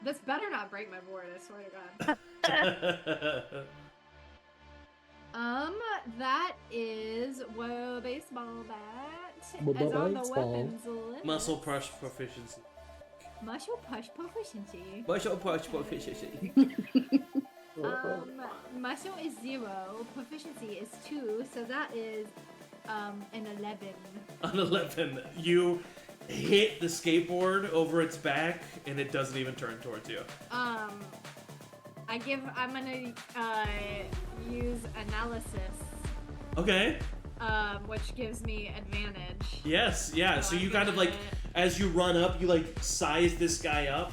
This better not break my board, I swear to God. That is baseball bat. As on the weapons list. Muscle push proficiency. Muscle push proficiency. Muscle push proficiency. Muscle is 0, proficiency is 2, so that is an 11. An 11. You hit the skateboard over its back, and it doesn't even turn towards you. I'm gonna use analysis. Okay. Which gives me advantage. Yes, yeah. So you kind of like, as you run up, you like size this guy up,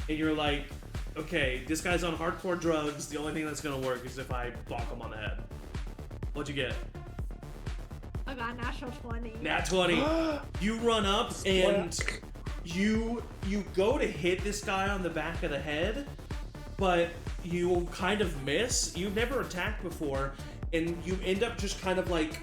and you're like, okay, this guy's on hardcore drugs. The only thing that's gonna work is if I bonk him on the head. What'd you get? I got natural 20. Nat 20. You run up and you go to hit this guy on the back of the head, but you kind of miss. You've never attacked before, and you end up just kind of like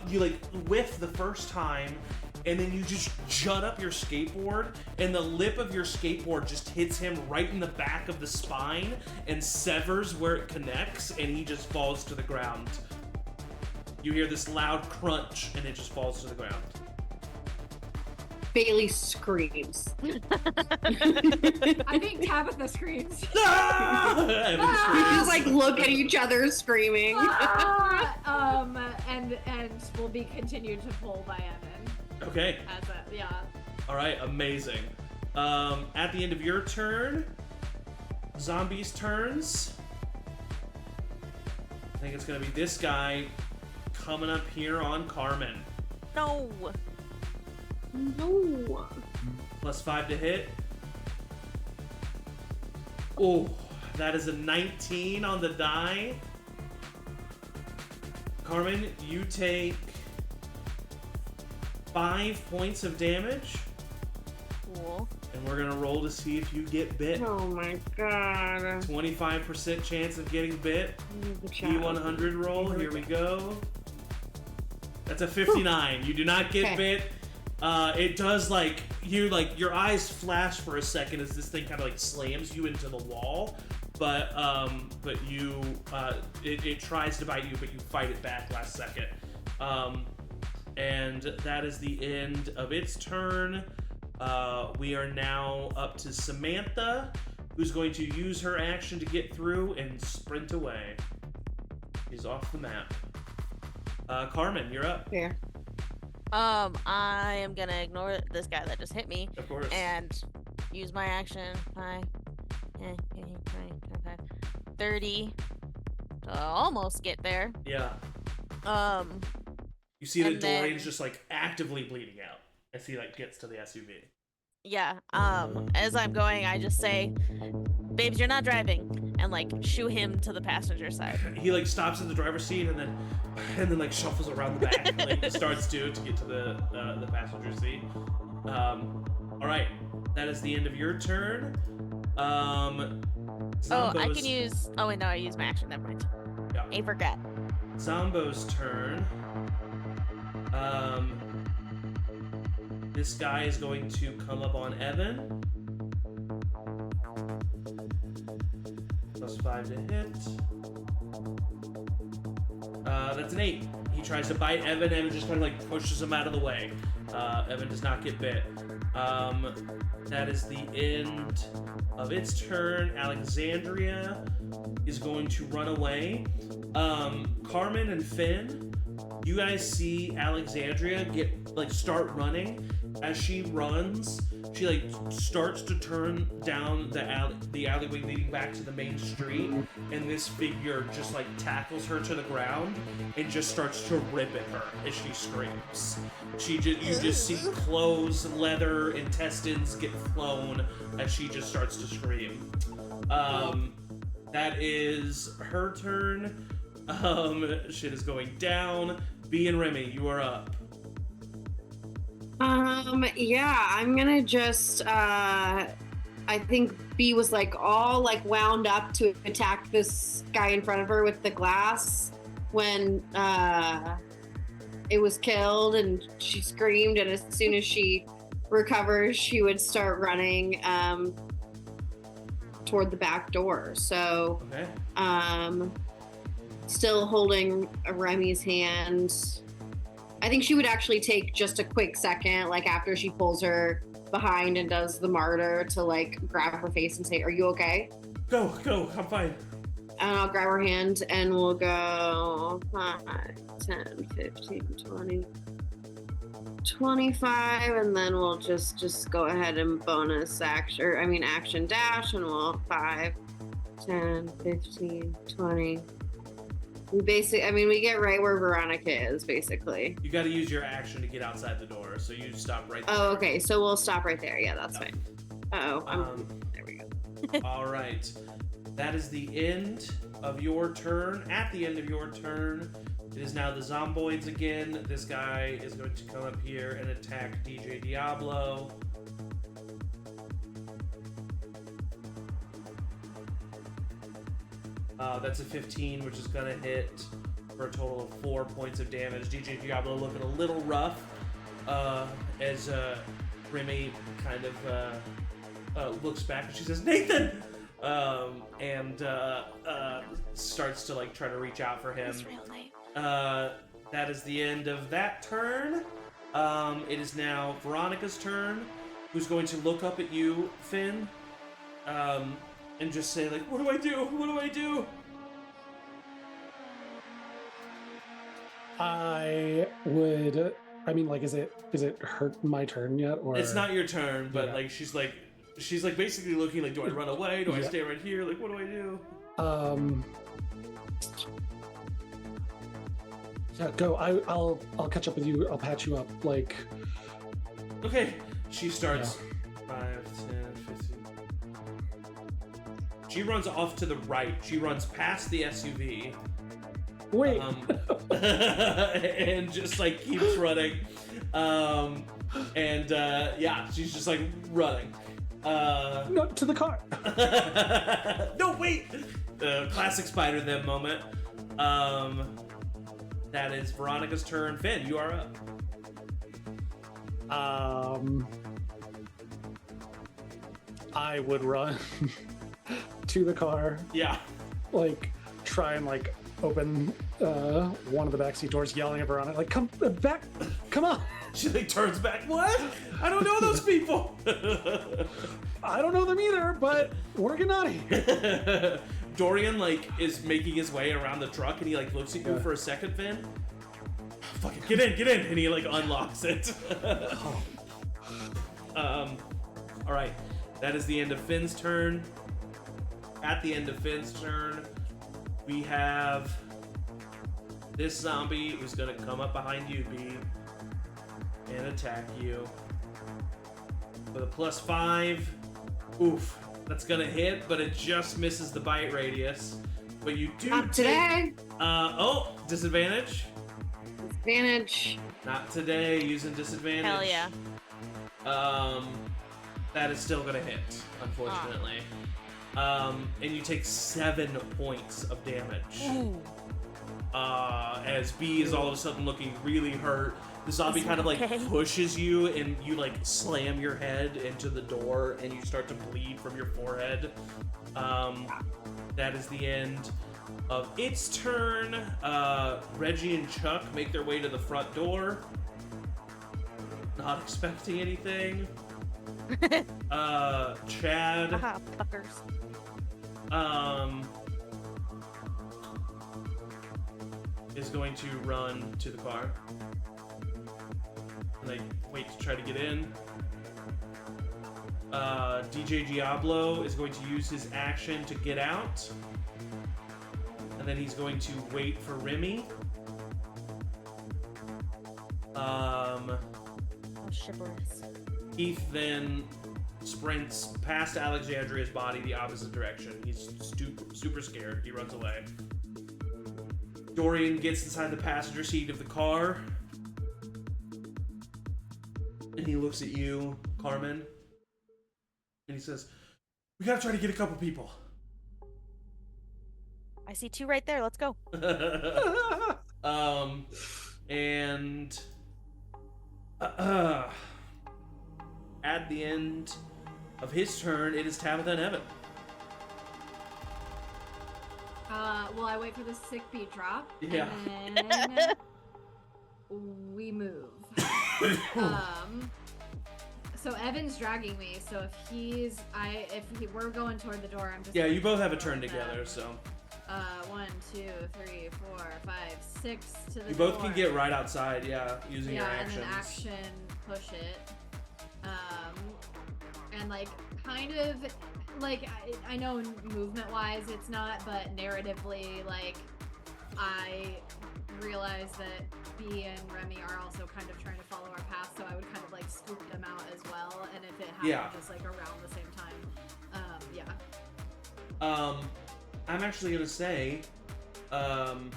you like whiff the first time, and then you just jut up your skateboard, and the lip of your skateboard just hits him right in the back of the spine and severs where it connects, and he just falls to the ground. You hear this loud crunch, and it just falls to the ground. Bailey screams. I think Tabitha screams. Evan We screams. just like look at each other screaming. And will be continued to pull by Evan. Okay. Yeah. All right. Amazing. At the end of your turn, zombies' turns. I think it's gonna be this guy coming up here on Carmen. No. No. +5 to hit. Oh, that is a 19 on the die. Carmen, you take 5 points of damage. Cool. And we're gonna roll to see if you get bit. Oh my god. 25% chance of getting bit. The child. P100 roll. Here we go. That's a 59. You do not get Okay. bit. It does like your eyes flash for a second as this thing kind of like slams you into the wall, but you it tries to bite you, but you fight it back last second. And that is the end of its turn. We are now up to Samantha, who's going to use her action to get through and sprint away. She's off the map. Carmen, you're up. Here. I am gonna ignore this guy that just hit me Of course. and use my action. 30 to almost get there. Yeah. You see that and then- Dorian's just like actively bleeding out as he like gets to the SUV. Yeah. As I'm going, I just say, "Babes, you're not driving," and like shoo him to the passenger side. He like stops in the driver's seat and then like shuffles around the back and like starts to get to the passenger seat. All right, that is the end of your turn. Oh, I can use. Oh wait, no, I used my action. Never mind. Yeah. I forgot. Zombo's turn. This guy is going to come up on Evan. +5 to hit. That's an 8. He tries to bite Evan. Evan just kind of like pushes him out of the way. Evan does not get bit. That is the end of its turn. Alexandria is going to run away. Carmen and Finn, you guys see Alexandria start running. As she runs, she like starts to turn down the alleyway leading back to the main street, and this figure just like tackles her to the ground and just starts to rip at her as she screams. You just see clothes, leather, intestines get flown as she just starts to scream. That is her turn. Shit is going down. B and Remy, you are up. Yeah, I'm gonna just I think B was like all like wound up to attack this guy in front of her with the glass when it was killed, and she screamed, and as soon as she recovers, she would start running toward the back door. So Okay. Still holding Remy's hand. I think she would actually take just a quick second, like after she pulls her behind and does the martyr, to like grab her face and say, "Are you okay?" Go, I'm fine. And I'll grab her hand and we'll go 5, 10, 15, 20, 25, and then we'll just go ahead and bonus action dash, and we'll 5, 10, 15, 20. We get right where Veronica is, basically. You got to use your action to get outside the door, so you stop right there. Oh, okay. So we'll stop right there. Yeah, that's fine. There we go. All right. That is the end of your turn. At the end of your turn, it is now the zomboids again. This guy is going to come up here and attack DJ Diablo. That's a 15, which is going to hit for a total of 4 points of damage. DJ Diablo looking a little rough as Remy kind of looks back and she says, "Nathan!" And starts to like try to reach out for him. His real name. That is the end of that turn. It is now Veronica's turn, who's going to look up at you, Finn, and just say like, "What do I do? What do I do?" Is it my turn yet, or It's not your turn, but Yeah. like she's basically looking like, do I run away? Do I stay right here? Like, what do I do? Yeah, go. I'll catch up with you. I'll patch you up. Like, Okay. She starts 5, 10, 15. She runs off to the right. She runs past the SUV. wait. And just like keeps running. She's just like running. No, to the car. No, wait! Classic Spider Them moment. That is Veronica's turn. Finn, you are up. I would run to the car, Yeah. like try and like open one of the backseat doors, yelling at Veronica, like, "Come back, come on!" She like turns back. What? I don't know those people. I don't know them either, but we're getting out of here. Dorian like is making his way around the truck, and he like looks at you for a second, Finn. Fuck it, get in, and he like unlocks it. All right, that is the end of Finn's turn. At the end of Finn's turn, we have this zombie who's gonna come up behind you, B, and attack you with a +5. Oof, that's gonna hit, but it just misses the bite radius. But you do Not today. Disadvantage. Advantage. Not today, using disadvantage. Hell yeah. That is still gonna hit, unfortunately. And you take 7 points of damage. Ooh. As B is all of a sudden looking really hurt. The zombie Is kind of like okay? pushes you, and you like slam your head into the door, and you start to bleed from your forehead. That is the end of its turn. Reggie and Chuck make their way to the front door. Not expecting anything. Chad Haha, fuckers. is going to run to the car and like wait to try to get in. DJ Diablo is going to use his action to get out, and then he's going to wait for Remy. Oh, shibboleth. Heath then sprints past Alexandria's body the opposite direction. He's super scared. He runs away. Dorian gets inside the passenger seat of the car. And he looks at you, Carmen. And he says, we gotta try to get a couple people. I see 2 right there. Let's go. And at the end of his turn, it is Tabitha and Evan. Well, I wait for the sick beat drop. Yeah. And then we move. So Evan's dragging me. So if we're going toward the door, I'm just. Yeah, you both have a turn turn together, so. 1, 2, 3, 4, 5, 6 to the door. You both can get right outside, yeah, using your actions. Yeah, and then action push it. And like kind of like I know movement wise it's not, but narratively like I realize that B and Remy are also kind of trying to follow our path, so I would kind of like scoop them out as well, and if it happened just like around the same time. I'm actually gonna say, I'm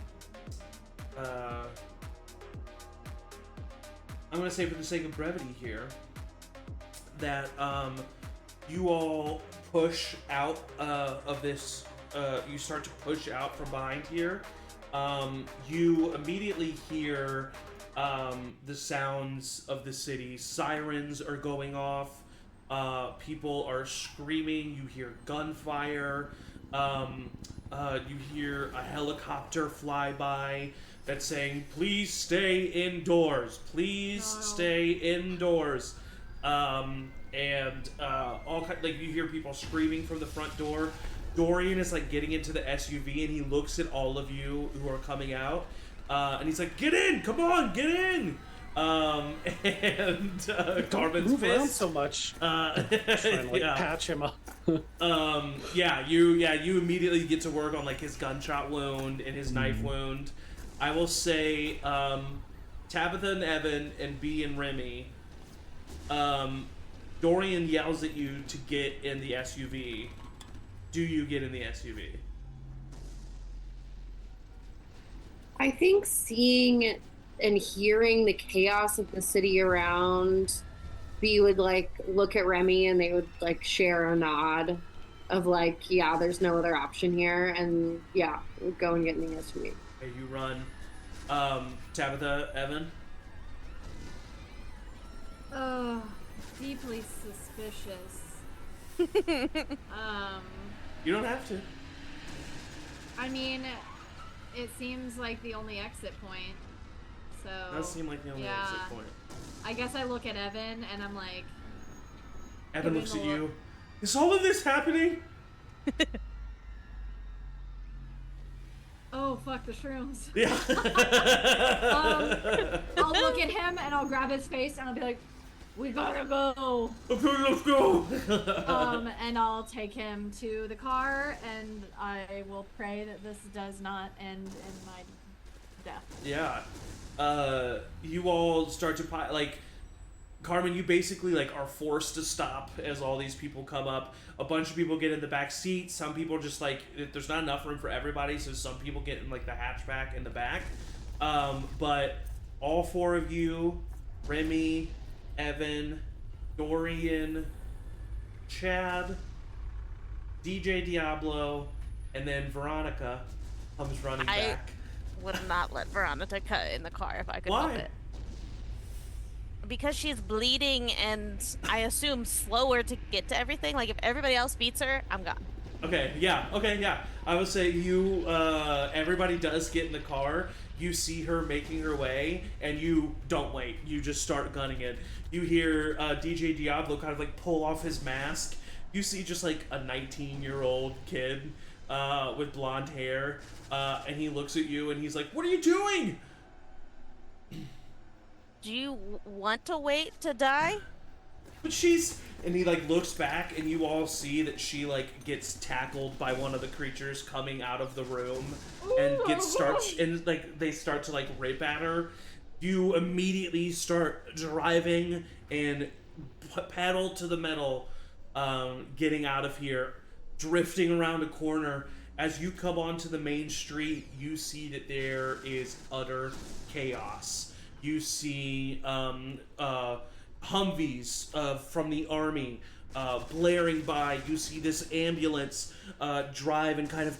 gonna say for the sake of brevity here, that you all push out of this, you start to push out from behind here. You immediately hear the sounds of the city. Sirens are going off. People are screaming. You hear gunfire. You hear a helicopter fly by that's saying, please stay indoors. Please stay indoors. And all kind, like you hear people screaming from the front door. Dorian is like getting into the SUV and he looks at all of you who are coming out, and he's like, "Get in! Come on, get in!" And Carmen's move around pissed. so much. Trying to like patch him up. You immediately get to work on like his gunshot wound and his knife wound. I will say, Tabitha and Evan and B and Remy. Dorian yells at you to get in the SUV. Do you get in the SUV? I think seeing and hearing the chaos of the city around, B would like look at Remy and they would like share a nod of like, yeah, there's no other option here, and yeah, we'd go and get in the SUV. Okay, you run. Tabitha, Evan? Oh, deeply suspicious. You don't have to. I mean, it seems like the only exit point. So It does seem like the only exit point. I guess I look at Evan and I'm like, Evan looks at you. Is all of this happening? oh fuck the shrooms. Yeah. I'll look at him and I'll grab his face and I'll be like, we gotta go. Okay, let's go. And I'll take him to the car and I will pray that this does not end in my death. Yeah. You all start to like, Carmen, you basically like are forced to stop as all these people come up. A bunch of people get in the back seat. Some people just like, there's not enough room for everybody, so some people get in like the hatchback in the back. But all 4 of you, Remy, Evan, Dorian, Chad, DJ Diablo, and then Veronica comes running back. Would not let Veronica cut in the car if I could Why? help it. Because she's bleeding and I assume slower to get to everything. Like if everybody else beats her, I'm gone. Okay, yeah. I would say you, everybody does get in the car. You see her making her way, and you don't wait. You just start gunning it. You hear DJ Diablo kind of like pull off his mask. You see just like a 19-year-old kid with blonde hair, and he looks at you and he's like, "What are you doing?" Do you want to wait to die? But and he like looks back and you all see that she like gets tackled by one of the creatures coming out of the room and they start to like rip at her. You immediately start driving and pedal to the metal, getting out of here, drifting around a corner as you come onto the main street, you see that there is utter chaos. You see Humvees from the army blaring by. You see this ambulance drive and kind of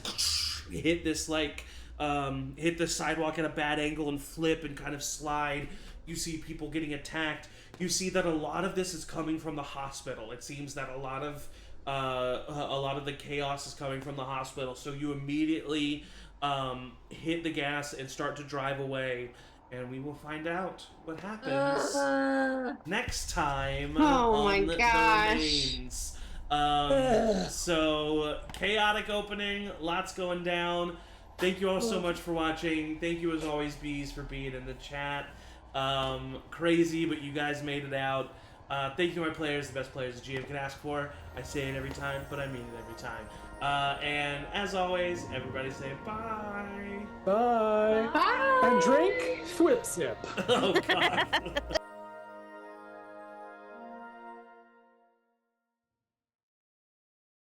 hit this hit the sidewalk at a bad angle and flip and kind of slide. You see people getting attacked. You see that a lot of this is coming from the hospital. It seems that a lot of the chaos is coming from the hospital. So you immediately hit the gas and start to drive away. And we will find out what happens next time on the Domains. So, chaotic opening, lots going down. Thank you all so much for watching. Thank you as always, Bees, for being in the chat. Crazy, but you guys made it out. Thank you, my players, the best players the GM can ask for. I say it every time, but I mean it every time. And as always, everybody say bye. Bye. Bye. And drink Thwip Zip. Oh, God.